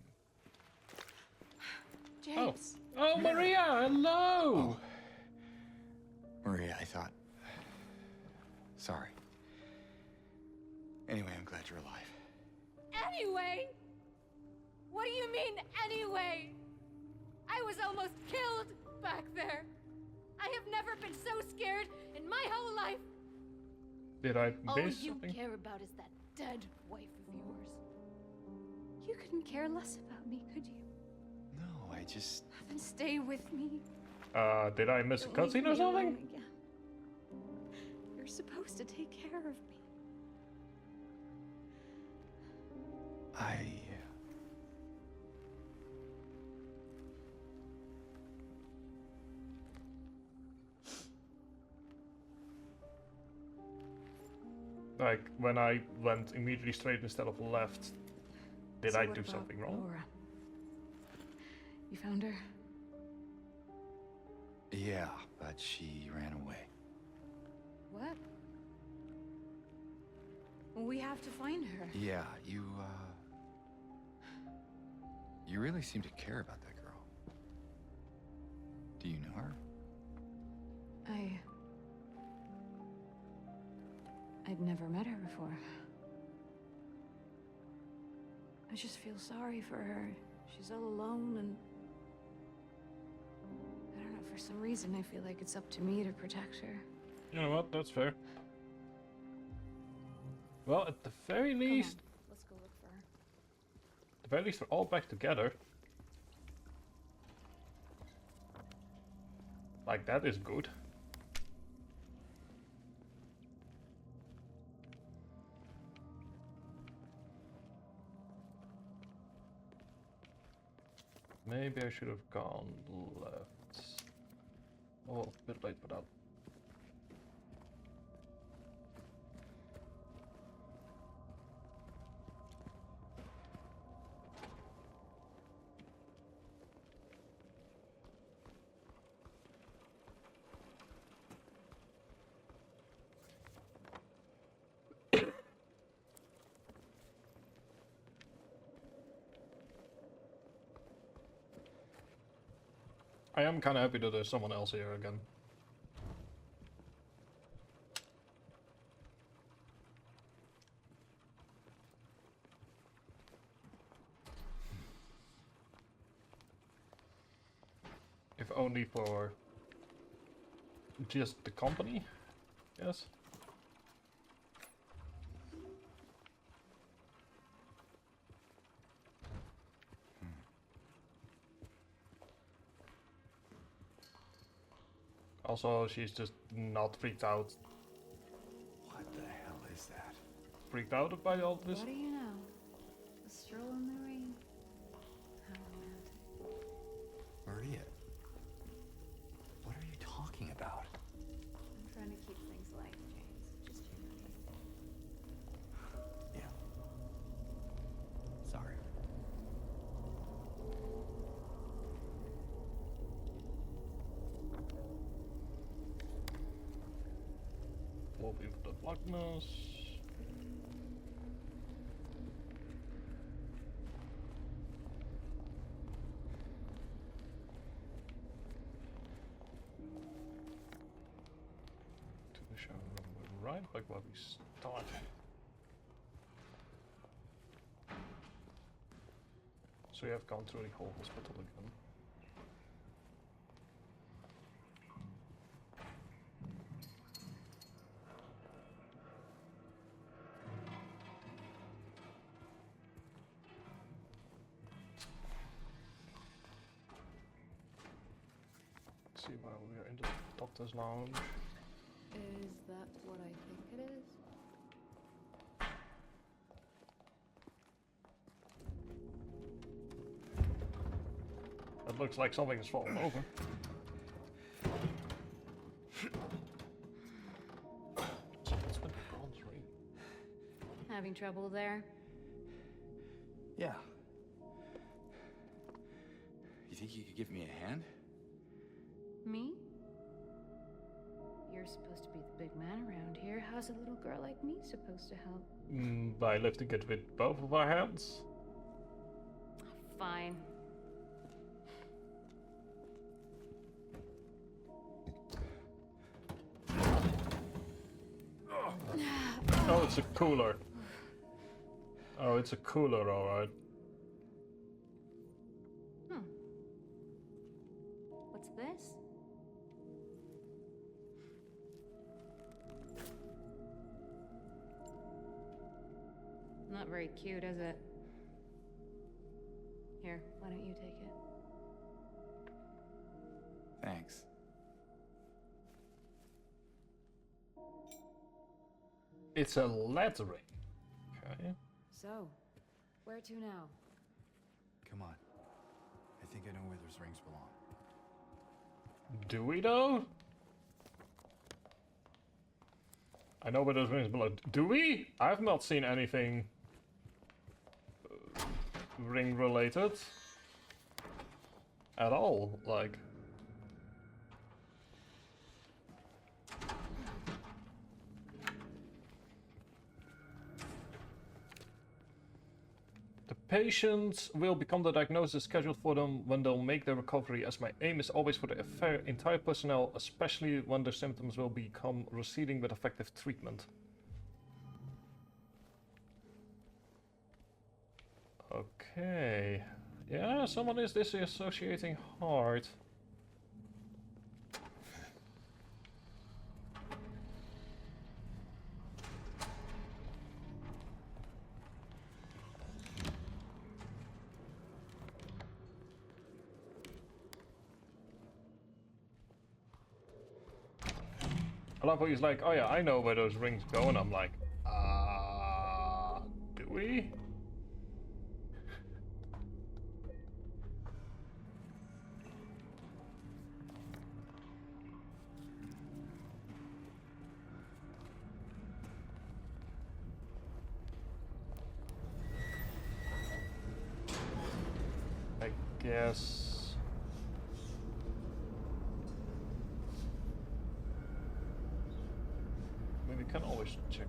James. Oh, Maria, hello! Oh. Maria, I thought... Sorry. Anyway, I'm glad you're alive. Anyway? What do you mean, anyway? I was almost killed back there. I have never been so scared in my whole life. Did I All miss you something? care about is that dead wife of yours. You couldn't care less about me, could you? No, I just... Then stay with me. Did I miss a Don't leave cutscene me or something? alone again. You're supposed to take care of me. Like, when I went immediately straight instead of left, did So I what do about something wrong? Laura? You found her? Yeah, but she ran away. What? Well, we have to find her. Yeah, you really seem to care about that girl. Do you know her? I'd never met her before. I just feel sorry for her. She's all alone and... I don't know, for some reason I feel like it's up to me to protect her. You know what? That's fair. Well, at the very Come least, on, let's go look for her. at the very least, we're all back together. Like, that is good. Maybe I should have gone left. Oh, a bit late for that. I am kind of happy that there's someone else here again. If only for just the company, yes. Also, she's just not freaked out. What the hell is that? Freaked out by all this? What do you know? A stroll in the rain. How romantic. Maria. What are you talking about? I'm trying to keep things light, James. Just you and me. Yeah. Sorry. Hoping for the blackness. To the shower room, right back where we started. So we have gone through the whole hospital again. See while we are in the doctor's lounge. Is that what I think it is? It looks like something is falling over. That's when the bronze ring. Having trouble there? Yeah. You think you could give me a hand? Me? You're supposed to be the big man around here. How's a little girl like me supposed to help? By lifting it with both of our hands. fine. Oh, it's a cooler. Oh, it's a cooler, alright. What's this? Not very cute, is it? Here, why don't you take it? Thanks. It's a lettering. Okay. So, where to now? Come on. I think I know where those rings belong. Do we though? I know where those rings belong. Do we? I've not seen anything ring related at all. Like, the patient will become the diagnosis scheduled for them when they'll make their recovery, as my aim is always for the entire personnel, especially when their symptoms will become receding with effective treatment. Okay. Yeah, someone is disassociating hard. I love how he's like, oh yeah, I know where those rings go, and I'm like, do we? I guess. We can always check.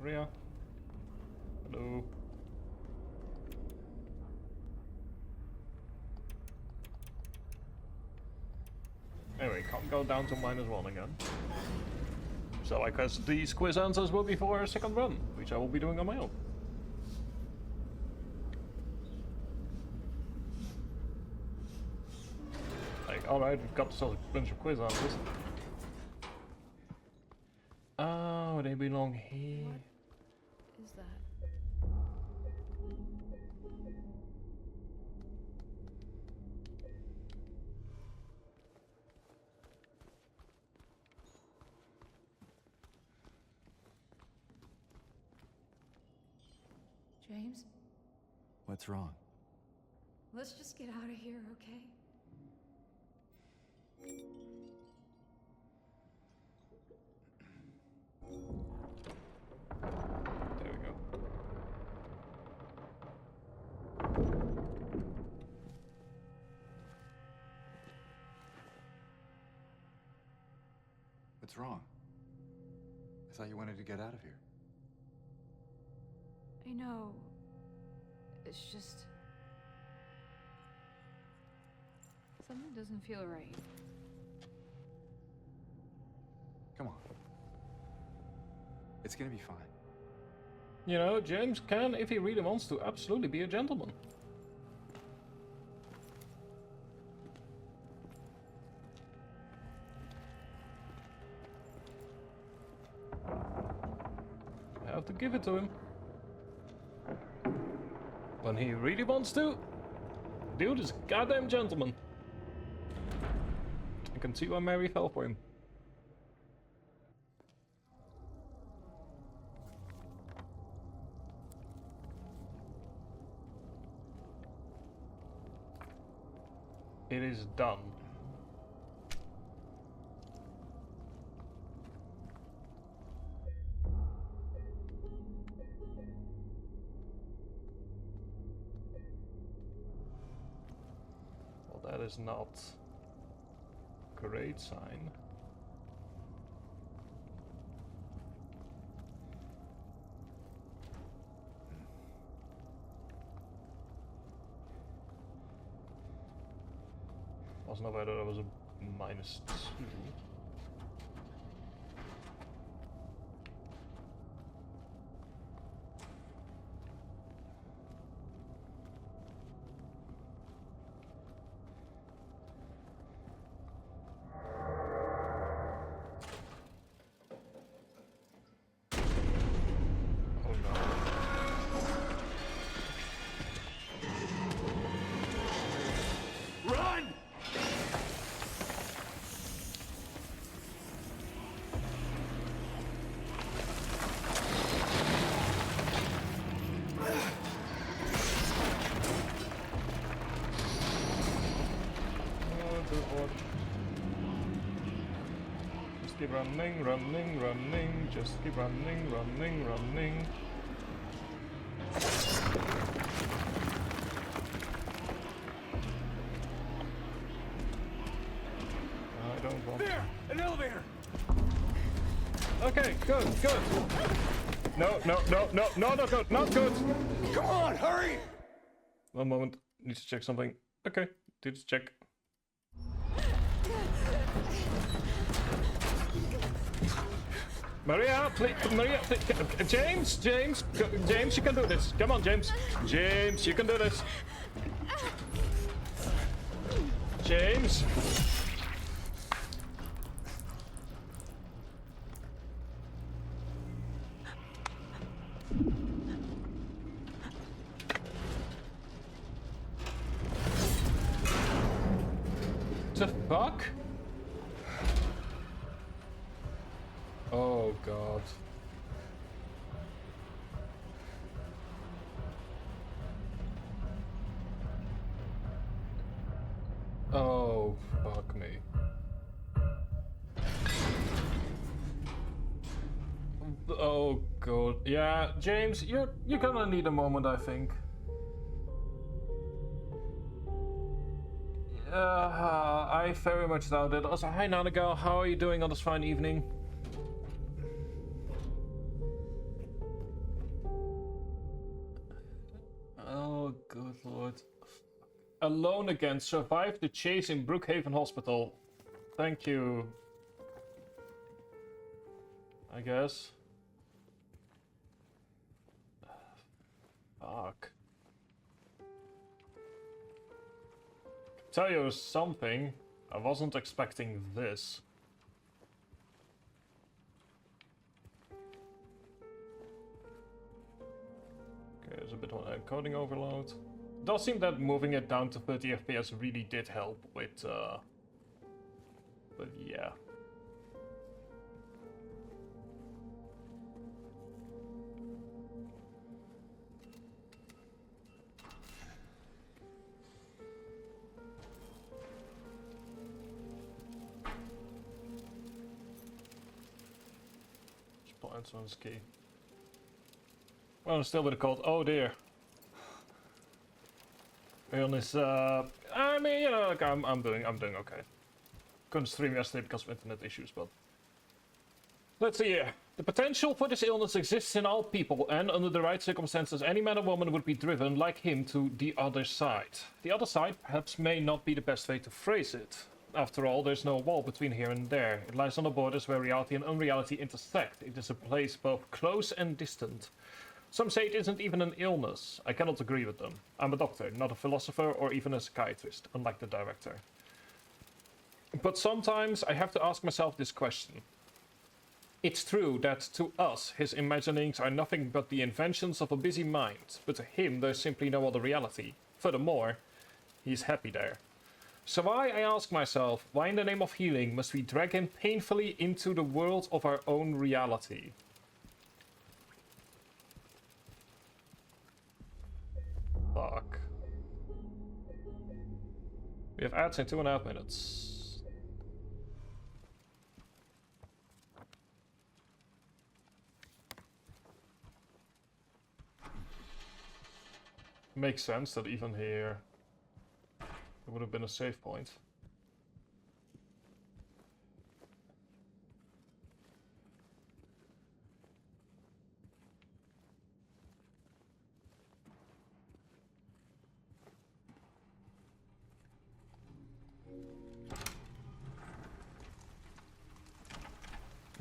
Ria. Hello. Anyway, can't go down to -1 again. So I guess these quiz answers will be for a second run, which I will be doing on my own. Alright, we've got ourselves a bunch of quiz answers. Oh, they belong here. What is that? James, What's wrong? let's just get out of here, okay? There we go. What's wrong? I thought you wanted to get out of here. I know. It's just... something doesn't feel right. Come on. It's gonna be fine. You know, James can, if he really wants to, absolutely be a gentleman. I have to give it to him. When he really wants to, dude is a goddamn gentleman. I can see why Mary fell for him. It is done. Well, that is not a great sign. Wasn't aware that I was a -2. Oh no. Run! Oh, good lord. Just keep running, running, running. Just keep running, running, running. I don't want. There! An elevator! Okay, good, good. No, no, no, no, no, not good, not good. Come on, hurry! One moment, need to check something. Okay, need to check. Maria, please, Maria, please, James, James, James, you can do this. Come on, James. James, you can do this. James. The fuck? Oh god. Oh fuck me. Oh god. Yeah, James, you're gonna need a moment, I think. I very much doubt it. Also, hi Nanagal, how are you doing on this fine evening? Oh, good lord. Alone again, survived the chase in Brookhaven Hospital. Thank you. I guess. Fuck. Tell you something, I wasn't expecting this. Okay, there's a bit of encoding overload. It does seem that moving it down to 30 FPS really did help with, but yeah. Answer on this key. Well, I'm still a bit cold. Oh dear. Illness. I mean, you know, like I'm doing okay. Couldn't stream yesterday because of internet issues, but let's see here. The potential for this illness exists in all people, and under the right circumstances, any man or woman would be driven, like him, to the other side. The other side, perhaps, may not be the best way to phrase it. After all, there's no wall between here and there. It lies on the borders where reality and unreality intersect. It is a place both close and distant. Some say it isn't even an illness. I cannot agree with them. I'm a doctor, not a philosopher or even a psychiatrist, unlike the director. But sometimes I have to ask myself this question. It's true that to us, his imaginings are nothing but the inventions of a busy mind, but to him there's simply no other reality. Furthermore, he's happy there. So I ask myself, why in the name of healing must we drag him painfully into the world of our own reality? Fuck. We have ads in 2.5 minutes. Makes sense that even here it would have been a save point.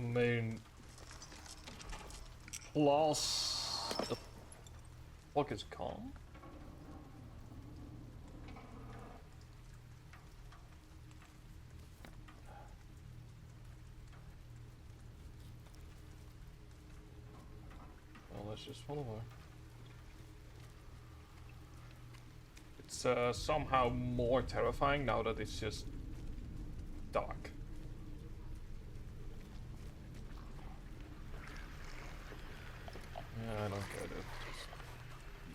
main class. The fuck is calm? Well, let's just follow her. It's somehow more terrifying now that it's just dark. Yeah, I don't get it. Just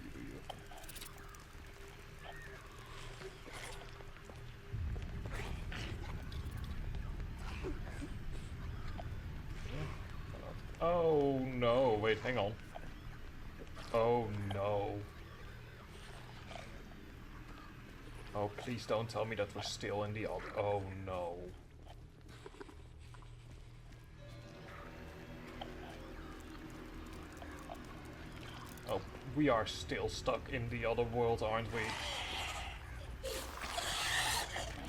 you do your thing. Oh no, wait, hang on. Oh no. Oh, please don't tell me that we're still in the other. Oh no. Oh, we are still stuck in the other world, aren't we?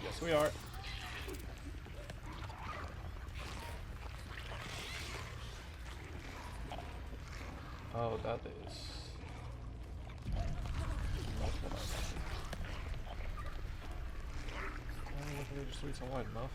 Yes, we are. Oh, that is not what I wanted. Hopefully the streets are wide enough.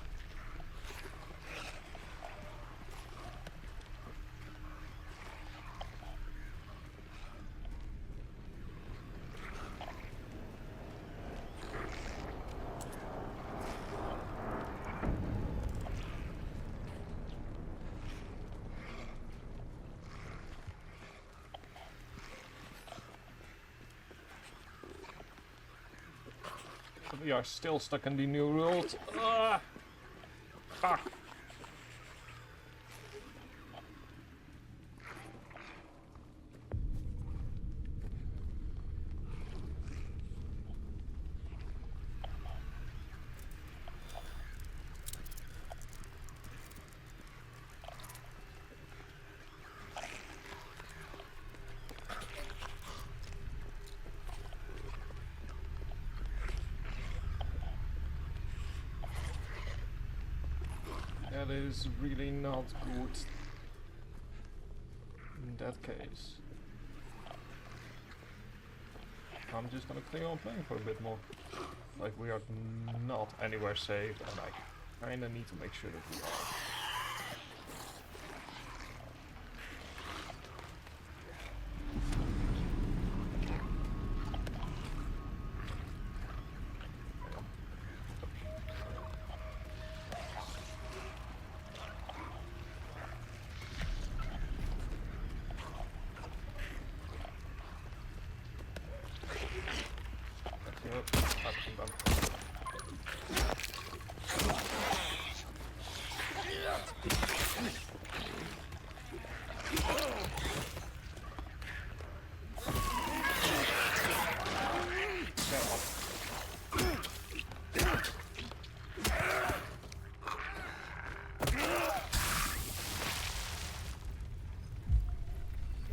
We are still stuck in the new world. Ah! Fuck! That is really not good in that case. I'm just gonna clear on playing for a bit more. Like, we are not anywhere safe, and I kinda need to make sure that we are.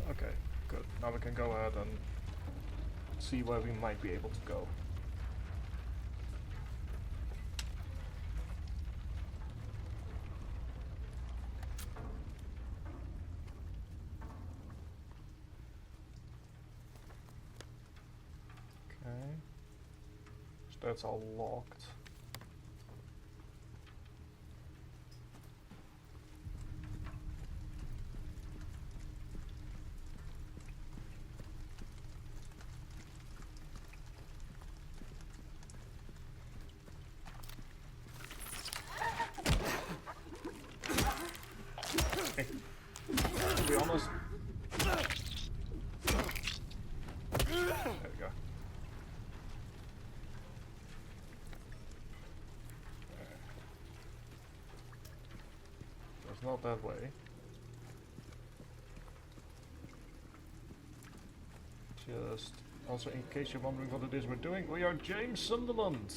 Okay, good. Now we can go ahead and see where we might be able to go. Okay. So that's all locked. To be honest. There we go. It's not that way. Just also, in case you're wondering what it is we're doing, we are James Sunderland.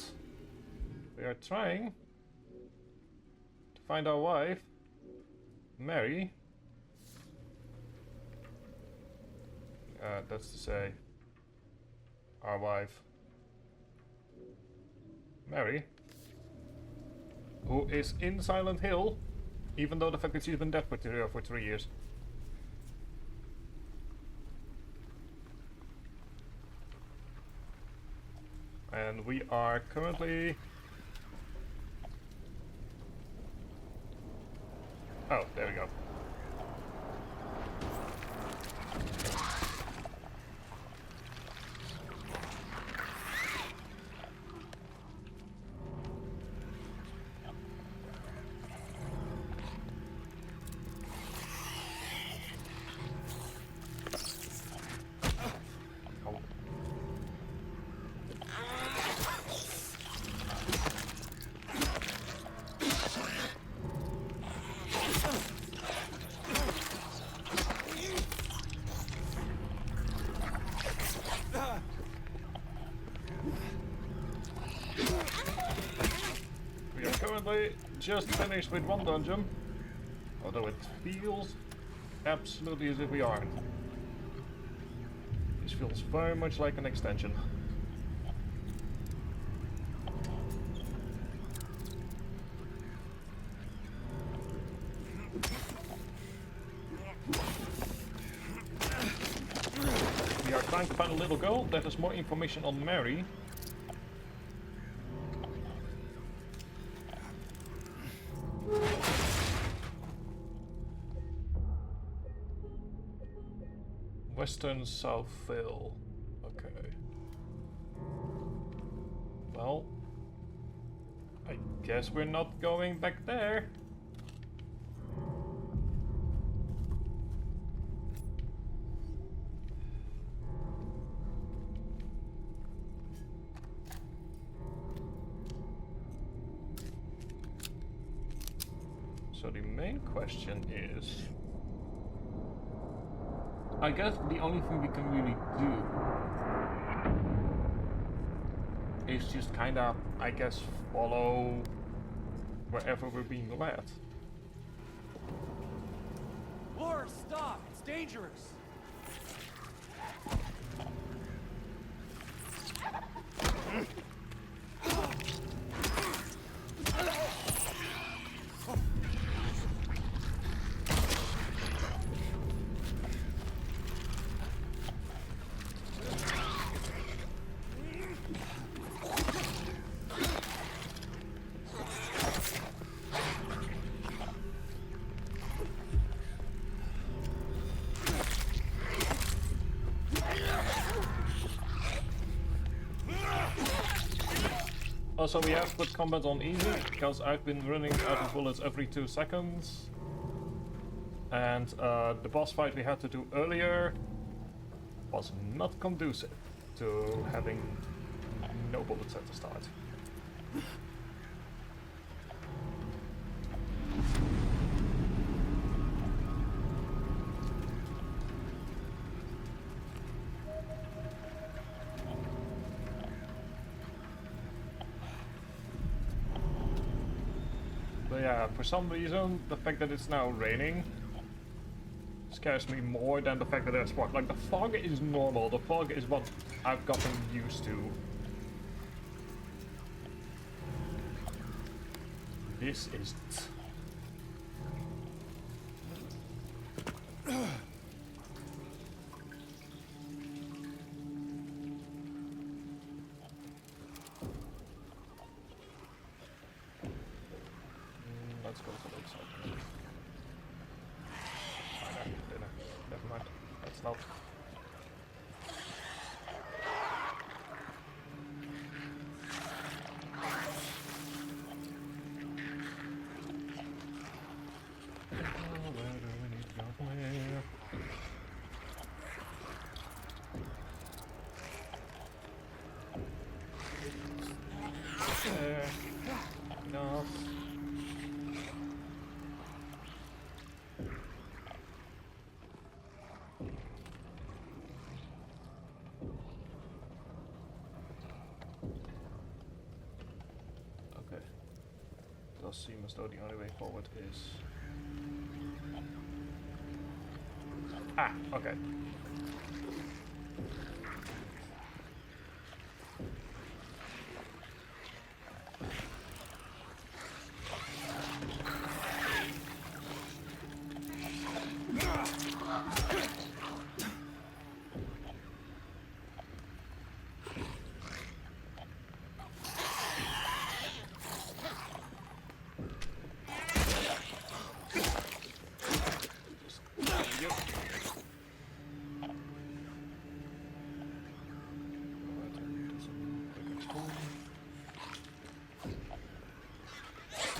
We are trying to find our wife, Mary. That's to say, our wife, Mary, who is in Silent Hill. Even though the fact that she's been dead for 3 years. And we are currently... Oh, there we go. Just finished with one dungeon, although it feels absolutely as if we aren't. This feels very much like an extension. We are trying to find a little girl that has more information on Mary. Western Southville. Okay. Well, I guess we're not going back there. So the main question is... I guess the only thing we can really do is just kinda, I guess, follow wherever we're being led. Laura, stop! It's dangerous! Also, we have put combat on easy, because I've been running out of bullets every 2 seconds. And the boss fight we had to do earlier was not conducive to having no bullets at the start. But yeah, for some reason, the fact that it's now raining scares me more than the fact that there's fog. Like, the fog is normal, the fog is what I've gotten used to. This isn't. Let's go to the side. Never mind. That's not. Where do we need to go from here? There. No. Okay. Does seem as though the only way forward is... Ah, okay.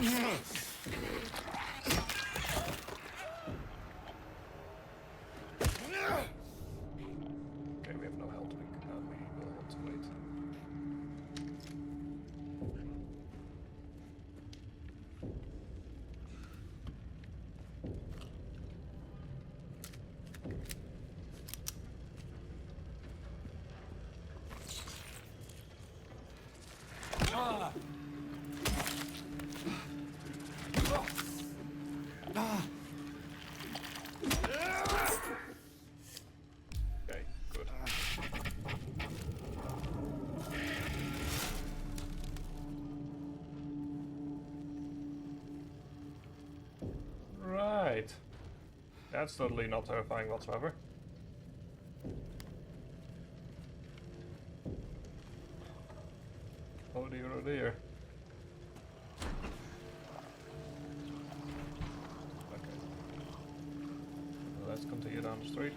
Okay, we have no health. We will have to wait. Okay, good. Right. That's totally not terrifying whatsoever. Oh dear, oh dear. Okay. Let's continue down the street.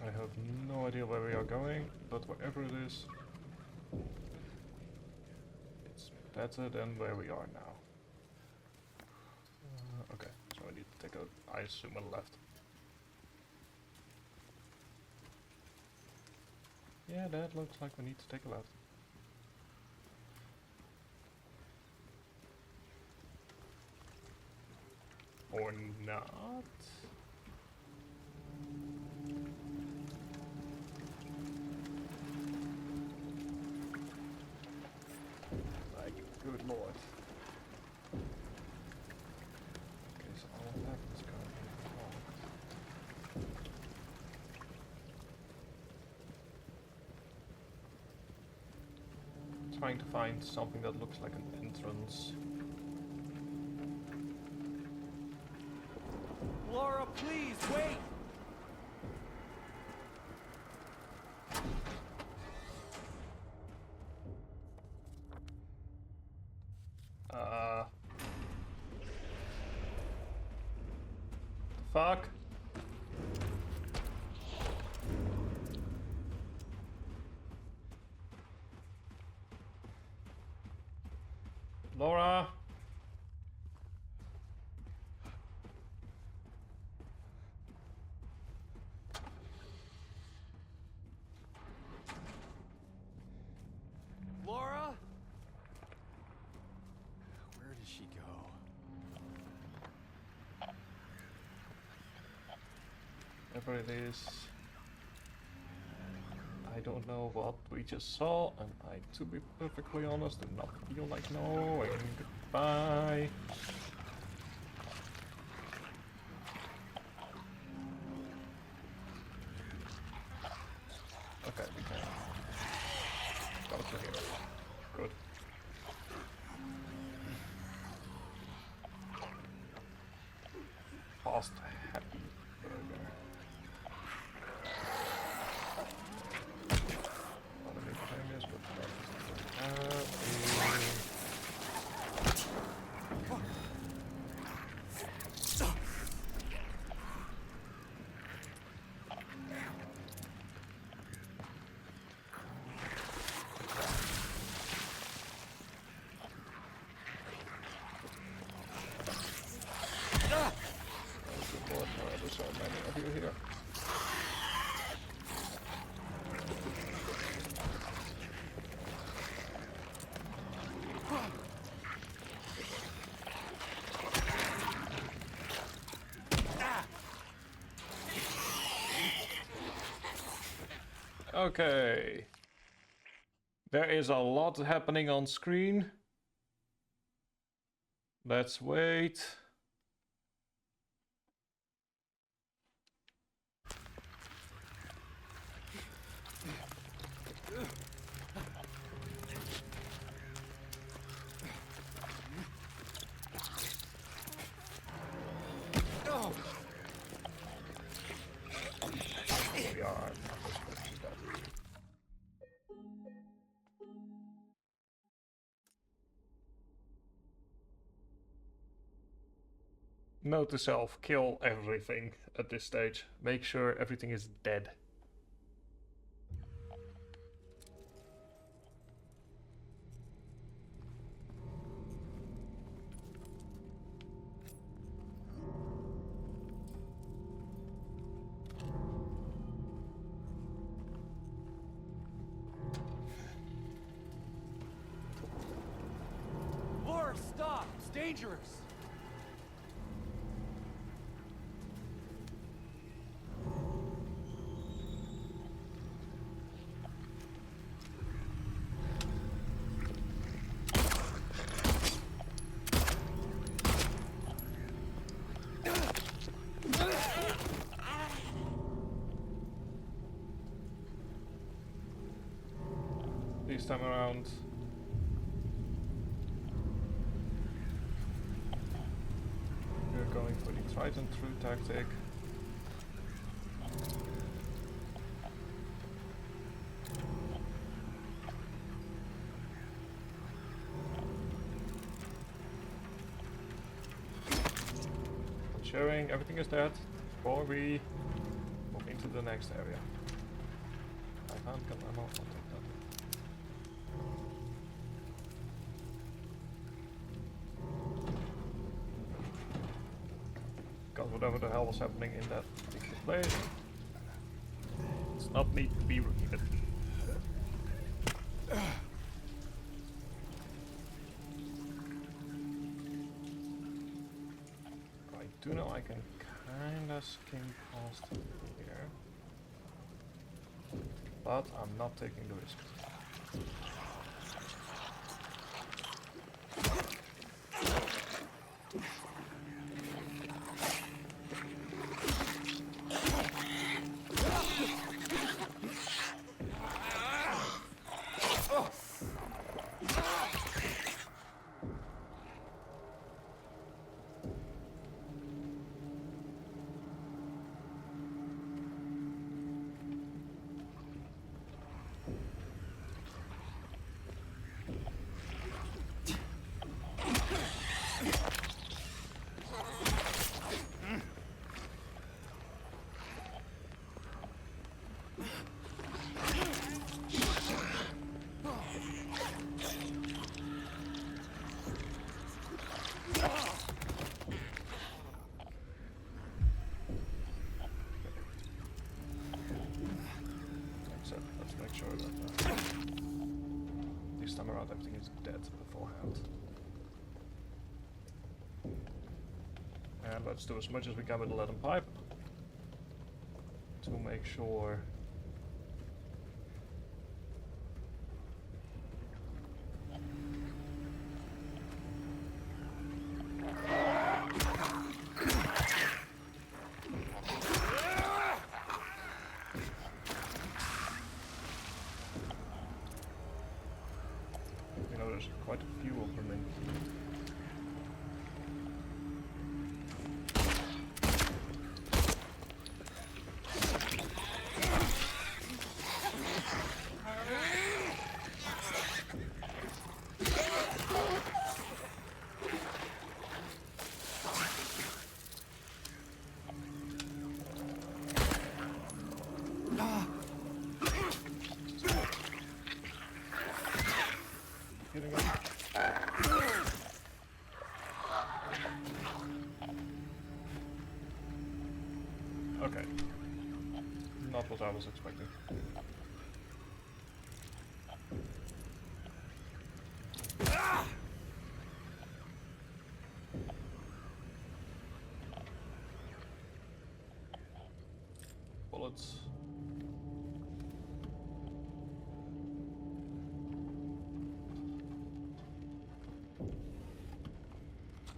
I have no idea where we are going, but wherever it is, it's better than where we are now. Okay, so I need to take a, I assume, a left. Yeah, that looks like we need to take a left. Or not. Like, good lord. Okay, so all of that is going to be locked. Trying to find something that looks like an entrance. Laura, please, wait! Fuck. Laura. Laura? Where did she go? Whatever it is. I don't know what we just saw, and I, to be perfectly honest, do not feel like knowing. Goodbye. Okay, we can go to here. Good. Fast, happy burger. Not a big famous, but there's so many of you here. Okay. There is a lot happening on screen. Let's wait. We are not supposed to do that. Note to self, kill everything at this stage. Make sure everything is dead. Laura, stop! It's dangerous! This time around. We're going for the Triton through tactic. Ensuring everything is dead before we move into the next area. I can't get ammo, I'll take that. Because whatever the hell was happening in that particular place, it's not need to be repeated. I do know I can kinda skim past here, but I'm not taking the risk. Let's make sure that this time around everything is dead beforehand. And let's do as much as we can with the lead and pipe to make sure there's quite a few of them in here. Okay. Not what I was expecting. Bullets.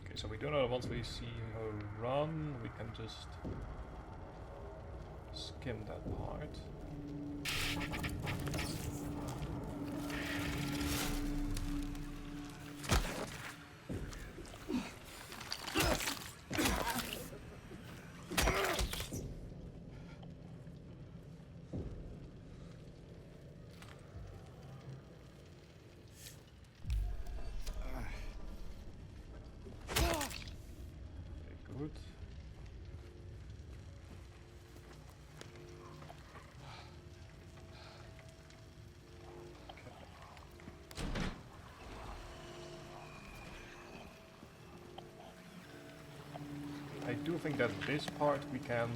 Okay, so we do know that once we see her run, we can just skim that part. Okay, good. do think that this part we can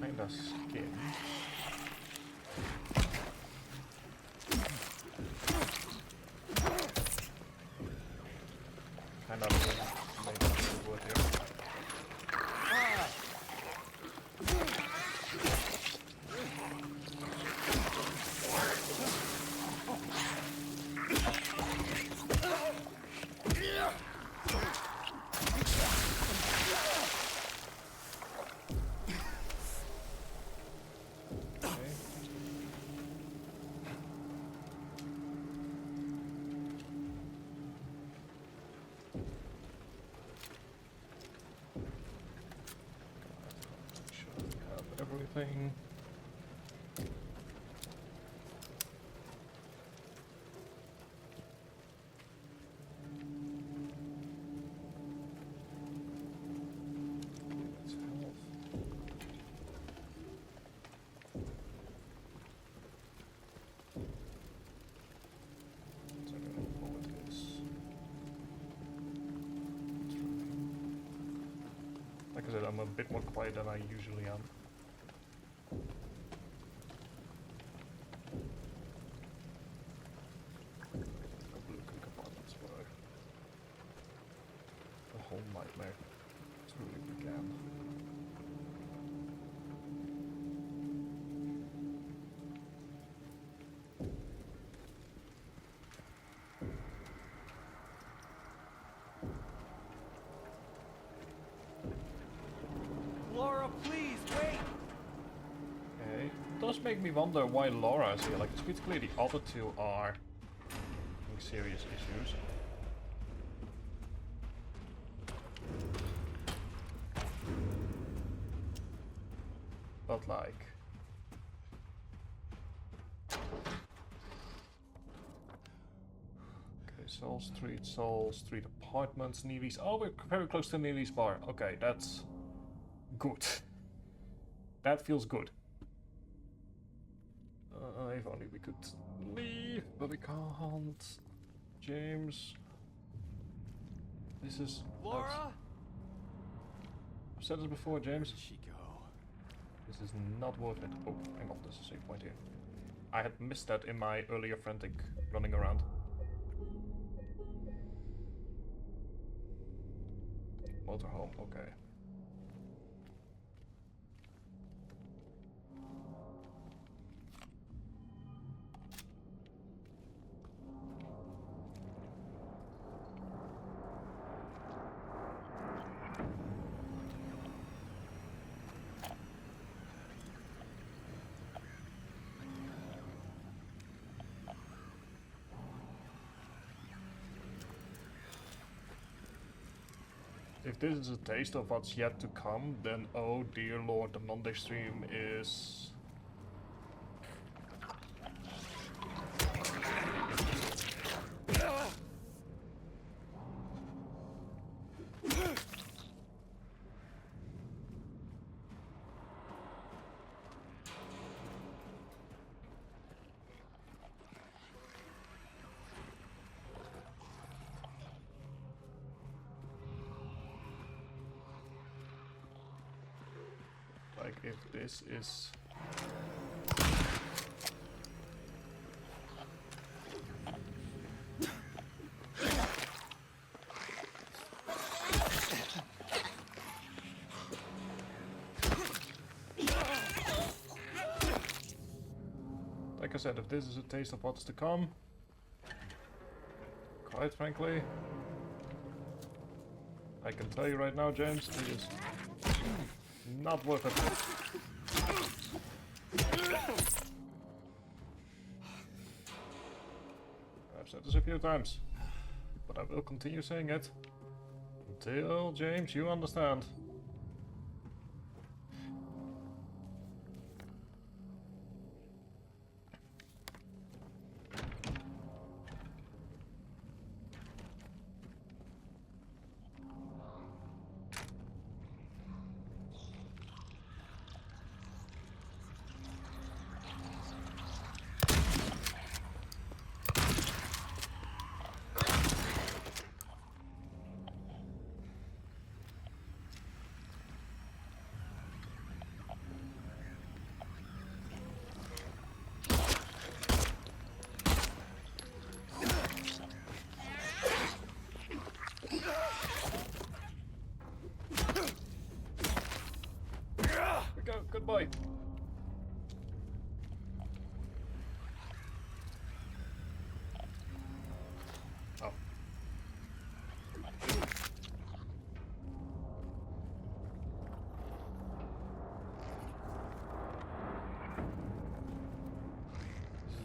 kinda skim. Kinda make it work here. Everything. That's health. So I'm gonna forward this. Like I said, I'm a bit more quiet than I usually am. Whole nightmare truly began. Laura, please, wait! Okay. It does make me wonder why Laura is here. Like, it's pretty clear the other two are having serious issues. But like, okay, Soul Street Apartments, Neely's. Oh, we're very close to Neely's bar. Okay, that's good. That feels good. If only we could leave, but we can't. James, this is. Laura? I've said this before, James. Where did she go? This is not worth it. Oh, hang on, there's a save point here. I had missed that in my earlier frantic running around. Motorhome, okay. If this is a taste of what's yet to come, then oh dear lord, the Monday stream is... like, if this is... Like I said, if this is a taste of what's to come, quite frankly, I can tell you right now, James, it is not worth it. I've said this a few times, but I will continue saying it until, James, you understand.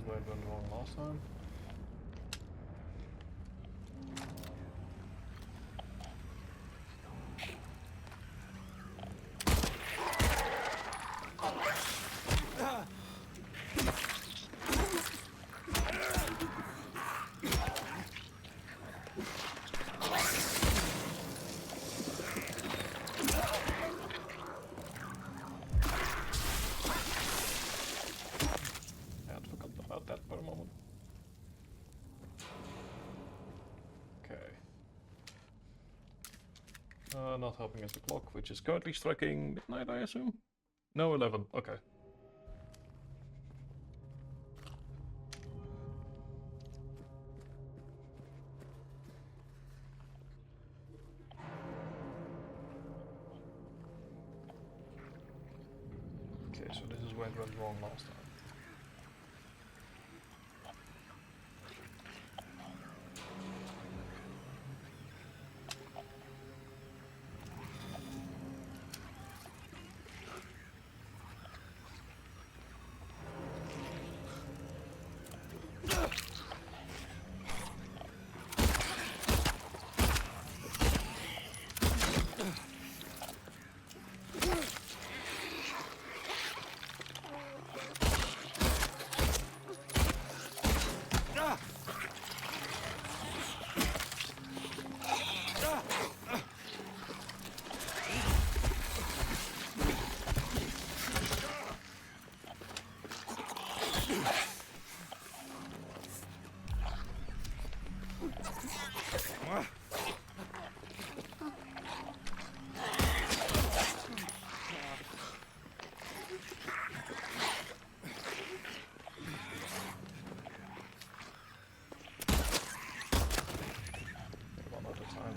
where I went wrong last time. Not helping is the clock, which is currently striking midnight, I assume? No, 11. Okay. Okay, so this is where it went wrong last time.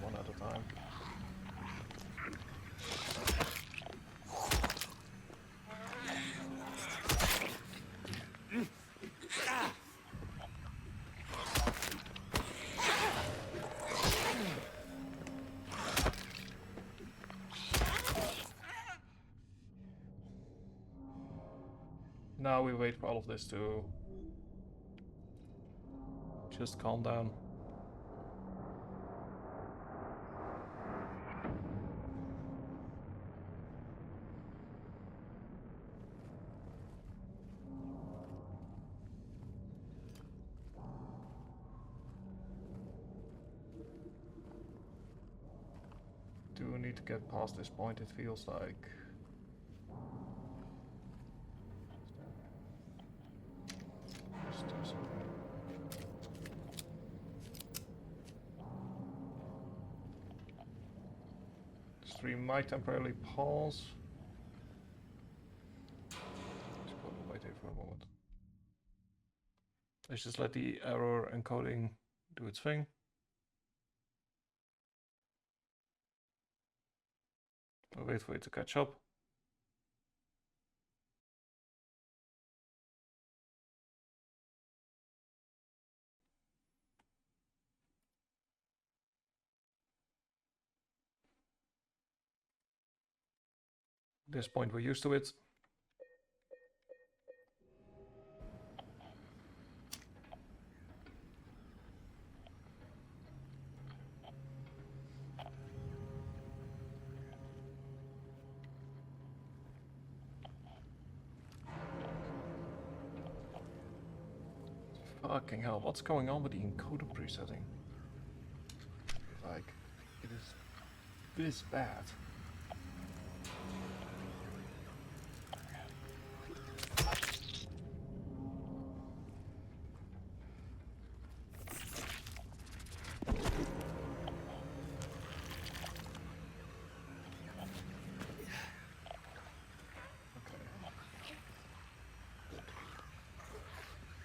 One at a time. Now we wait for all of this to just calm down. Do we need to get past this point? It feels like. Just do something. The stream might temporarily pause. Just put it right here for a moment. Let's just let the error encoding do its thing. I'll wait for it to catch up. At this point we're used to it. Fucking hell, what's going on with the encoder presetting? Like, it is this bad.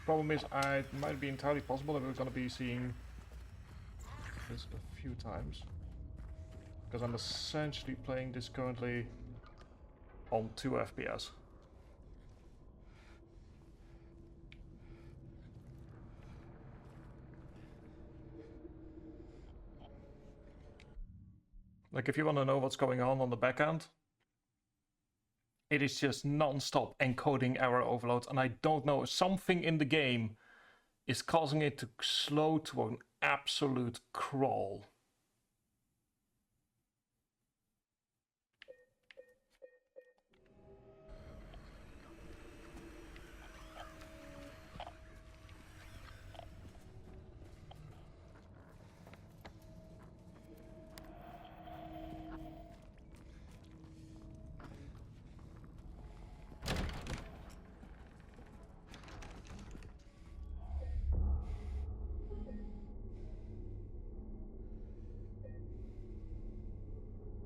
Problem is, it might be entirely possible that we're going to be seeing this a few times, because I'm essentially playing this currently on 2 FPS. Like, if you want to know what's going on the back end, it is just non-stop encoding error overload, and I don't know, something in the game is causing it to slow to an absolute crawl.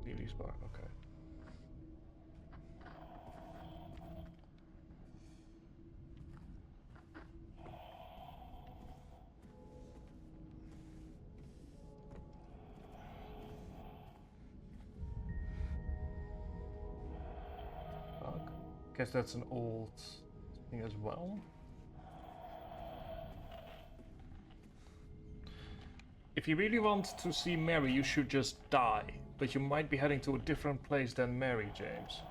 Release bar, okay. Fuck. Guess that's an old thing as well. If you really want to see Mary, you should just die. But you might be heading to a different place than Mary, James.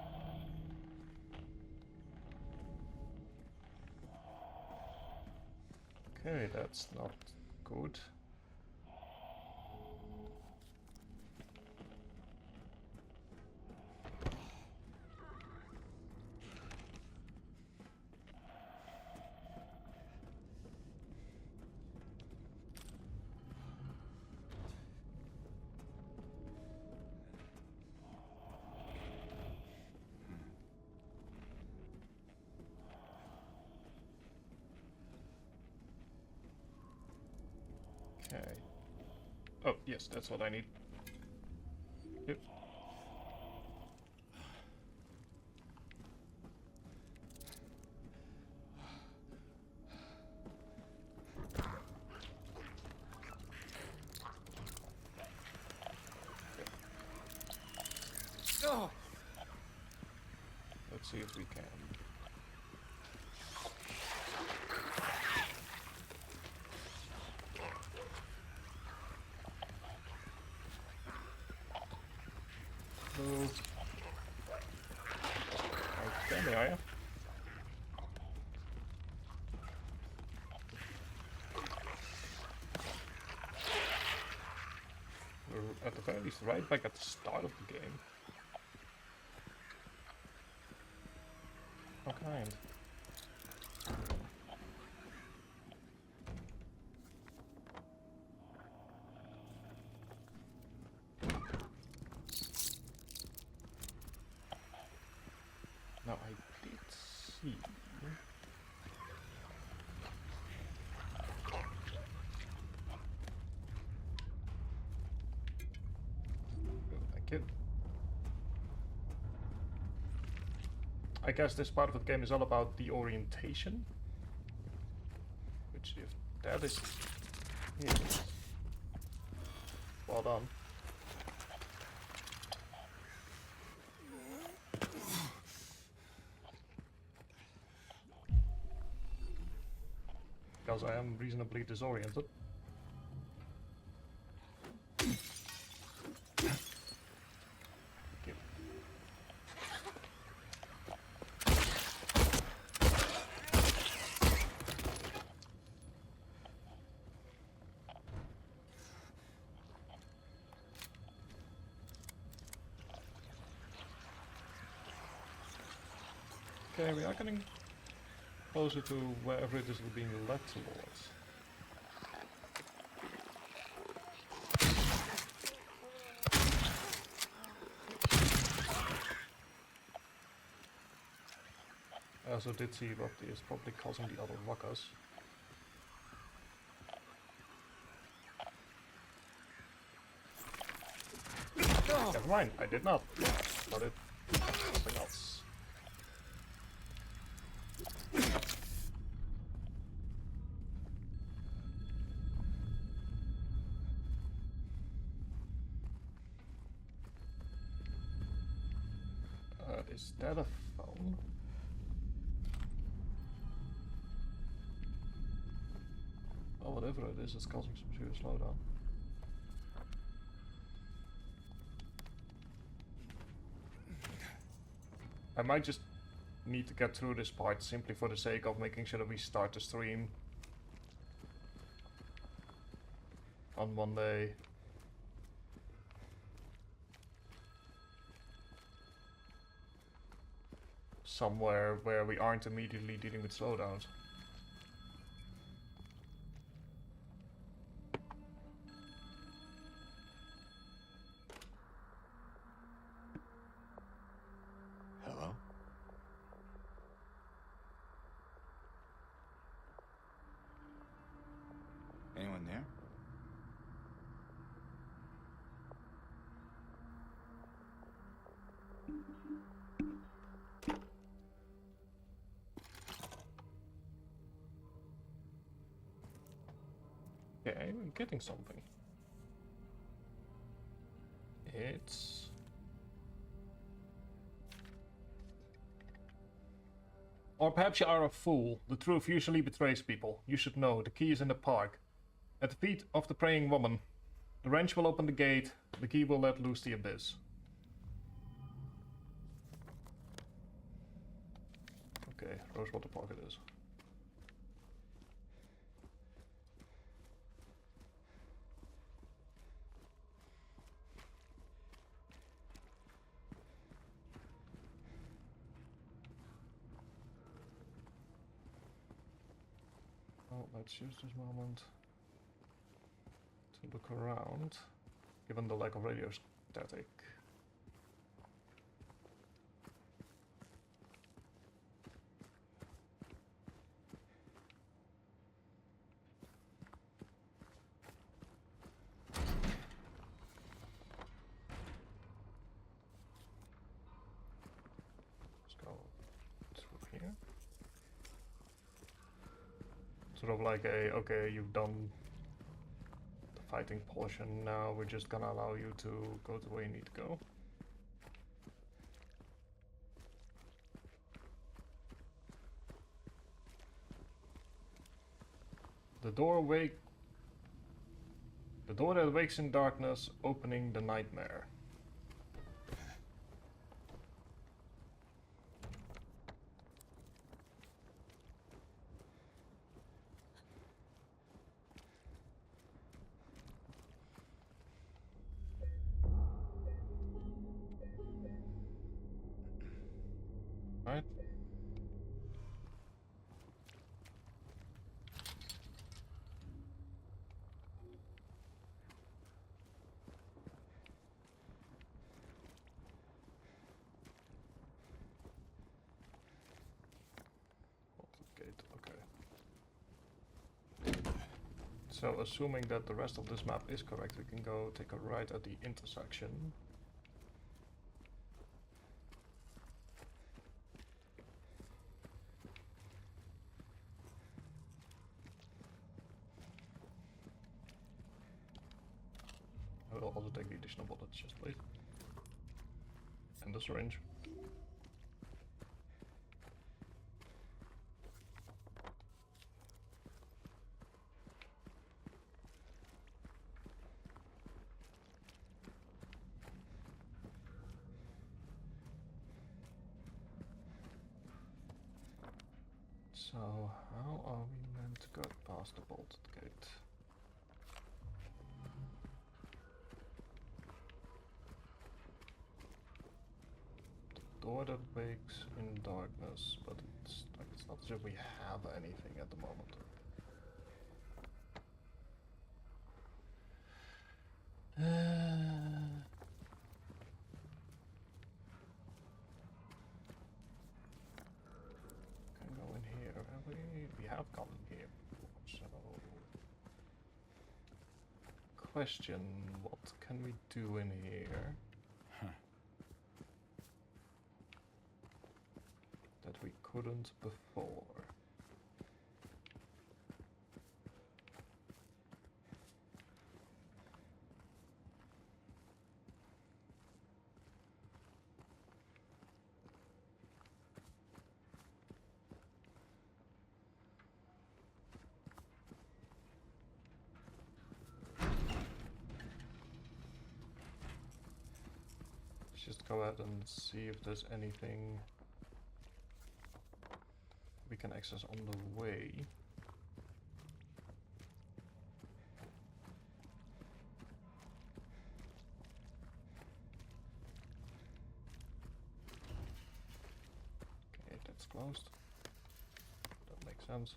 Okay, that's not good. Okay. Oh, yes, that's what I need. Yep. Oh. Let's see if we can. Move. Okay, there are you. We're at the very least right back at the start of the game. How kind. Now I did see. Thank you. I guess this part of the game is all about the orientation. Which, if that is it, well done. Because I am reasonably disoriented. Thank you. Okay, we are getting closer to wherever it is being led towards. I also did see what is probably causing the other ruckus. Never mind, I did not. But it something else. Is that a phone? Well, whatever it is, it's causing some serious slowdown. I might just need to get through this part simply for the sake of making sure that we start the stream on Monday. Somewhere where we aren't immediately dealing with slowdowns. Hello? Anyone there? Okay, we're getting something. It's... Or perhaps you are a fool. The truth usually betrays people. You should know. The key is in the park. At the feet of the praying woman. The wrench will open the gate. The key will let loose the abyss. Okay, Rosewater Park it is. Well, let's use this moment to look around, given the lack of radio static. Let's go through here. Sort of like a, okay, you've done the fighting portion, now we're just gonna allow you to go to where you need to go. The door that wakes in darkness, opening the nightmare. Right? Gate, okay. So assuming that the rest of this map is correct, we can go take a right at the intersection. I will also take the additional bullets, just please. And the syringe. So, how are we meant to go past the bolted gate? The door that wakes in darkness, but it's like it's not as if we have anything at the moment. Can go in here, have we? We have gone in here before, so... Question, what can we do in here? That we couldn't before. Let's just go ahead and see if there's anything can access on the way. Okay, that's closed. That makes sense.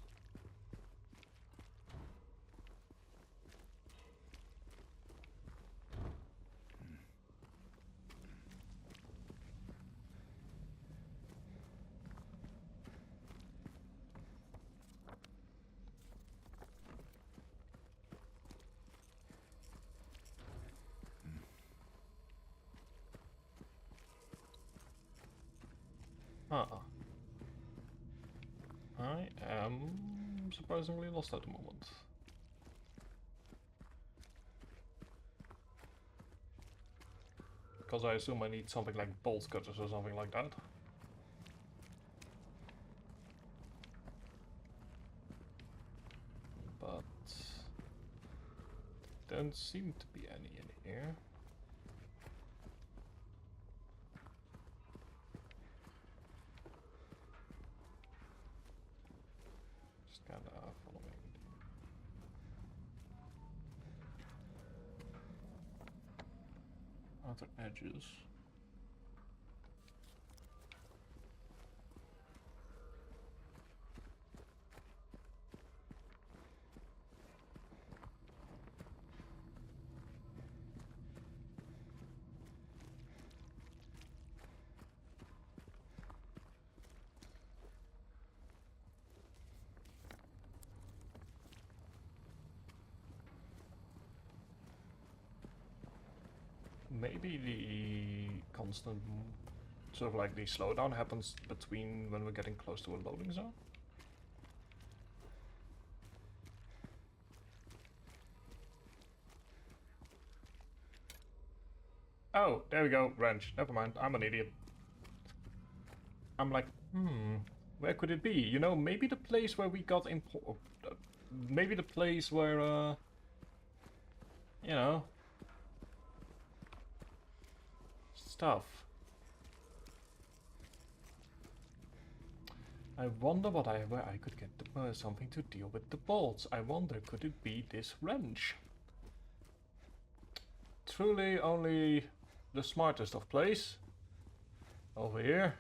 Huh. I am surprisingly lost at the moment. Because I assume I need something like bolt cutters or something like that. But don't seem to be any in here. Just kinda following the outer edges. Maybe the constant, sort of like the slowdown happens between when we're getting close to a loading zone. Oh, there we go, wrench. Never mind, I'm an idiot. I'm like, where could it be? You know, maybe the place where we got maybe the place where, you know, stuff. I wonder where I could get something to deal with the bolts. I wonder, could it be this wrench? Truly only the smartest of place. Over here.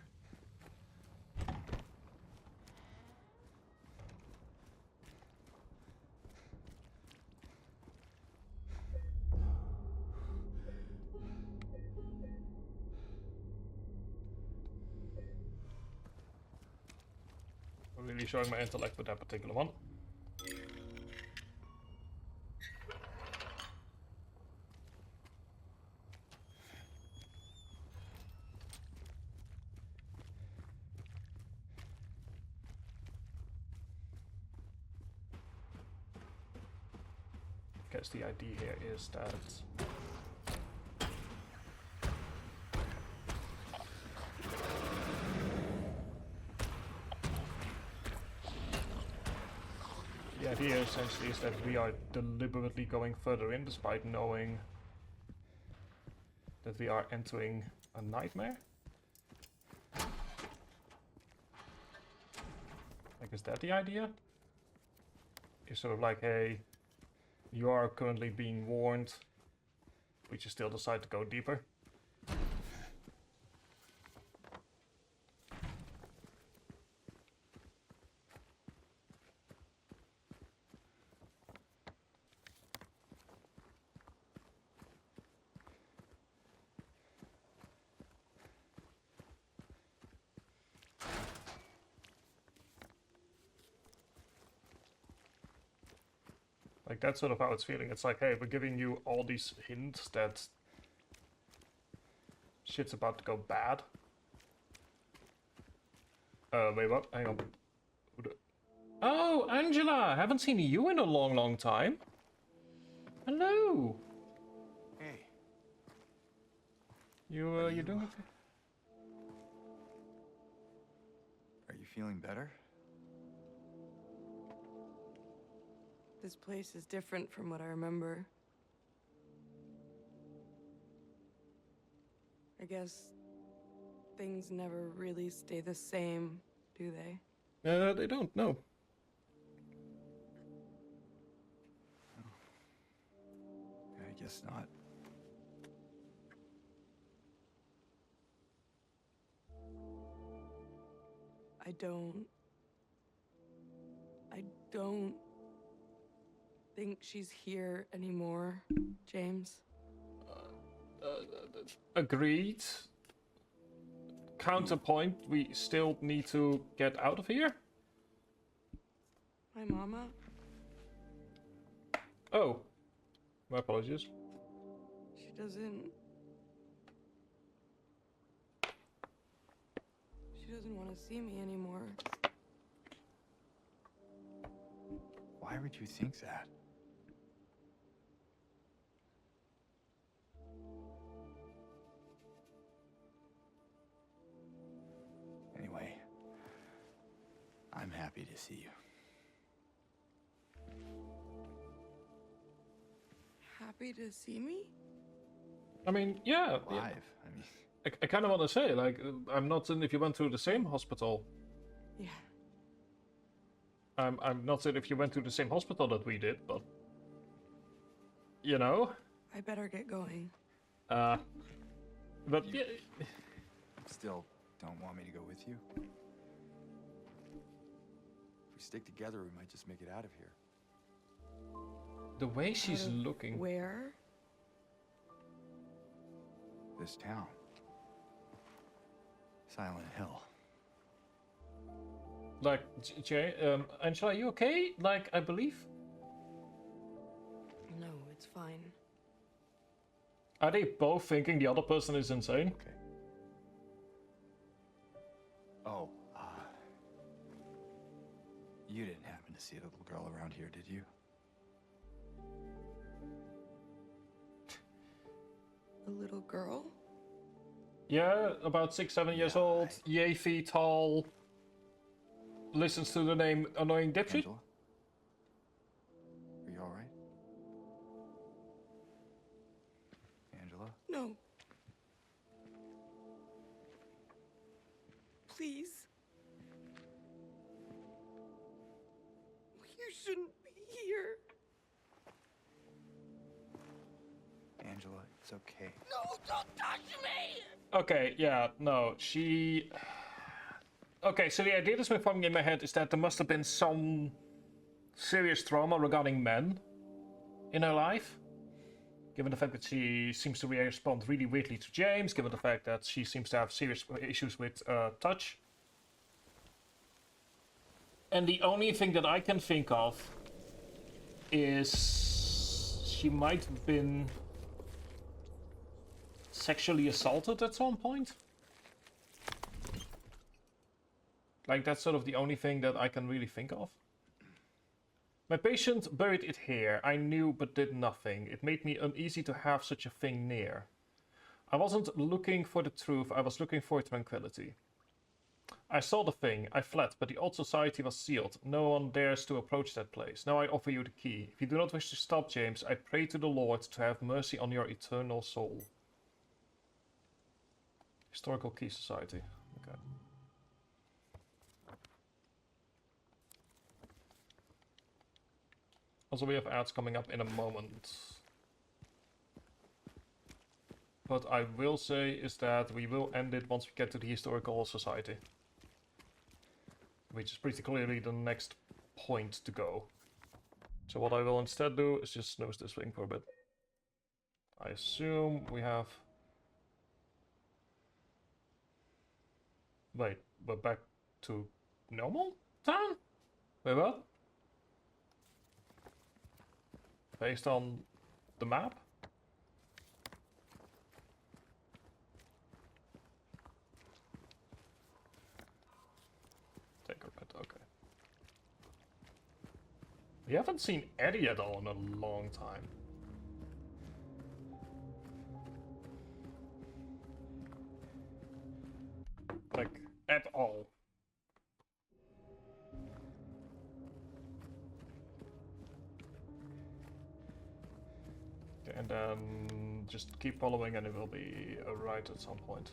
Really showing my intellect with that particular one. Guess the idea here is that the idea essentially is that we are deliberately going further in despite knowing that we are entering a nightmare. Like, is that the idea? It's sort of like, hey, you are currently being warned, but you still decide to go deeper. Like, that's sort of how it's feeling. It's like, hey, we're giving you all these hints that shit's about to go bad. Wait, what? Hang on. Oh, Angela! Haven't seen you in a long, long time. Hello! Hey. You doing okay? Are you feeling better? This place is different from what I remember. I guess things never really stay the same, do they? They don't, no. I guess not. I don't think she's here anymore, James. Agreed. Counterpoint, we still need to get out of here. My mama? Oh. My apologies. She doesn't want to see me anymore. Why would you think that? Anyway, I'm happy to see you. Happy to see me? I mean, yeah. Alive. I mean, I kind of want to say, like, I'm not saying if you went to the same hospital. Yeah. I'm not saying if you went to the same hospital that we did, but you know. I better get going. But yeah. still don't want me to go with you? If we stick together, we might just make it out of here. The way she's Out of looking. Where? This town. Silent Hill. Like, Angela, are you okay? Like, I believe. No, it's fine. Are they both thinking the other person is insane? Okay. Oh, you didn't happen to see a little girl around here, did you? A little girl? Yeah, about 6, 7 years Yeah, old, yay feet tall, listens to the name Annoying Dipshit. Angela? Are you alright? Angela? No. Please. You shouldn't be here. Angela, it's okay. No, don't touch me! Okay, yeah, no, she... Okay, so the idea that's been forming in my head is that there must have been some serious trauma regarding men in her life. Given the fact that she seems to respond really weirdly to James, given the fact that she seems to have serious issues with touch. And the only thing that I can think of is she might have been sexually assaulted at some point. Like, that's sort of the only thing that I can really think of. My patient buried it here. I knew but did nothing. It made me uneasy to have such a thing near. I wasn't looking for the truth, I was looking for tranquility. I saw the thing, I fled, but the old society was sealed. No one dares to approach that place. Now I offer you the key. If you do not wish to stop, James, I pray to the Lord to have mercy on your eternal soul. Historical Key Society. Okay. Also, we have ads coming up in a moment. What I will say is that we will end it once we get to the Historical Society. Which is pretty clearly the next point to go. So what I will instead do is just snooze this thing for a bit. I assume we have... Wait, we're back to normal town? Wait, what? Based on the map? Take a bit, okay. We haven't seen Eddie at all in a long time. Like, at all. And then just keep following and it will be a right at some point.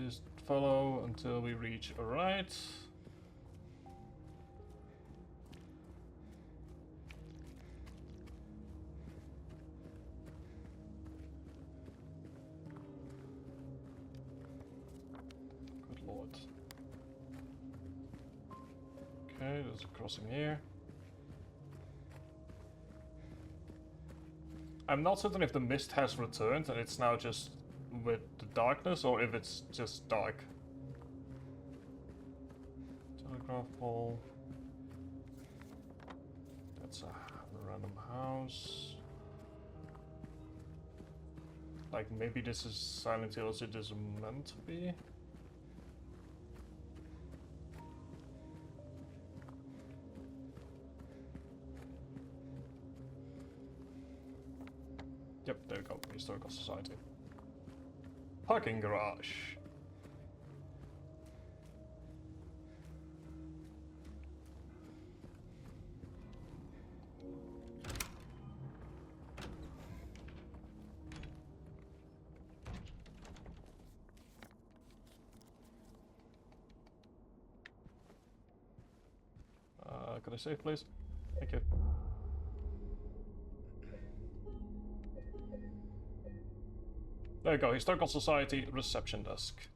Just follow until we reach a right. Good lord. Okay, there's a crossing here. I'm not certain if the mist has returned and it's now just with the darkness or if it's just dark. Telegraph pole. That's a random house. Like maybe this is Silent Hill as it is meant to be. Yep, there we go. Historical Society. Parking garage. Could I save, please? Thank you. There you go, Historical Society reception desk.